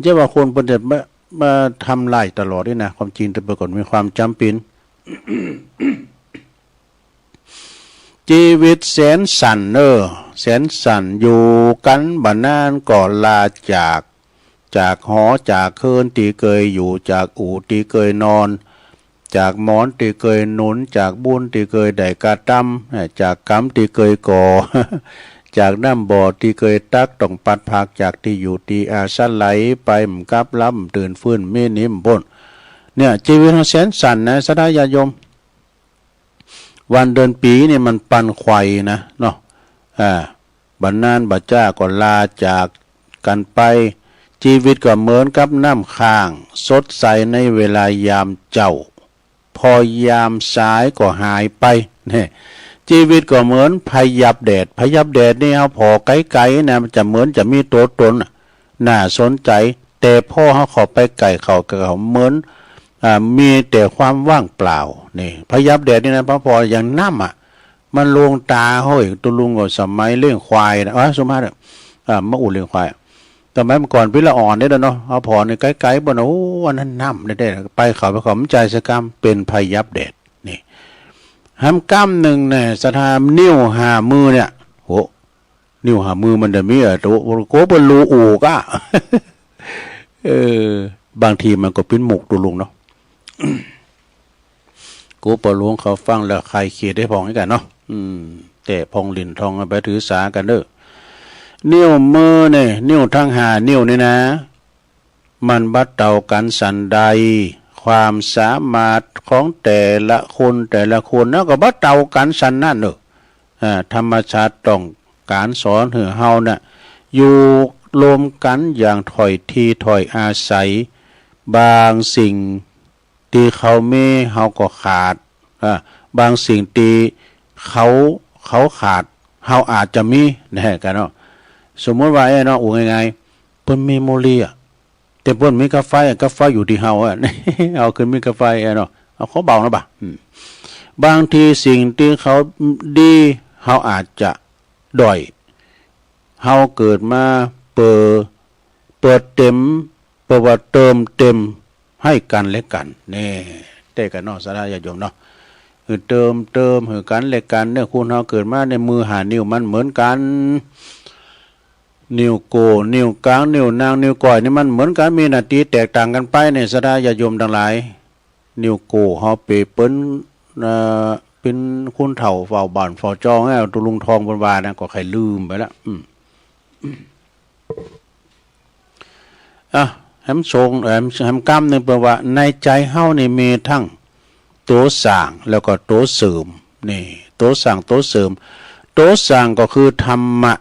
A: จะว่าคนเปิ้นจะมาทำลายตลอดนี่นะความจริงแต่เปิ้นก็มีความจำเป็น ชีวิตแสนสั่นแสนสั่นอยู่กันบ่นานก่อนลาจากหอจากเคินที่เคยอยู่จากอู่ที่เคยนอนจากหมอนที่เคยหนุนจากบุญที่เคยได้กระทำจากกรรมที่เคยก่อ จากน้ำบ่อที่เคยตักต้องปัดผักจากที่อยู่ที่อาศัยไหลไปมกับล้ำตื่นฟื้นไม่นิ่มบนเนี่ยชีวิตของแสนสั่นนะสดายาโยมวันเดือนปีนี่มันปันไข่นะเนาะบันนานบัดจ้าก็ลาจากกันไปชีวิตก็เหมือนกับน้ำค้างสดใสในเวลายามเจ้าพอยามสายก็หายไปเนี่ยชีวิตก็เหมือนพยับแดดนี่เอาพอไกลๆนะมันจะเหมือนจะมีตัวตนน่าสนใจแต่พ่อเขาขอไปไก่เขาเหมือนมีแต่ความว่างเปล่านี่พยับแดดนี่นะพออย่างน้ำมันลวงตาเฮ้ยตัวลุงก็สมัยเลี้ยงควายนะสมมติมะอุ่นเลี้ยงควายแต่แม้เมื่อก่อนพิละอ่อนได้แล้วเนาะเอาพอในไกลๆบนโอ้วันนั้นน้ำได้ไปเขาไปขอมใจสกรรมเป็นพยับแดดนี่หำก้ามหนึ่งเนี่ยสถานนิ้วหามือเนี่ยโหนิ้วหามือมันจะมีตัวโกบนรูอูกะ บางทีมันก็เป็นหมกตัวลุงเนาะ กูปลวงเขาฟังแล้วใครเขียดได้พองให้กันเนาะแต่พองลินทองไปถือสากันเด้อนิ้วมือเนี่ยนิ้วทั้ง5 นิ้วนี่นะมันบัดเต่ากันสันใดความสามารถของแต่ละคนนะก็บัดเต่ากันสันนั่นเด้อธรรมชาติต้องการสอนให้เฮาน่ะอยู่รวมกันอย่างถอยทีถอยอาศัยบางสิ่งที่เขามีเฮาก็ขาดบางสิ่งที่เขาขาดเฮาอาจจะมีแน่กันเนาะสมมติว่าไอ้เนาะอูง่ายๆเปิ้นมีโมลีแต่เปิ้นมีกาแฟอยู่ที่เฮาเอาขึ้นมีกาแฟเนาะเอาเขาเบานะบ่ะบางทีสิ่งที่เขาดีเฮาอาจจะด้อยเฮาเกิดมาเปิดเต็มเปิดว่าเติมเต็มให้กันและกันนี่แต่กันเนาะสาธารณชนเนาะคือเติมให้กันและกันเนี่ยคุณเฮาเกิดมาในมือหานิ้วมันเหมือนกันนิ้วโกนิ้วกลางนิ้วนางนิ้วก้อยนี่มันเหมือนกันมีหน้าที่แตกต่างกันไปในสาธารณชนทั้งหลายนิ้วโกเฮาเปเปิ้นเป็นคุณเฒ่าเฝ้าบ้านเฝ้าจองแล้วตุลุงทองบนวานะก็ใครลืมไปแล้วแหมทรงแหมกรรมนึงแปลว่าในใจเฮานี่มีทั้งตัวสร้างแล้วก็ตัวเสริมนี่ตัวสร้างตัวเสริมตัวสร้างก็คือธรรมะ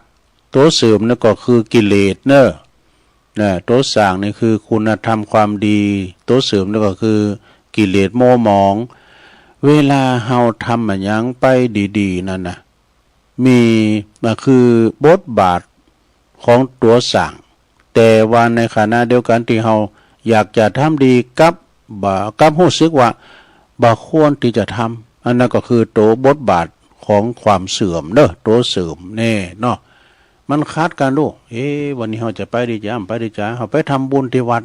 A: ตัวเสริมนั่นก็คือกิเลสเนอะตัวสร้างนี่คือคุณธรรมความดีตัวเสริมนั่นก็คือกิเลสโมหมองเวลาเฮาทำมันยังไปดีๆนั่นนะมีคือบทบาทของตัวสร้างแต่ว่าในขณะเดียวกันที่เฮาอยากจะทำดีกับ บ่กำรู้สึกว่าบ่ควรที่จะทำอันนั้นก็คือโตบทบาทของความเสื่อมเด้อโตเสื่อมแน่เนาะมันคาดกันลูกวันนี้เฮาจะไปดีจ้าไปดีจ้าเฮาไปทำบุญที่วัด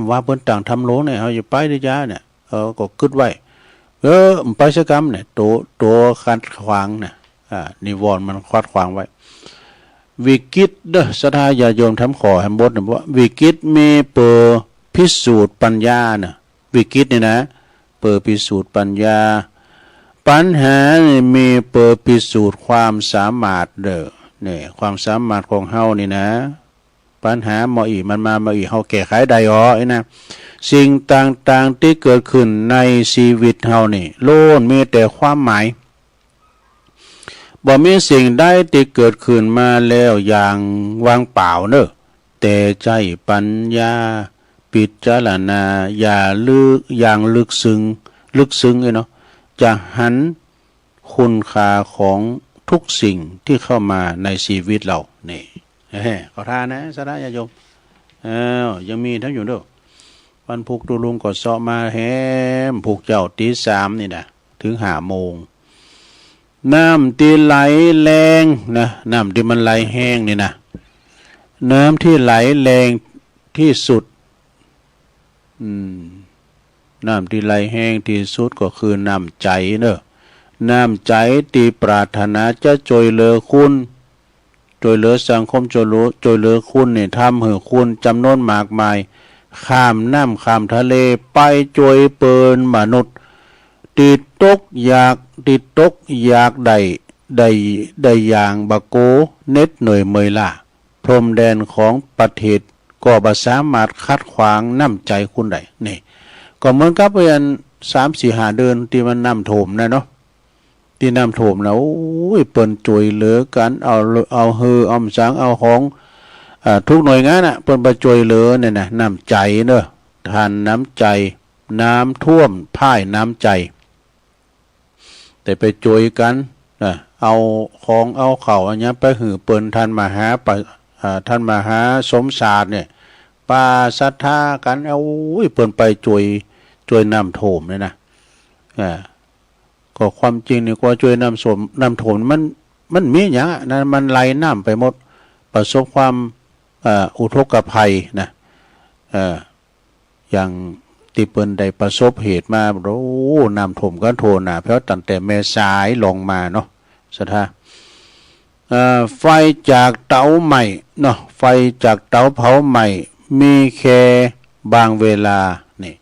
A: ว่าเพิ่นต่างทำโลเนี่ยเฮาจะไปดีจ้าเนี่ยก็คิดไว้ไปสักกรรมเนี่ยโตขัดขวางเนี่ยนิวรณ์มันขัดขวางไว้วิกิตเด้อศรัทธาญาโยมทำขอให้บทนะว่าวิกิตมีเปอพิสูจน์ปัญญาน่ะวิกิตนี่นะเปอพิสูจน์ปัญญาปัญหานี่มีเปอพิสูจน์ความสามารถเด้อเนี่ยความสามารถของเฮานี่นะปัญหามาอีมันมาอีเฮาแก้ไขได้ไอ้นะสิ่งต่างๆที่เกิดขึ้นในชีวิตเฮานี่โล้นมีแต่ความหมายบ่มีสิ่งใดที่เกิดขึ้นมาแล้วอย่างวางเปล่าเนอะแต่ใจปัญญาพิจารณาอย่างลึกซึ้งเนาะจะหันคุณค่าของทุกสิ่งที่เข้ามาในชีวิตเรานี่ขอทานนะสาธุญาติโยมยังมีทั้งอยู่เด้อวันพุกตุลุงก็เสาะมาแฮมผูกเจ้าตี 3นี่นะถึง5 โมงน้ำที่ไหลแรงนะน้ำที่มันไหลแห้งนี่นะน้ำที่ไหลแรงที่สุดน้ำที่ไหลแห้งที่สุดก็คือน้ำใจเนอะน้ำใจที่ปรารถนาจะช่วยเหลือคุณช่วยเหลือสังคมช่วยเหลือคุณเนี่ยทำให้คุณจำนวนมากมายข้ามน้ำข้ามทะเลไปช่วยเปินมนุษย์ติดตกอยากได้อย่างบะโกเน็ดหน่วยเมยล่าพรมแดนของประเทศก็บ่สามารถคัดขวางน้ำใจคุณได้นี่ก็เหมือนกับเดือน3-4-5 เดือนที่มันน้ำท่วมนะเนาะที่น้ำท่วมแล้วเปิ้นช่วยเหลือกันเอาสางเอาของทุกหน่วยงานน่ะเปิ้นไปช่วยเหลือเนี่ยนะน้ำใจเด้อทานน้ำใจน้ำท่วมพ่ายน้ำใจแต่ไปช่วยกันเอาของเอาเข่าอันนี้ไปหือเปิ้นท่านมหาสมศาสตร์เนี่ยป่าศรัทธากันเปิ้นไปช่วยน้ำท่วมเนี่ยนะก็ความจริงนี่ก็ช่วยน้ำท่วมมันมีอย่างนั้นมันไหลน้ำไปหมดประสบความอุทกภัยนะอย่างที่เปิ้นได้ประสบเหตุมาน้ำท่วมก็โทนะเพราะตั้งแต่เมษายนลงมาเนาะศรัทธาไฟจากเตาใหม่เนาะไฟจากเตาเผาใหม่มีแค่บางเวลานี่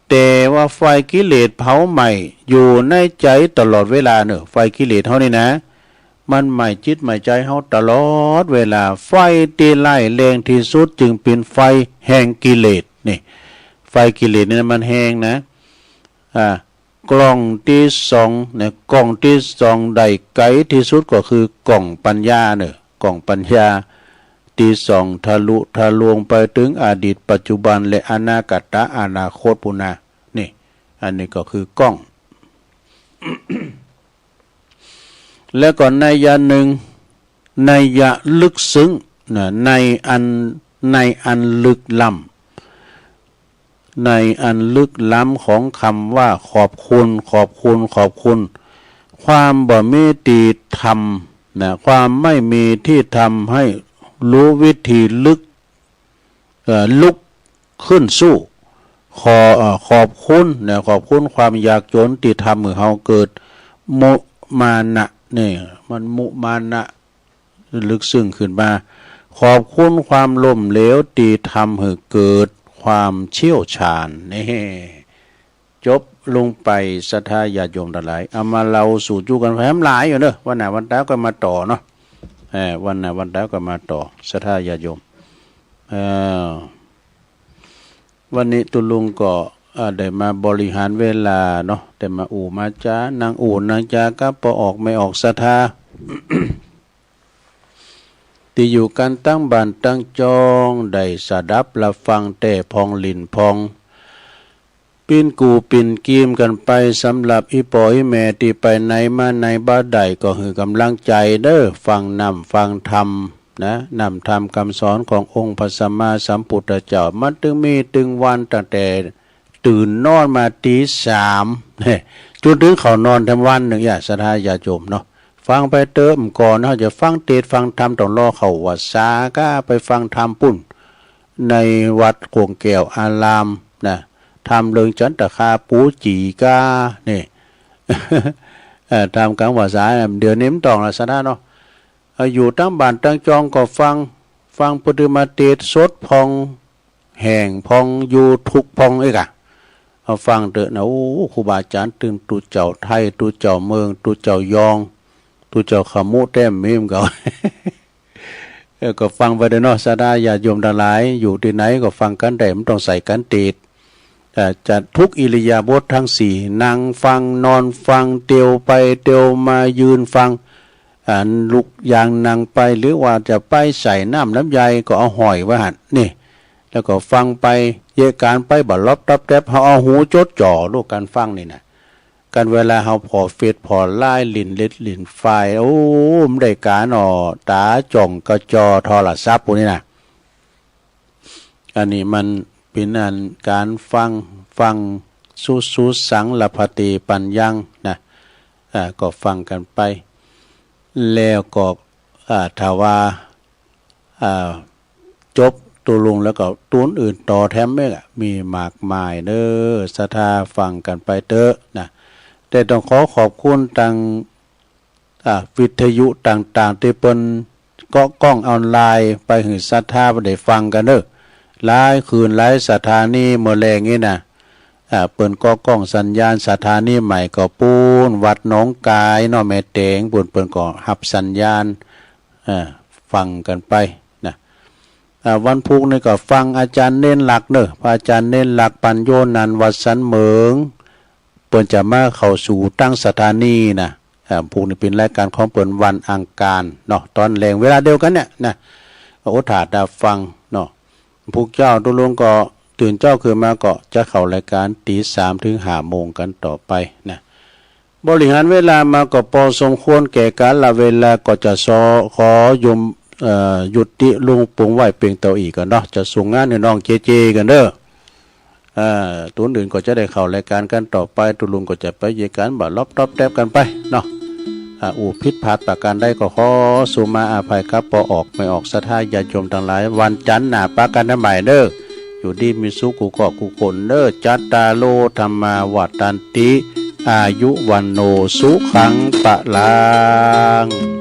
A: แต่ว่าไฟกิเลสเผาใหม่อยู่ในใจตลอดเวลาเนอะไฟกิเลสเฮานี่นะมันใหม่จิตใหม่ใจเฮาตลอดเวลาไฟที่ไล่แรงที่สุดจึงเป็นไฟแห่งกิเลสนี่ไฟกิเลสนี่มันแห้งนะกล่องที่2เนี่ยกล่องที่2ได้ไกลที่สุดก็คือกล่องปัญญาเนอะกล่องปัญญาที่2ทะลุทะลวงไปถึงอดีตปัจจุบันและอนาคตอนาคตปุนานี่อันนี้ก็คือกล้อง แล้วก็นัยยะหนึ่งนัยยะลึกซึ้งนะในอันลึกล้ำในอันลึกล้ำของคำว่าขอบคุณความบ่มีที่ทำนะความไม่มีที่ทำให้รู้วิธีลุกขึ้นสู้ขอบคุณนะขอบคุณความอยากจนที่ทำให้เฮาเกิดมุมานะนี่มันมุมานะลึกซึ้งขึ้นมาขอบคุณความล้มเหลวที่ทำให้เกิดความเชี่ยวชาญนี่จบลงไปศรัทธาญาติโยมทั้งหลายเอามาเราสู่จูกันแฟ้มหลายอยู่เด้อวันไหนวันเช้าก็มาต่อเนาะวันไหนวันเช้าก็มาต่อศรัทธาญาติโยมวันนี้ตุลุงก็ได้มาบริหารเวลาเนาะแต่มามาจ้านางนางจาก็พอออกไม่ออกศรัทธา ที่อยู่กันตั้งบ้านตั้งจองได้สดับรับฟังแต่พองลินพองปิ่นกูปิ่นกีมกันไปสำหรับอีปออีแม่ที่ไปไหนมาไหนบ้าใดก็คือกำลังใจเด้อฟังนำฟังธรรมนะนำธรรมคำสอนขององค์พระสัมมาสัมพุทธเจ้ามันถึงมีถึงวันตั้งแต่ ตื่นนอนมาตี 3เนี่ยจุดถึงเขานอนทั้งวันหนึ่งศรัทธาญาติโยมเนาะฟังไปเติมก่อนเขาจะฟังเทศน์ฟังธรรมต้องรอเขาวัดสาก็ไปฟังธรรมปุ่นในวัดโกงแก้วอารามนะทำเรื่องจันตคาปูจีกานี่ ทำกลางภาษาเดี๋ยวนี้มันต้องละศรัทธาเนาะอยู่ตั้งบ้านตั้งจองก็ฟังปฏิมาเทศน์สดพองแห่งพองอยู่ทุกพองเอกอะเอาฟังเถอะนะโอ้ครูบาอาจารย์ตื่นตูเจ้าไทยตูเจ้าเมืองตูเจ้ายองตูเจ้าขมุแต้มมีมเก่า ก็ฟังไปเด้อเนาะศรัทธาญาติโยมทั้งหลายอยู่ที่ไหนก็ฟังกันได้มันต้องใส่กันติดจะทุกอิริยาบถทั้งสี่นั่งฟังนอนฟังเตียวไปเตียวมายืนฟังลุกยางนั่งไปหรือว่าจะไปใส่น้ำใยก็เอาหอยไว้หันนี่แล้วก็ฟังไปเยการไปบ่ลบตับแทบเฮาเอาหูจดจ่อลูกการฟังนี่นะกันเวลาเฮาพอเฟซพอไล่ลิ้นเล็ดลิ้นไฟโอ้มได้การตาจ่องกระจอโทรศัพท์พวกนี้นะอันนี้มันเป็นอันการฟังสุสังลพติปัญญังนะก็ฟังกันไปแล้วก็ถ้าว่าจบตัวลงแล้วก็ตัวอื่นต่อแถมไม่ละมีมากมายเด้อศรัทธาฟังกันไปเด้อนะแต่ต้องขอบคุณทางวิทยุต่างๆที่เปิ้นก็กล้องออนไลน์ไปให้ศรัทธาได้ฟังกันเด้อหลายคืนหลายสถานีเมื่อแรงนี้นะเปิ้นก็กล้องสัญญาณสถานีใหม่ก็ปูนวัดหนองกายเนาะแม่เตงเปิ้นก็รับสัญญาณฟังกันไปนะวันพุธนี่ก็ฟังอาจารย์เน้นหลักเนอะพระอาจารย์เน้นหลักปัญโยนันท์วัดสันเหมืองเปิ้นจะมาเข้าสู่ตั้งสถานีนะพวกนี้เป็นรายการของเปิ้นวันอังคารเนาะตอนแรงเวลาเดียวกันเนี่ยนะโอถาดาฟังเนาะพวกเจ้าตุลงก็ตื่นเจ้าคือมาก็จะเข้ารายการตี 3 ถึง 5 โมงกันต่อไปนะบริหารเวลามาก็พอสมควรแก่กาลเวลาก็จะขอยมยุติลุงปุงไหวเพียงเต่าอีกกันเนาะจะส่งงานให้น้องเจกันเด้อตัวอื่นก็จะได้เข้ารายการกันต่อไปตุลุงก็จะไปเยกันบ่ลบตอบแทบกันไปเนาะผิดพลาดประการใดก็ขอสุมาอาภัยครับพอออกไม่ออกศรัทธาญาติโยมทั้งหลายวันจันทร์หน้าปากันใหม่เด้ออยู่ดีมีสุขกูเกาะกูคนเด้อจัตตาโลธรรมาวัฏตันติอายุวันโนสุขังปะลัง